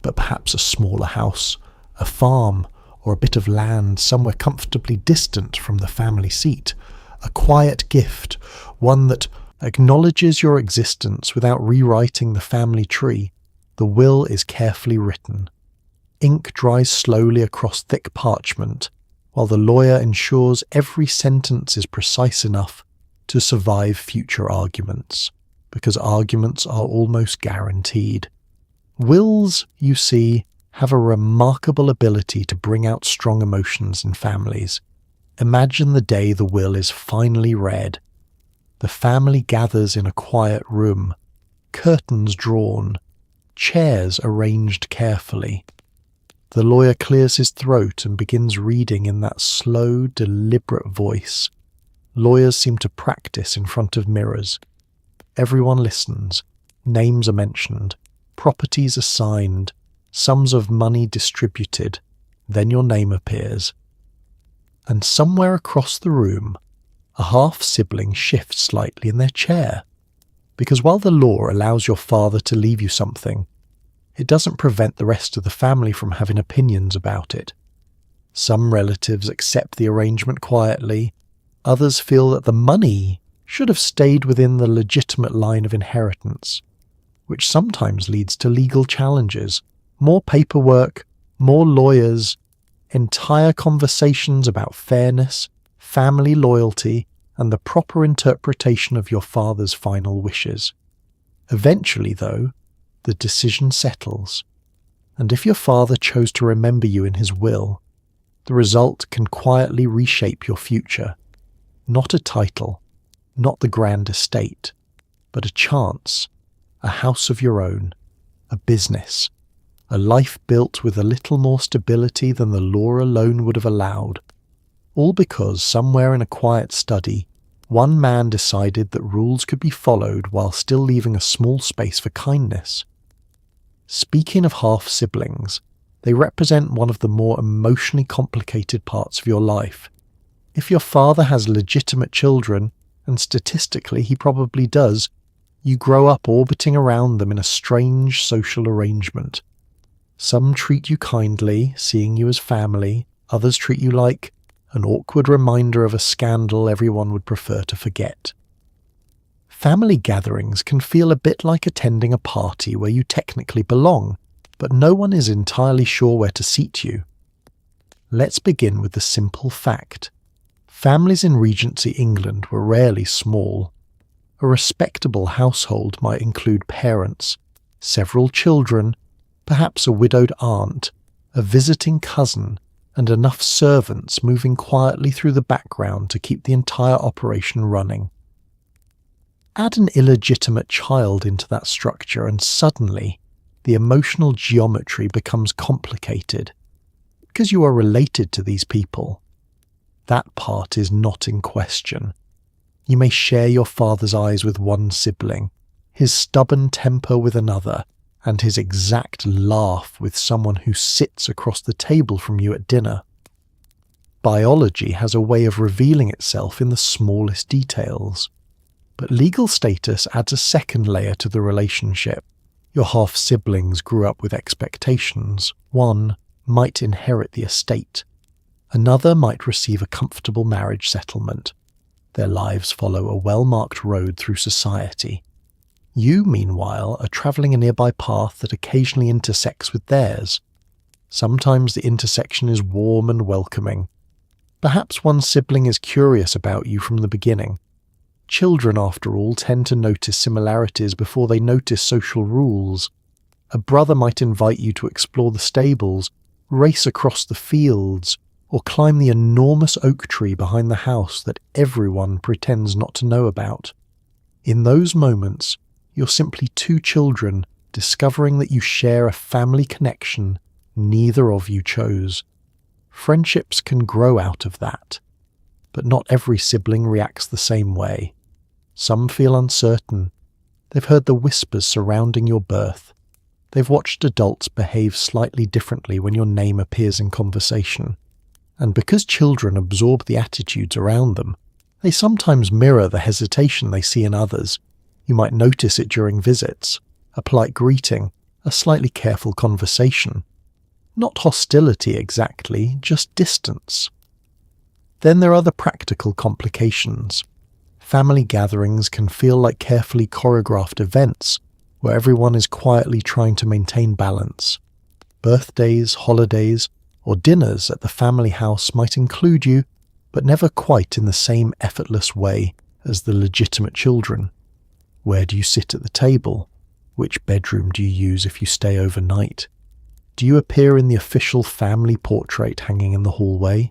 but perhaps a smaller house, a farm, or a bit of land somewhere comfortably distant from the family seat. A quiet gift, one that acknowledges your existence without rewriting the family tree. The will is carefully written. Ink dries slowly across thick parchment, while the lawyer ensures every sentence is precise enough to survive future arguments, because arguments are almost guaranteed. Wills, you see, have a remarkable ability to bring out strong emotions in families. Imagine the day the will is finally read. The family gathers in a quiet room, curtains drawn, chairs arranged carefully. The lawyer clears his throat and begins reading in that slow, deliberate voice. Lawyers seem to practice in front of mirrors. Everyone listens. Names are mentioned. Properties assigned. Sums of money distributed. Then your name appears. And somewhere across the room, a half-sibling shifts slightly in their chair. Because while the law allows your father to leave you something, it doesn't prevent the rest of the family from having opinions about it. Some relatives accept the arrangement quietly. Others feel that the money should have stayed within the legitimate line of inheritance, which sometimes leads to legal challenges, more paperwork, more lawyers, entire conversations about fairness, family loyalty, and the proper interpretation of your father's final wishes. Eventually, though, the decision settles, and if your father chose to remember you in his will, the result can quietly reshape your future. Not a title, not the grand estate, but a chance, a house of your own, a business, a life built with a little more stability than the law alone would have allowed, all because somewhere in a quiet study, one man decided that rules could be followed while still leaving a small space for kindness. Speaking of half-siblings, they represent one of the more emotionally complicated parts of your life. If your father has legitimate children, and statistically he probably does, you grow up orbiting around them in a strange social arrangement. Some treat you kindly, seeing you as family. Others treat you like an awkward reminder of a scandal everyone would prefer to forget. Family gatherings can feel a bit like attending a party where you technically belong, but no one is entirely sure where to seat you. Let's begin with the simple fact. Families in Regency England were rarely small. A respectable household might include parents, several children, perhaps a widowed aunt, a visiting cousin, and enough servants moving quietly through the background to keep the entire operation running. Add an illegitimate child into that structure and suddenly the emotional geometry becomes complicated. Because you are related to these people, that part is not in question. You may share your father's eyes with one sibling, his stubborn temper with another, and his exact laugh with someone who sits across the table from you at dinner. Biology has a way of revealing itself in the smallest details. But legal status adds a second layer to the relationship. Your half-siblings grew up with expectations. One might inherit the estate. Another might receive a comfortable marriage settlement. Their lives follow a well-marked road through society. You, meanwhile, are travelling a nearby path that occasionally intersects with theirs. Sometimes the intersection is warm and welcoming. Perhaps one sibling is curious about you from the beginning. Children, after all, tend to notice similarities before they notice social rules. A brother might invite you to explore the stables, race across the fields, or climb the enormous oak tree behind the house that everyone pretends not to know about. In those moments, you're simply two children discovering that you share a family connection neither of you chose. Friendships can grow out of that, but not every sibling reacts the same way. Some feel uncertain. They've heard the whispers surrounding your birth. They've watched adults behave slightly differently when your name appears in conversation. And because children absorb the attitudes around them, they sometimes mirror the hesitation they see in others. You might notice it during visits, a polite greeting, a slightly careful conversation. Not hostility exactly, just distance. Then there are the practical complications. Family gatherings can feel like carefully choreographed events where everyone is quietly trying to maintain balance. Birthdays, holidays, or dinners at the family house might include you, but never quite in the same effortless way as the legitimate children. Where do you sit at the table? Which bedroom do you use if you stay overnight? Do you appear in the official family portrait hanging in the hallway?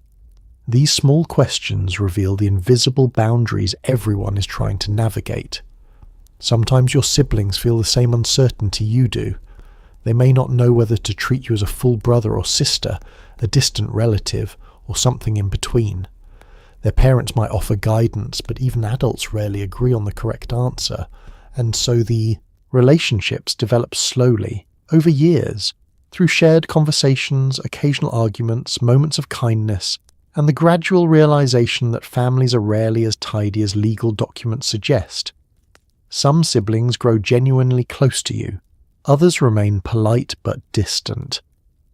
These small questions reveal the invisible boundaries everyone is trying to navigate. Sometimes your siblings feel the same uncertainty you do. They may not know whether to treat you as a full brother or sister, a distant relative, or something in between. Their parents might offer guidance, but even adults rarely agree on the correct answer, and so the relationships develop slowly, over years, through shared conversations, occasional arguments, moments of kindness, and the gradual realization that families are rarely as tidy as legal documents suggest. Some siblings grow genuinely close to you, others remain polite but distant,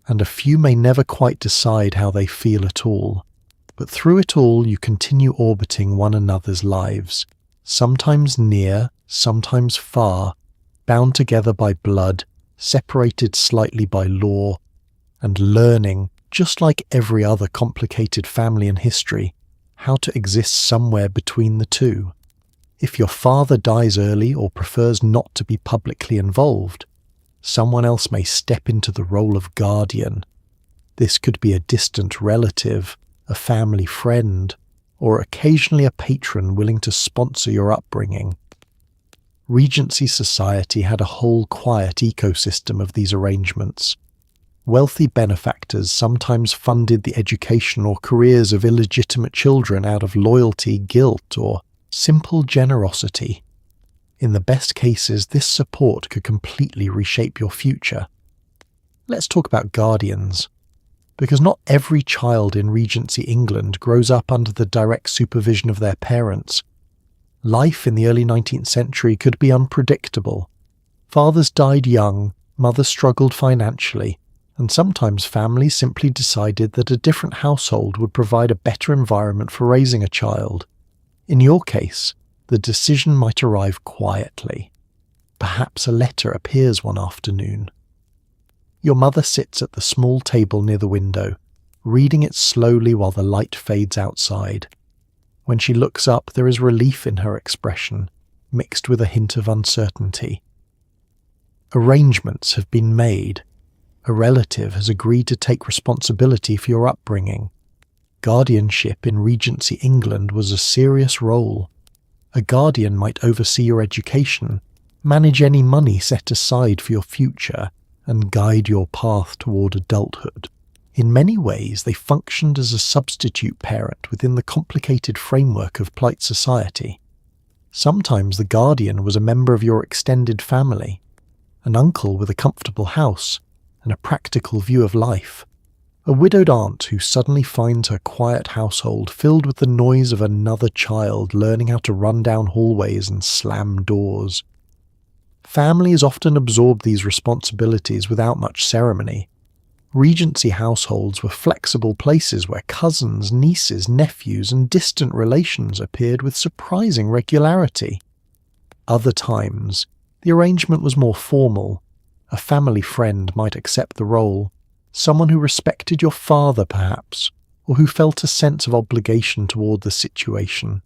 and a few may never quite decide how they feel at all. But through it all you continue orbiting one another's lives, sometimes near, sometimes far, bound together by blood, separated slightly by law, and learning, just like every other complicated family in history, how to exist somewhere between the two. If your father dies early or prefers not to be publicly involved, someone else may step into the role of guardian. This could be a distant relative, a family friend, or occasionally a patron willing to sponsor your upbringing. Regency society had a whole quiet ecosystem of these arrangements. Wealthy benefactors sometimes funded the education or careers of illegitimate children out of loyalty, guilt, or simple generosity. In the best cases, this support could completely reshape your future. Let's talk about guardians. Because not every child in Regency England grows up under the direct supervision of their parents. Life in the early 19th century could be unpredictable. Fathers died young, mothers struggled financially, and sometimes families simply decided that a different household would provide a better environment for raising a child. In your case, the decision might arrive quietly. Perhaps a letter appears one afternoon. Your mother sits at the small table near the window, reading it slowly while the light fades outside. When she looks up, there is relief in her expression, mixed with a hint of uncertainty. Arrangements have been made. A relative has agreed to take responsibility for your upbringing. Guardianship in Regency England was a serious role. A guardian might oversee your education, manage any money set aside for your future, and guide your path toward adulthood. In many ways, they functioned as a substitute parent within the complicated framework of polite society. Sometimes the guardian was a member of your extended family, an uncle with a comfortable house and a practical view of life, a widowed aunt who suddenly finds her quiet household filled with the noise of another child learning how to run down hallways and slam doors. Families often absorbed these responsibilities without much ceremony. Regency households were flexible places where cousins, nieces, nephews, and distant relations appeared with surprising regularity. Other times, the arrangement was more formal. A family friend might accept the role, someone who respected your father perhaps, or who felt a sense of obligation toward the situation.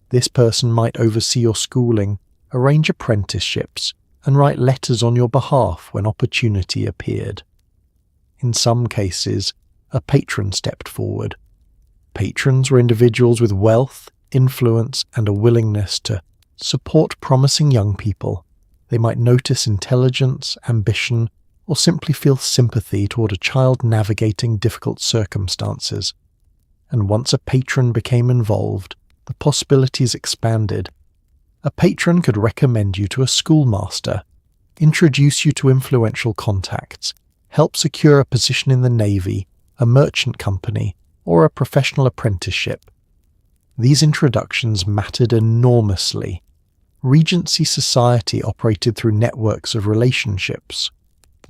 This person might oversee your schooling, arrange apprenticeships, and write letters on your behalf when opportunity appeared. In some cases, a patron stepped forward. Patrons were individuals with wealth, influence, and a willingness to support promising young people. They might notice intelligence, ambition, or simply feel sympathy toward a child navigating difficult circumstances. And once a patron became involved, the possibilities expanded. A patron could recommend you to a schoolmaster, introduce you to influential contacts, help secure a position in the Navy, a merchant company, or a professional apprenticeship. These introductions mattered enormously. Regency society operated through networks of relationships.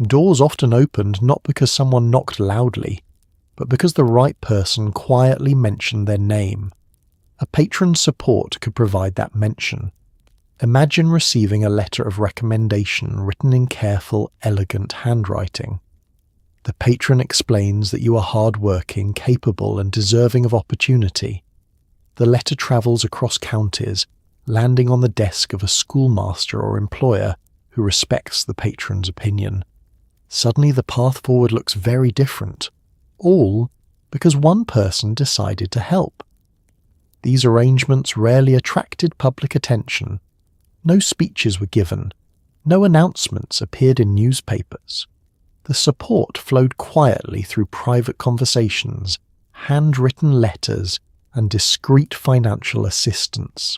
Doors often opened not because someone knocked loudly, but because the right person quietly mentioned their name. A patron's support could provide that mention. Imagine receiving a letter of recommendation written in careful, elegant handwriting. The patron explains that you are hard-working, capable, and deserving of opportunity. The letter travels across counties, landing on the desk of a schoolmaster or employer who respects the patron's opinion. Suddenly the path forward looks very different, all because one person decided to help. These arrangements rarely attracted public attention. No speeches were given. No announcements appeared in newspapers. The support flowed quietly through private conversations, handwritten letters, and discreet financial assistance.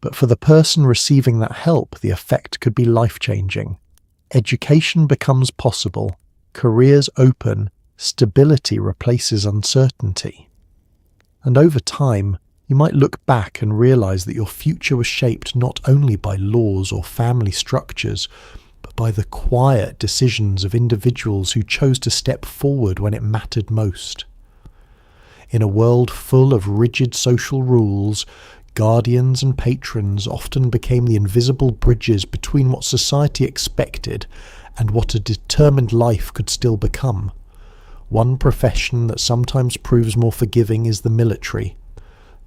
But for the person receiving that help, the effect could be life-changing. Education becomes possible, careers open, stability replaces uncertainty. And over time, you might look back and realize that your future was shaped not only by laws or family structures, but by the quiet decisions of individuals who chose to step forward when it mattered most. In a world full of rigid social rules, guardians and patrons often became the invisible bridges between what society expected and what a determined life could still become. One profession that sometimes proves more forgiving is the military.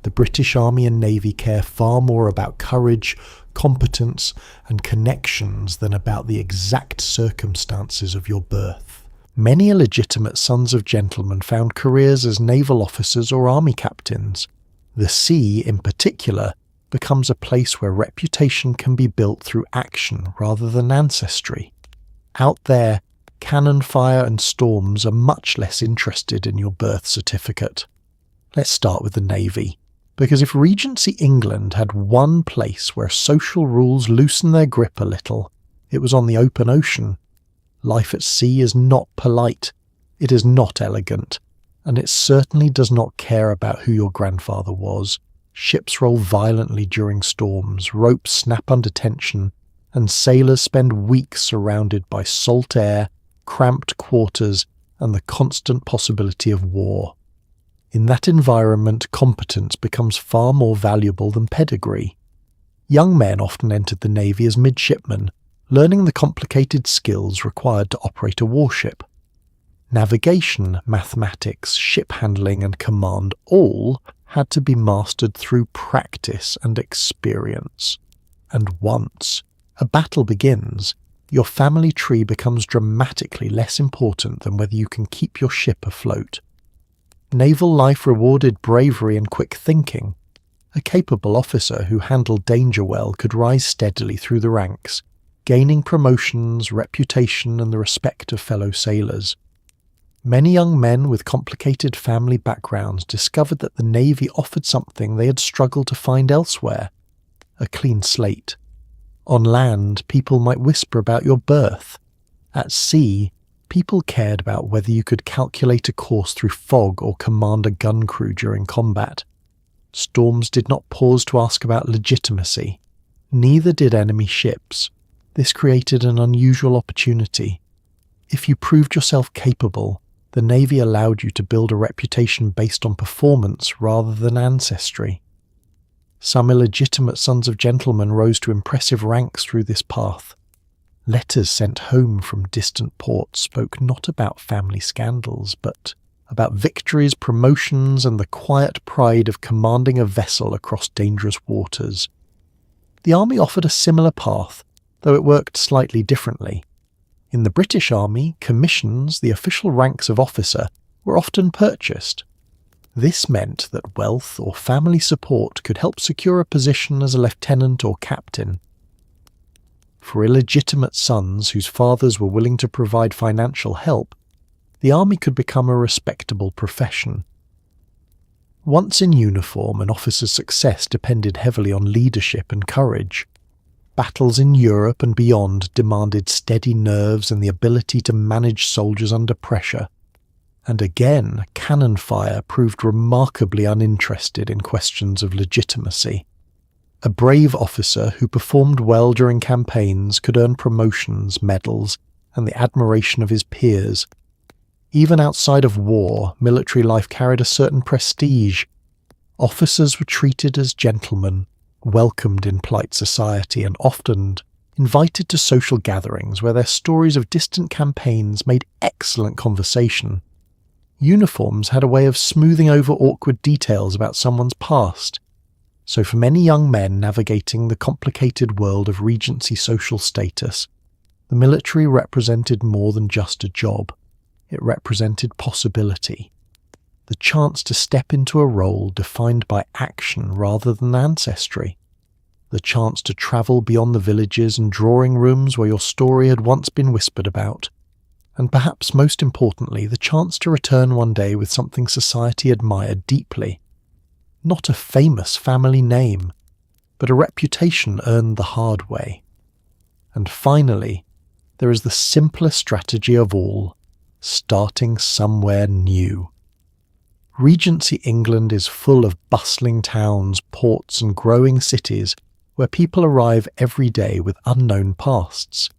The British Army and Navy care far more about courage, competence, and connections than about the exact circumstances of your birth. Many illegitimate sons of gentlemen found careers as naval officers or army captains. The sea, in particular, becomes a place where reputation can be built through action rather than ancestry. Out there, cannon fire and storms are much less interested in your birth certificate. Let's start with the Navy. Because if Regency England had one place where social rules loosen their grip a little, it was on the open ocean. Life at sea is not polite, it is not elegant, and it certainly does not care about who your grandfather was. Ships roll violently during storms, ropes snap under tension, and sailors spend weeks surrounded by salt air, cramped quarters, and the constant possibility of war. In that environment, competence becomes far more valuable than pedigree. Young men often entered the Navy as midshipmen, learning the complicated skills required to operate a warship. Navigation, mathematics, ship handling, and command all had to be mastered through practice and experience. And once a battle begins, your family tree becomes dramatically less important than whether you can keep your ship afloat. Naval life rewarded bravery and quick thinking. A capable officer who handled danger well could rise steadily through the ranks. gaining promotions, reputation, and the respect of fellow sailors. Many young men with complicated family backgrounds discovered that the Navy offered something they had struggled to find elsewhere: a clean slate. On land, people might whisper about your birth. At sea, people cared about whether you could calculate a course through fog or command a gun crew during combat. Storms did not pause to ask about legitimacy. Neither did enemy ships. This created an unusual opportunity. If you proved yourself capable, the Navy allowed you to build a reputation based on performance rather than ancestry. Some illegitimate sons of gentlemen rose to impressive ranks through this path. Letters sent home from distant ports spoke not about family scandals, but about victories, promotions, and the quiet pride of commanding a vessel across dangerous waters. The army offered a similar path, though it worked slightly differently. In the British Army, commissions, the official ranks of officer, were often purchased. This meant that wealth or family support could help secure a position as a lieutenant or captain. For illegitimate sons whose fathers were willing to provide financial help, the army could become a respectable profession. Once in uniform, an officer's success depended heavily on leadership and courage. Battles in Europe and beyond demanded steady nerves and the ability to manage soldiers under pressure. And again, cannon fire proved remarkably uninterested in questions of legitimacy. A brave officer who performed well during campaigns could earn promotions, medals, and the admiration of his peers. Even outside of war, military life carried a certain prestige. Officers were treated as gentlemen, welcomed in polite society, and often invited to social gatherings where their stories of distant campaigns made excellent conversation. Uniforms had a way of smoothing over awkward details about someone's past. So for many young men navigating the complicated world of Regency social status, the military represented more than just a job. It represented possibility. The chance to step into a role defined by action rather than ancestry. The chance to travel beyond the villages and drawing rooms where your story had once been whispered about. And perhaps most importantly, the chance to return one day with something society admired deeply. Not a famous family name, but a reputation earned the hard way. And finally, there is the simplest strategy of all: starting somewhere new. Regency England is full of bustling towns, ports, and growing cities where people arrive every day with unknown pasts.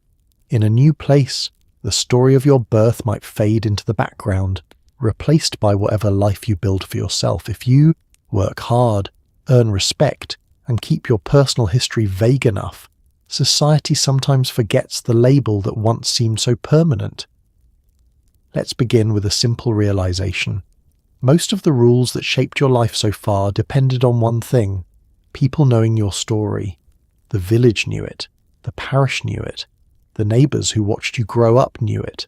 In a new place, the story of your birth might fade into the background, replaced by whatever life you build for yourself. If you work hard, earn respect, and keep your personal history vague enough, society sometimes forgets the label that once seemed so permanent. Let's begin with a simple realization. Most of the rules that shaped your life so far depended on one thing: people knowing your story. The village knew it, the parish knew it, the neighbours who watched you grow up knew it.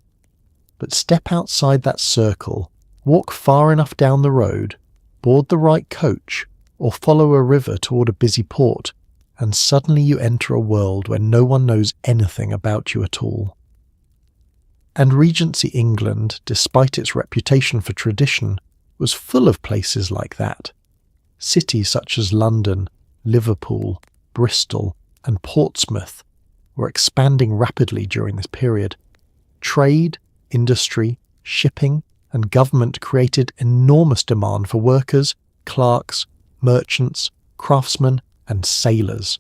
But step outside that circle, walk far enough down the road, board the right coach, or follow a river toward a busy port, and suddenly you enter a world where no one knows anything about you at all. And Regency England, despite its reputation for tradition, was full of places like that. Cities such as London, Liverpool, Bristol, and Portsmouth were expanding rapidly during this period. Trade, industry, shipping, and government created enormous demand for workers, clerks, merchants, craftsmen, and sailors.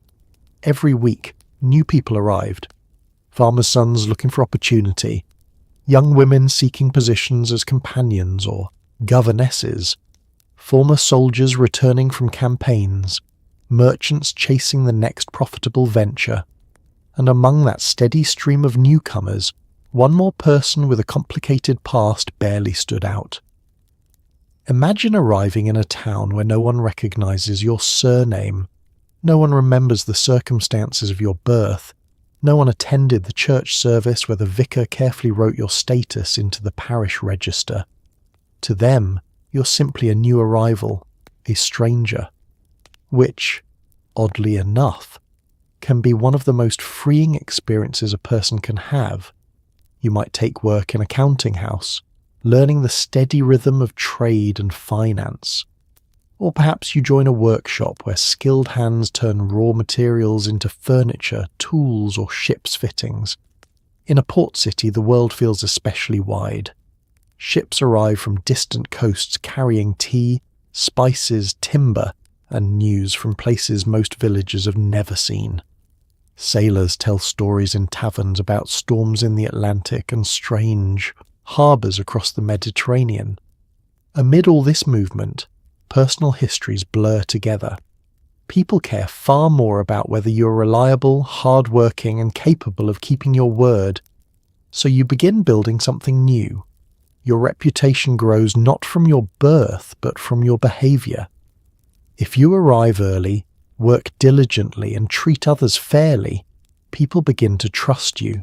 Every week, new people arrived. Farmers' sons looking for opportunity, young women seeking positions as companions or governesses, former soldiers returning from campaigns, merchants chasing the next profitable venture, and among that steady stream of newcomers, one more person with a complicated past barely stood out. Imagine arriving in a town where no one recognizes your surname, no one remembers the circumstances of your birth, no one attended the church service where the vicar carefully wrote your status into the parish register. To them, you're simply a new arrival, a stranger, which, oddly enough, can be one of the most freeing experiences a person can have. You might take work in a counting house, learning the steady rhythm of trade and finance. Or perhaps you join a workshop where skilled hands turn raw materials into furniture, tools, or ship's fittings. In a port city, the world feels especially wide. Ships arrive from distant coasts carrying tea, spices, timber, and news from places most villagers have never seen. Sailors tell stories in taverns about storms in the Atlantic and strange harbours across the Mediterranean. Amid all this movement, personal histories blur together. People care far more about whether you're reliable, hard-working, and capable of keeping your word. So you begin building something new. Your reputation grows not from your birth, but from your behaviour. If you arrive early, work diligently, and treat others fairly, people begin to trust you.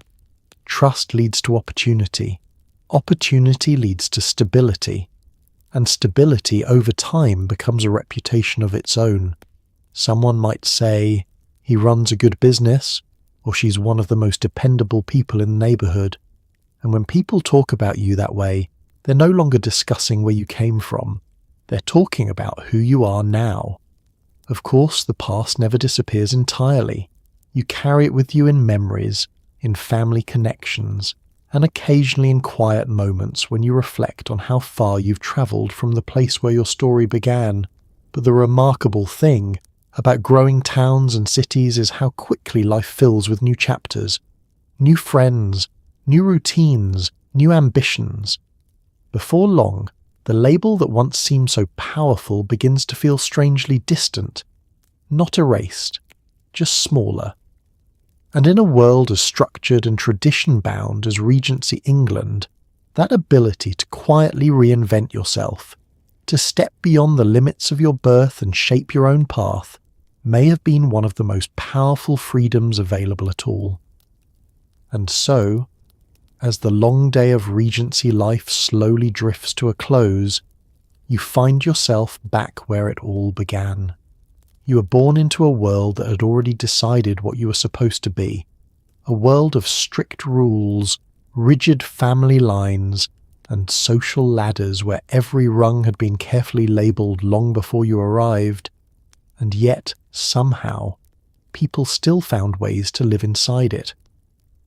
Trust leads to opportunity. Opportunity leads to stability. And stability over time becomes a reputation of its own. Someone might say, he runs a good business, or she's one of the most dependable people in the neighbourhood. And when people talk about you that way, they're no longer discussing where you came from. They're talking about who you are now. Of course, the past never disappears entirely. You carry it with you in memories, in family connections, and occasionally in quiet moments when you reflect on how far you've travelled from the place where your story began. But the remarkable thing about growing towns and cities is how quickly life fills with new chapters, new friends, new routines, new ambitions. Before long, the label that once seemed so powerful begins to feel strangely distant, not erased, just smaller. And in a world as structured and tradition-bound as Regency England, that ability to quietly reinvent yourself, to step beyond the limits of your birth and shape your own path, may have been one of the most powerful freedoms available at all. And so, as the long day of Regency life slowly drifts to a close, you find yourself back where it all began. You were born into a world that had already decided what you were supposed to be, a world of strict rules, rigid family lines, and social ladders where every rung had been carefully labelled long before you arrived. And yet, somehow, people still found ways to live inside it.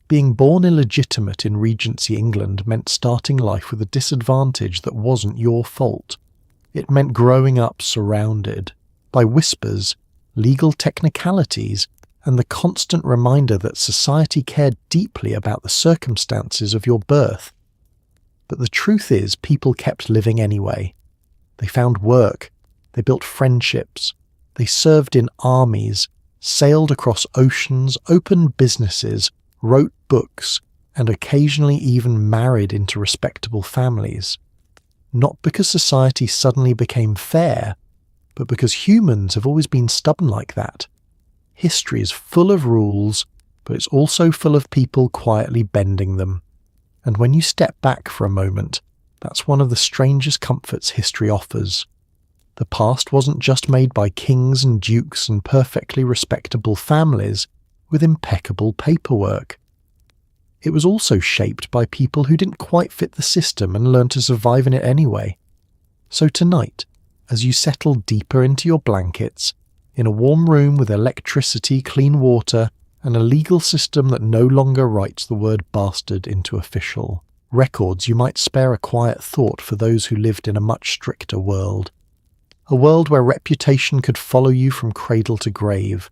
Being born illegitimate in Regency England meant starting life with a disadvantage that wasn't your fault. It meant growing up surrounded by whispers, legal technicalities, and the constant reminder that society cared deeply about the circumstances of your birth. But the truth is, people kept living anyway. They found work, they built friendships, they served in armies, sailed across oceans, opened businesses, wrote books, and occasionally even married into respectable families. Not because society suddenly became fair, but because humans have always been stubborn like that. History is full of rules, but it's also full of people quietly bending them. And when you step back for a moment, that's one of the strangest comforts history offers. The past wasn't just made by kings and dukes and perfectly respectable families with impeccable paperwork. It was also shaped by people who didn't quite fit the system and learned to survive in it anyway. So tonight, as you settle deeper into your blankets, in a warm room with electricity, clean water, and a legal system that no longer writes the word bastard into official records, you might spare a quiet thought for those who lived in a much stricter world. A world where reputation could follow you from cradle to grave.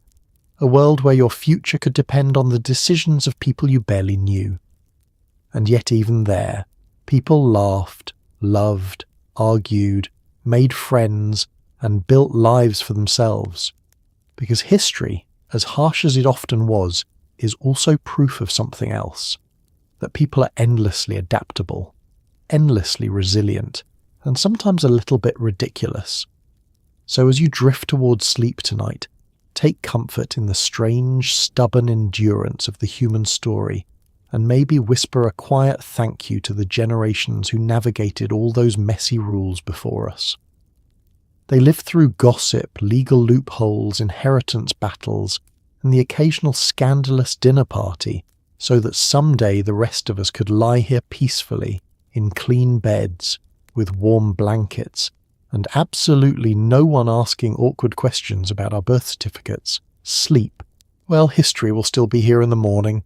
A world where your future could depend on the decisions of people you barely knew. And yet even there, people laughed, loved, argued, made friends, and built lives for themselves. Because history, as harsh as it often was, is also proof of something else. That people are endlessly adaptable, endlessly resilient, and sometimes a little bit ridiculous. So as you drift towards sleep tonight, take comfort in the strange, stubborn endurance of the human story, and maybe whisper a quiet thank you to the generations who navigated all those messy rules before us. They lived through gossip, legal loopholes, inheritance battles, and the occasional scandalous dinner party, so that someday the rest of us could lie here peacefully, in clean beds, with warm blankets, and absolutely no one asking awkward questions about our birth certificates, sleep. Well, history will still be here in the morning,